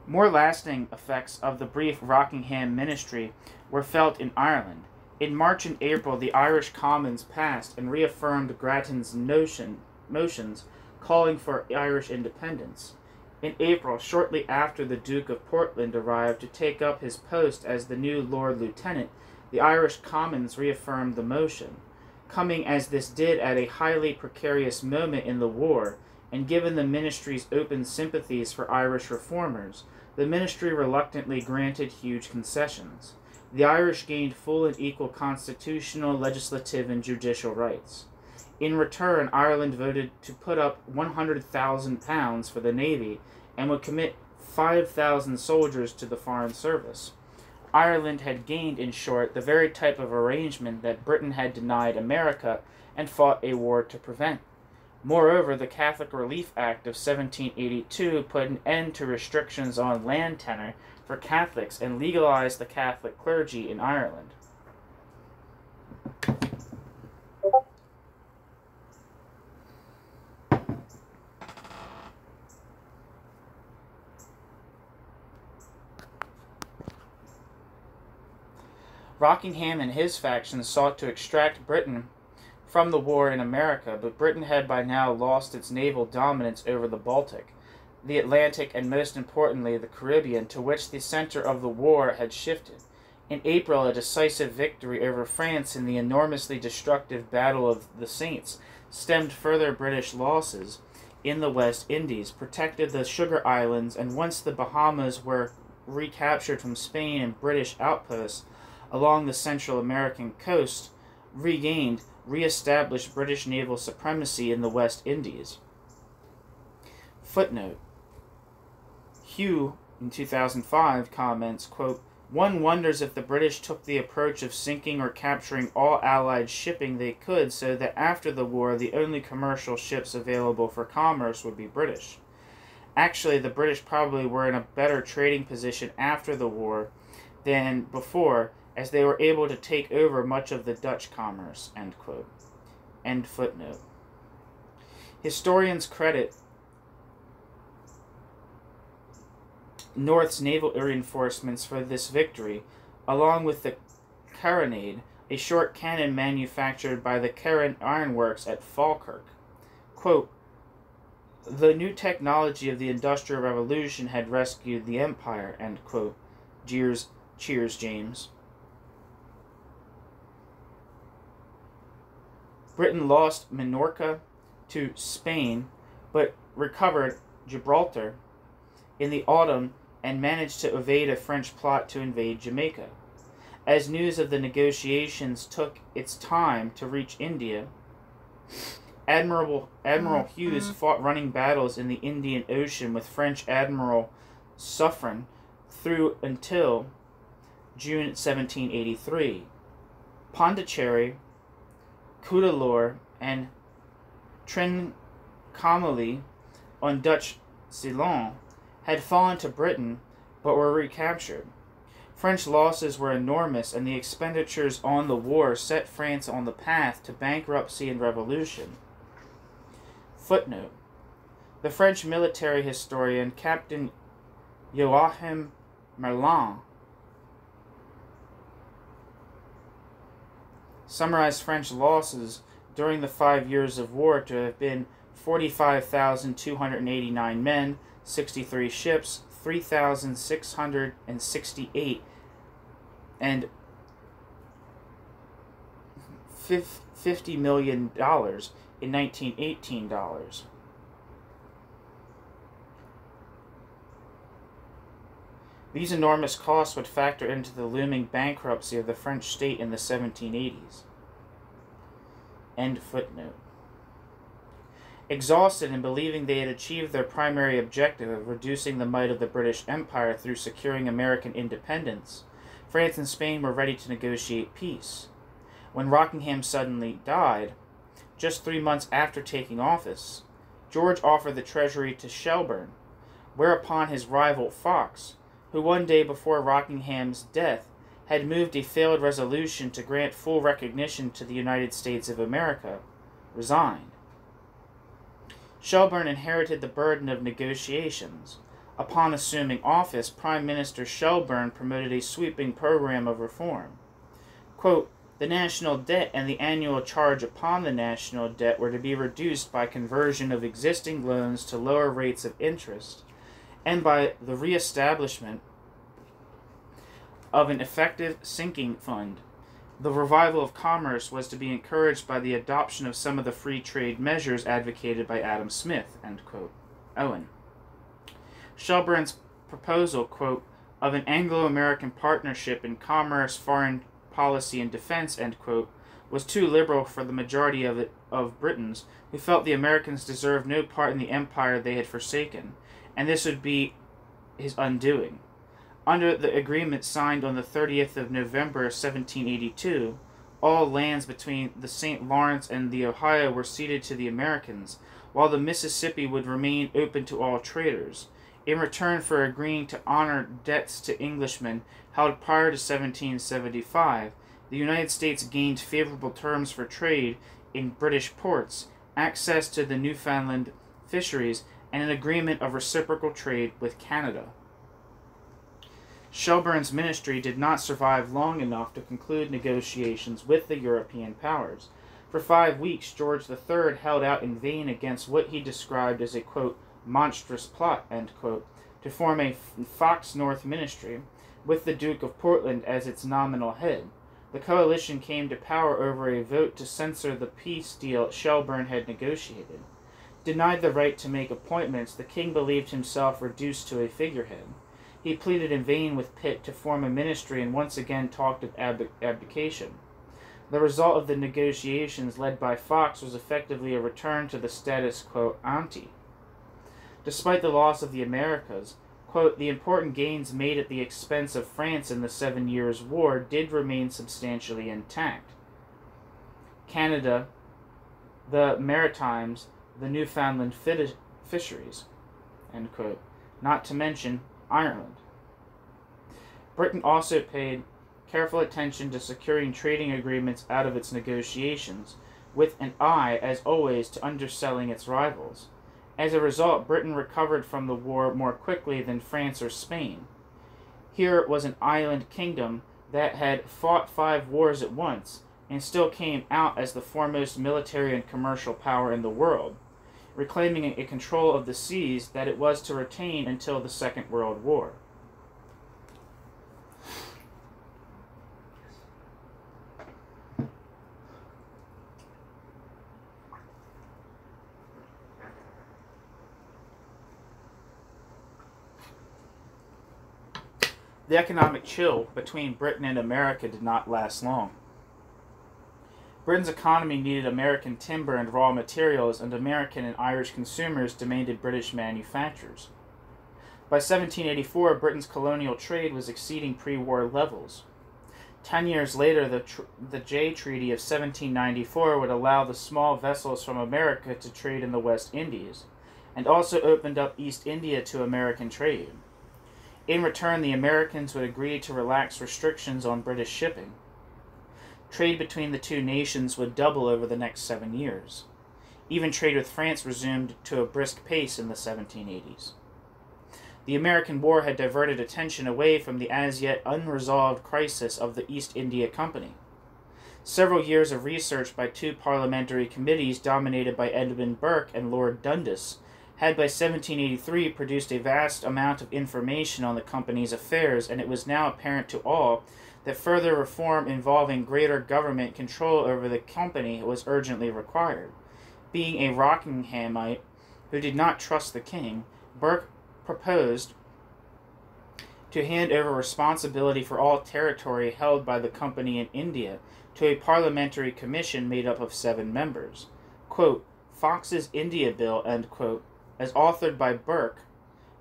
S1: More lasting effects of the brief Rockingham ministry were felt in Ireland. In March and April, the Irish Commons passed and reaffirmed Grattan's motions calling for Irish independence. In April, shortly after the Duke of Portland arrived to take up his post as the new Lord Lieutenant, the Irish Commons reaffirmed the motion. Coming as this did at a highly precarious moment in the war, and given the ministry's open sympathies for Irish reformers, the ministry reluctantly granted huge concessions. The Irish gained full and equal constitutional, legislative, and judicial rights. In return, Ireland voted to put up £100,000 for the Navy and would commit 5,000 soldiers to the Foreign Service. Ireland had gained, in short, the very type of arrangement that Britain had denied America and fought a war to prevent. Moreover, the Catholic Relief Act of 1782 put an end to restrictions on land tenure for Catholics and legalized the Catholic clergy in Ireland. Rockingham and his faction sought to extract Britain from the war in America, but Britain had by now lost its naval dominance over the Baltic, the Atlantic, and most importantly, the Caribbean, to which the center of the war had shifted. In April, a decisive victory over France in the enormously destructive Battle of the Saints stemmed further British losses in the West Indies, protected the Sugar Islands, and once the Bahamas were recaptured from Spain and British outposts along the Central American coast, re-established British naval supremacy in the West Indies. Footnote. Hugh, in 2005, comments, quote, "One wonders if the British took the approach of sinking or capturing all Allied shipping they could so that after the war the only commercial ships available for commerce would be British. Actually, the British probably were in a better trading position after the war than before, as they were able to take over much of the Dutch commerce," end quote. End footnote. Historians credit North's naval reinforcements for this victory, along with the carronade, a short cannon manufactured by the Carron Ironworks at Falkirk. Quote, "The new technology of the Industrial Revolution had rescued the empire," end quote. Cheers, James. Britain lost Minorca to Spain, but recovered Gibraltar in the autumn and managed to evade a French plot to invade Jamaica. As news of the negotiations took its time to reach India, Admiral Hughes fought running battles in the Indian Ocean with French Admiral Suffren through until June 1783. Pondicherry, Cuddalore, and Trincomalee on Dutch Ceylon had fallen to Britain but were recaptured. French losses were enormous, and the expenditures on the war set France on the path to bankruptcy and revolution. Footnote. The French military historian Captain Joachim Merlin summarized French losses during the 5 years of war to have been 45,289 men, 63 ships, 3,668, and $50 million in 1918 dollars. These enormous costs would factor into the looming bankruptcy of the French state in the 1780s. End footnote. Exhausted and believing they had achieved their primary objective of reducing the might of the British Empire through securing American independence, France and Spain were ready to negotiate peace. When Rockingham suddenly died, just 3 months after taking office, George offered the treasury to Shelburne, whereupon his rival Fox, who 1 day before Rockingham's death had moved a failed resolution to grant full recognition to the United States of America, resigned. Shelburne inherited the burden of negotiations. Upon assuming office, Prime Minister Shelburne promoted a sweeping program of reform. Quote, "The national debt and the annual charge upon the national debt were to be reduced by conversion of existing loans to lower rates of interest, and by the reestablishment of an effective sinking fund. The revival of commerce was to be encouraged by the adoption of some of the free trade measures advocated by Adam Smith," end quote. Owen. Shelburne's proposal, quote, "of an Anglo-American partnership in commerce, foreign policy, and defense," end quote, was too liberal for the majority of Britons, who felt the Americans deserved no part in the empire they had forsaken, and this would be his undoing. Under the agreement signed on the 30th of November 1782, all lands between the St. Lawrence and the Ohio were ceded to the Americans, while the Mississippi would remain open to all traders, in return for agreeing to honor debts to Englishmen held prior to 1775. The United States gained favorable terms for trade in British ports, access to the Newfoundland fisheries, and an agreement of reciprocal trade with Canada. Shelburne's ministry did not survive long enough to conclude negotiations with the European powers. For 5 weeks, George III held out in vain against what he described as a, quote, "monstrous plot," end quote, to form a Fox North ministry, with the Duke of Portland as its nominal head. The coalition came to power over a vote to censor the peace deal Shelburne had negotiated. Denied the right to make appointments, the king believed himself reduced to a figurehead. He pleaded in vain with Pitt to form a ministry and once again talked of abdication. The result of the negotiations led by Fox was effectively a return to the status quo ante. Despite the loss of the Americas, quote, the important gains made at the expense of France in the 7 Years' War did remain substantially intact. Canada, the Maritimes, the Newfoundland fisheries, end quote, not to mention Ireland. Britain also paid careful attention to securing trading agreements out of its negotiations, with an eye, as always, to underselling its rivals. As a result, Britain recovered from the war more quickly than France or Spain. Here was an island kingdom that had fought 5 wars at once, and still came out as the foremost military and commercial power in the world, reclaiming a control of the seas that it was to retain until the Second World War. The economic chill between Britain and America did not last long. Britain's economy needed American timber and raw materials, and American and Irish consumers demanded British manufacturers. By 1784, Britain's colonial trade was exceeding pre-war levels. 10 years later, the Jay Treaty of 1794 would allow the small vessels from America to trade in the West Indies, and also opened up East India to American trade. In return, the Americans would agree to relax restrictions on British shipping. Trade between the two nations would double over the next 7 years. Even trade with France resumed to a brisk pace in the 1780s. The American War had diverted attention away from the as-yet unresolved crisis of the East India Company. Several years of research by 2 parliamentary committees dominated by Edmund Burke and Lord Dundas had by 1783 produced a vast amount of information on the company's affairs, and it was now apparent to all that further reform involving greater government control over the company was urgently required. Being a Rockinghamite who did not trust the king, Burke proposed to hand over responsibility for all territory held by the company in India to a parliamentary commission made up of 7 members. Quote, Fox's India Bill, end quote, as authored by Burke,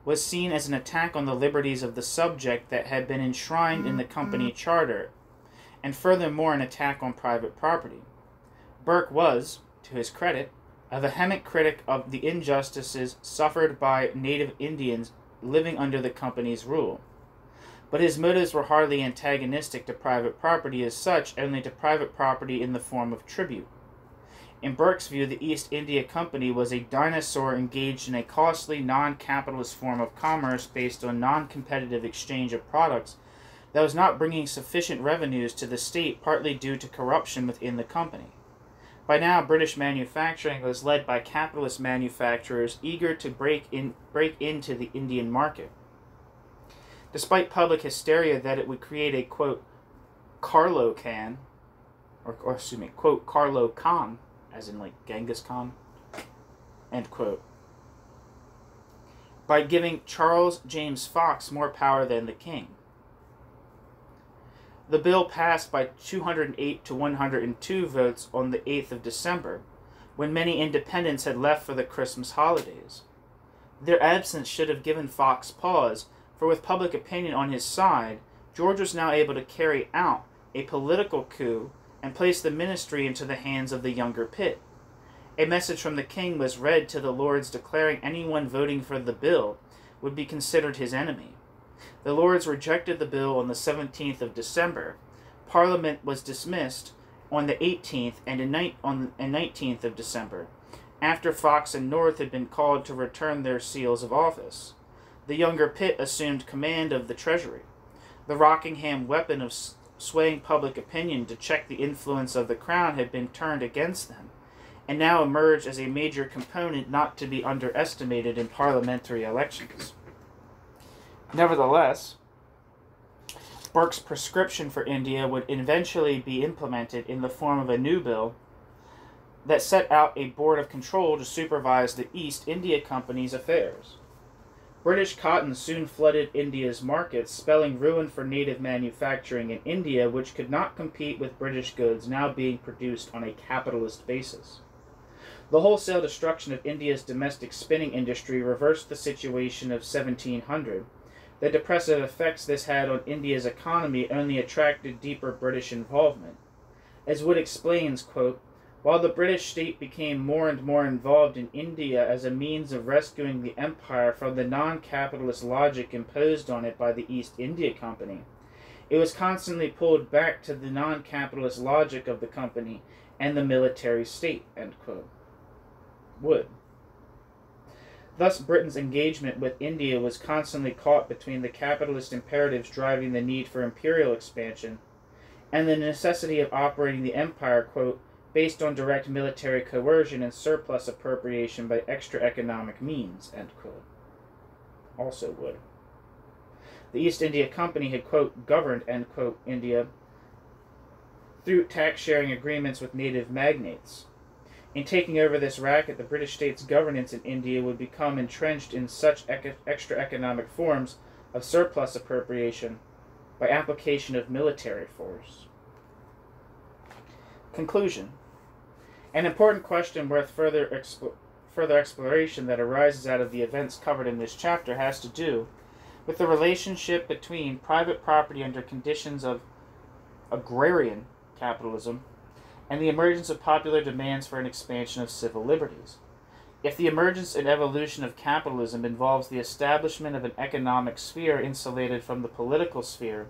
S1: was seen as an attack on the liberties of the subject that had been enshrined in the company charter, and furthermore an attack on private property. Burke was, to his credit, a vehement critic of the injustices suffered by native Indians living under the company's rule. But his motives were hardly antagonistic to private property as such, only to private property in the form of tribute. In Burke's view, the East India Company was a dinosaur engaged in a costly, non-capitalist form of commerce based on non-competitive exchange of products that was not bringing sufficient revenues to the state, partly due to corruption within the company. By now, British manufacturing was led by capitalist manufacturers eager to break into the Indian market. Despite public hysteria that it would create a, quote, Carlo Khan, quote, Carlo Khan, as in like Genghis Khan, end quote, by giving Charles James Fox more power than the king. The bill passed by 208 to 102 votes on the 8th of December, when many independents had left for the Christmas holidays. Their absence should have given Fox pause, for with public opinion on his side, George was now able to carry out a political coup and place the ministry into the hands of the younger Pitt. A message from the king was read to the Lords declaring anyone voting for the bill would be considered his enemy. The Lords rejected the bill on the 17th of December. Parliament was dismissed on the 18th and 19th of December, after Fox and North had been called to return their seals of office. The younger Pitt assumed command of the Treasury. The Rockingham weapon of swaying public opinion to check the influence of the crown had been turned against them, and now emerged as a major component not to be underestimated in parliamentary elections. Nevertheless, Burke's prescription for India would eventually be implemented in the form of a new bill that set out a board of control to supervise the East India Company's affairs. British cotton soon flooded India's markets, spelling ruin for native manufacturing in India, which could not compete with British goods now being produced on a capitalist basis. The wholesale destruction of India's domestic spinning industry reversed the situation of 1700. The depressive effects this had on India's economy only attracted deeper British involvement. As Wood explains, quote, while the British state became more and more involved in India as a means of rescuing the empire from the non-capitalist logic imposed on it by the East India Company, it was constantly pulled back to the non-capitalist logic of the company and the military state, end quote. Wood. Thus, Britain's engagement with India was constantly caught between the capitalist imperatives driving the need for imperial expansion and the necessity of operating the empire, quote, based on direct military coercion and surplus appropriation by extra economic means, end quote. Also Wood. The East India Company had, quote, governed, end quote, India through tax-sharing agreements with native magnates. In taking over this racket, the British state's governance in India would become entrenched in such extra economic forms of surplus appropriation by application of military force. Conclusion. An important question worth further exploration that arises out of the events covered in this chapter has to do with the relationship between private property under conditions of agrarian capitalism and the emergence of popular demands for an expansion of civil liberties. If the emergence and evolution of capitalism involves the establishment of an economic sphere insulated from the political sphere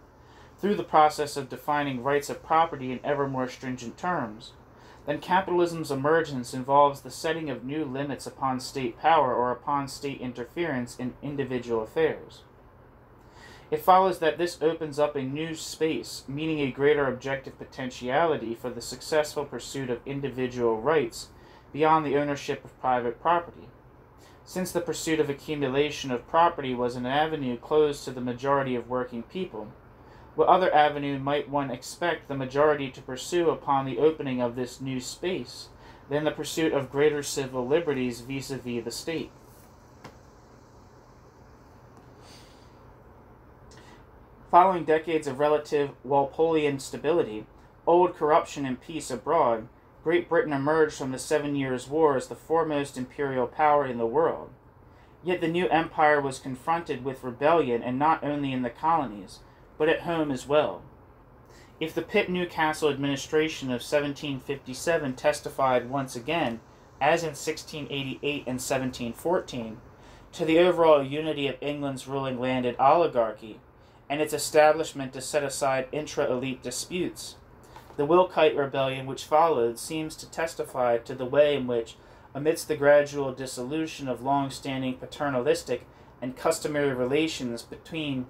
S1: through the process of defining rights of property in ever more stringent terms, then capitalism's emergence involves the setting of new limits upon state power or upon state interference in individual affairs. It follows that this opens up a new space, meaning a greater objective potentiality for the successful pursuit of individual rights beyond the ownership of private property. Since the pursuit of accumulation of property was an avenue closed to the majority of working people, what other avenue might one expect the majority to pursue upon the opening of this new space than the pursuit of greater civil liberties vis-a-vis the state? Following decades of relative Walpolean stability, old corruption and peace abroad, Great Britain emerged from the 7 Years' War as the foremost imperial power in the world. Yet the new empire was confronted with rebellion, and not only in the colonies, but at home as well. If the Pitt Newcastle administration of 1757 testified once again, as in 1688 and 1714, to the overall unity of England's ruling landed oligarchy, and its establishment to set aside intra-elite disputes, the Wilkite Rebellion which followed seems to testify to the way in which, amidst the gradual dissolution of long-standing paternalistic and customary relations between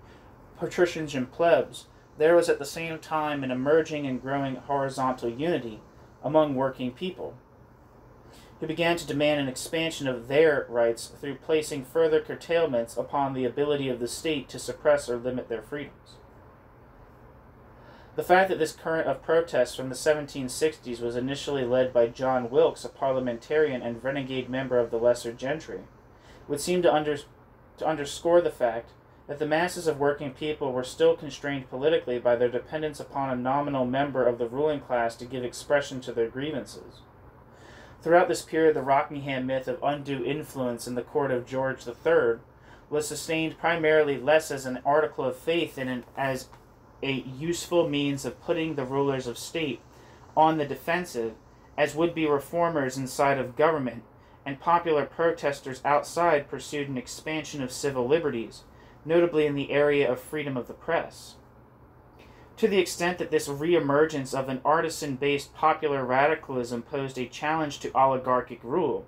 S1: patricians and plebs, there was at the same time an emerging and growing horizontal unity among working people, who began to demand an expansion of their rights through placing further curtailments upon the ability of the state to suppress or limit their freedoms. The fact that this current of protest from the 1760s was initially led by John Wilkes, a parliamentarian and renegade member of the lesser gentry, would seem to underscore the fact that the masses of working people were still constrained politically by their dependence upon a nominal member of the ruling class to give expression to their grievances. Throughout this period, the Rockingham myth of undue influence in the court of George III was sustained primarily less as an article of faith than as a useful means of putting the rulers of state on the defensive, as would-be reformers inside of government and popular protesters outside pursued an expansion of civil liberties, notably in the area of freedom of the press. To the extent that this re-emergence of an artisan-based popular radicalism posed a challenge to oligarchic rule,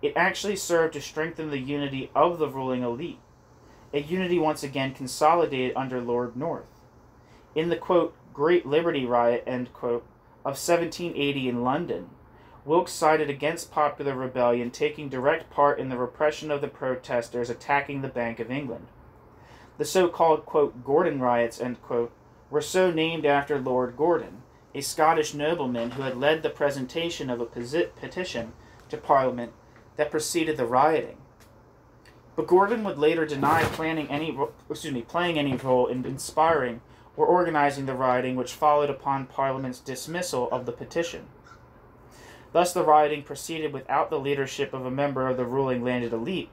S1: it actually served to strengthen the unity of the ruling elite, a unity once again consolidated under Lord North. In the, quote, Great Liberty Riot, end quote, of 1780 in London, Wilkes sided against popular rebellion, taking direct part in the repression of the protesters attacking the Bank of England. The so-called, quote, Gordon riots, end quote, were so named after Lord Gordon, a Scottish nobleman who had led the presentation of a petition to Parliament that preceded the rioting. But Gordon would later deny playing any role in inspiring or organizing the rioting which followed upon Parliament's dismissal of the petition. Thus the rioting proceeded without the leadership of a member of the ruling landed elite,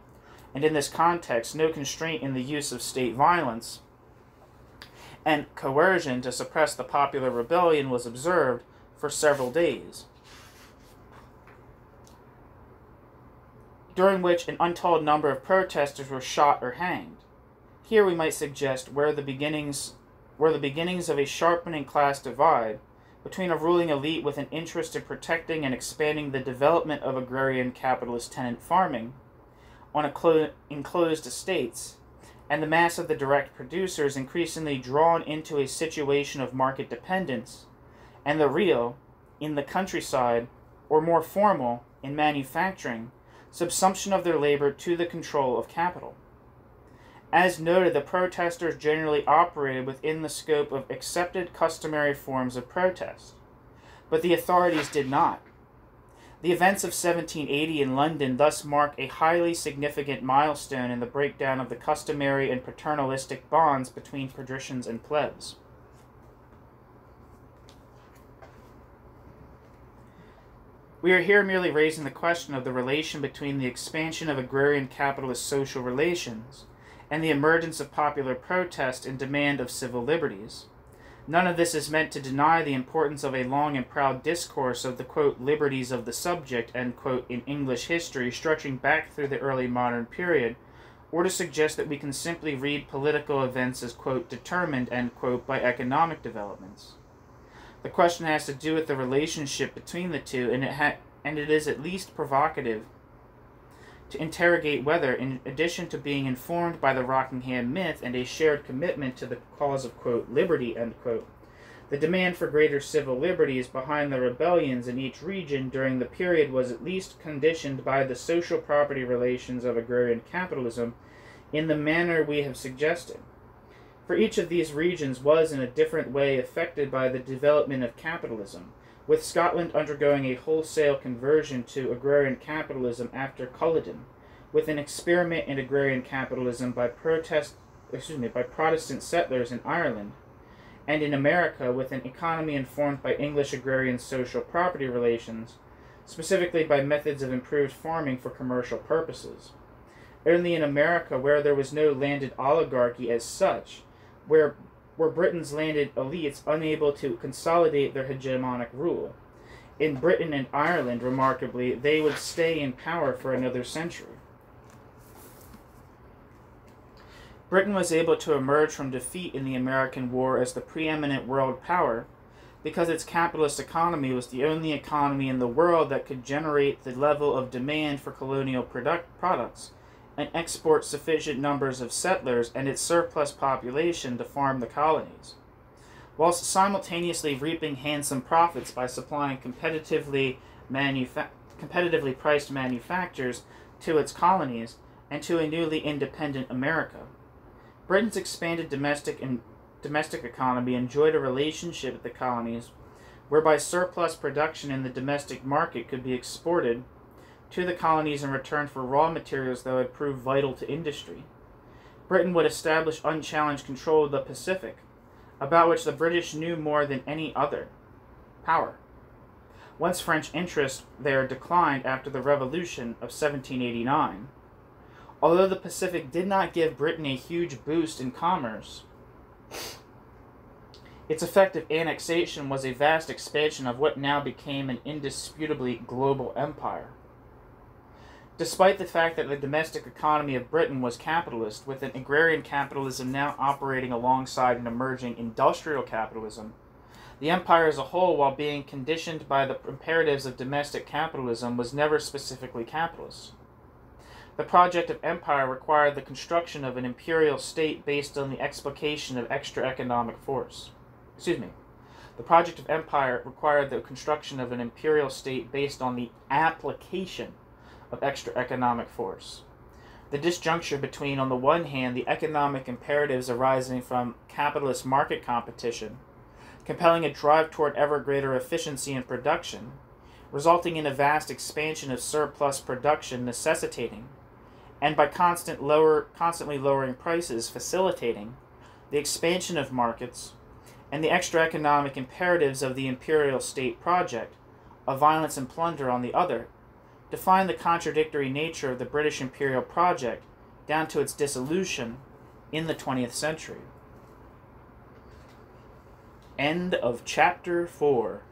S1: and in this context no constraint in the use of state violence and coercion to suppress the popular rebellion was observed for several days, during which an untold number of protesters were shot or hanged. Here we might suggest were the beginnings of a sharpening class divide between a ruling elite with an interest in protecting and expanding the development of agrarian capitalist tenant farming on enclosed estates, and the mass of the direct producers increasingly drawn into a situation of market dependence, and the real, in the countryside, or more formal, in manufacturing, subsumption of their labor to the control of capital. As noted, the protesters generally operated within the scope of accepted customary forms of protest, but the authorities did not. The events of 1780 in London thus mark a highly significant milestone in the breakdown of the customary and paternalistic bonds between patricians and plebs. We are here merely raising the question of the relation between the expansion of agrarian capitalist social relations and the emergence of popular protest in demand of civil liberties. None of this is meant to deny the importance of a long and proud discourse of the, quote, liberties of the subject, end quote, in English history stretching back through the early modern period, or to suggest that we can simply read political events as, quote, determined, end quote, by economic developments. The question has to do with the relationship between the two, and it is at least provocative to interrogate whether, in addition to being informed by the Rockingham myth and a shared commitment to the cause of, quote, liberty, end quote, the demand for greater civil liberties behind the rebellions in each region during the period was at least conditioned by the social property relations of agrarian capitalism in the manner we have suggested. For each of these regions was in a different way affected by the development of capitalism, with Scotland undergoing a wholesale conversion to agrarian capitalism after Culloden, with an experiment in agrarian capitalism by Protestant settlers in Ireland, and in America with an economy informed by English agrarian social property relations, specifically by methods of improved farming for commercial purposes. Only in America, where there was no landed oligarchy as such, were Britain's landed elites unable to consolidate their hegemonic rule. In Britain and Ireland, remarkably, they would stay in power for another century. Britain was able to emerge from defeat in the American War as the preeminent world power because its capitalist economy was the only economy in the world that could generate the level of demand for colonial products and export sufficient numbers of settlers and its surplus population to farm the colonies, whilst simultaneously reaping handsome profits by supplying competitively priced manufactures to its colonies and to a newly independent America. Britain's expanded domestic economy enjoyed a relationship with the colonies whereby surplus production in the domestic market could be exported to the colonies in return for raw materials that would prove vital to industry. Britain would establish unchallenged control of the Pacific, about which the British knew more than any other power. Once French interest there declined after the Revolution of 1789, although the Pacific did not give Britain a huge boost in commerce, its effective annexation was a vast expansion of what now became an indisputably global empire. Despite the fact that the domestic economy of Britain was capitalist, with an agrarian capitalism now operating alongside an emerging industrial capitalism, the empire as a whole, while being conditioned by the imperatives of domestic capitalism, was never specifically capitalist. The project of empire required the construction of an imperial state based on the explication of extra economic force. The project of empire required the construction of an imperial state based on the application of extra economic force. The disjuncture between, on the one hand, the economic imperatives arising from capitalist market competition, compelling a drive toward ever greater efficiency in production, resulting in a vast expansion of surplus production necessitating, and by constantly lowering prices, facilitating the expansion of markets and the extra economic imperatives of the imperial state project, of violence and plunder on the other, define the contradictory nature of the British imperial project down to its dissolution in the 20th century. End of chapter 4.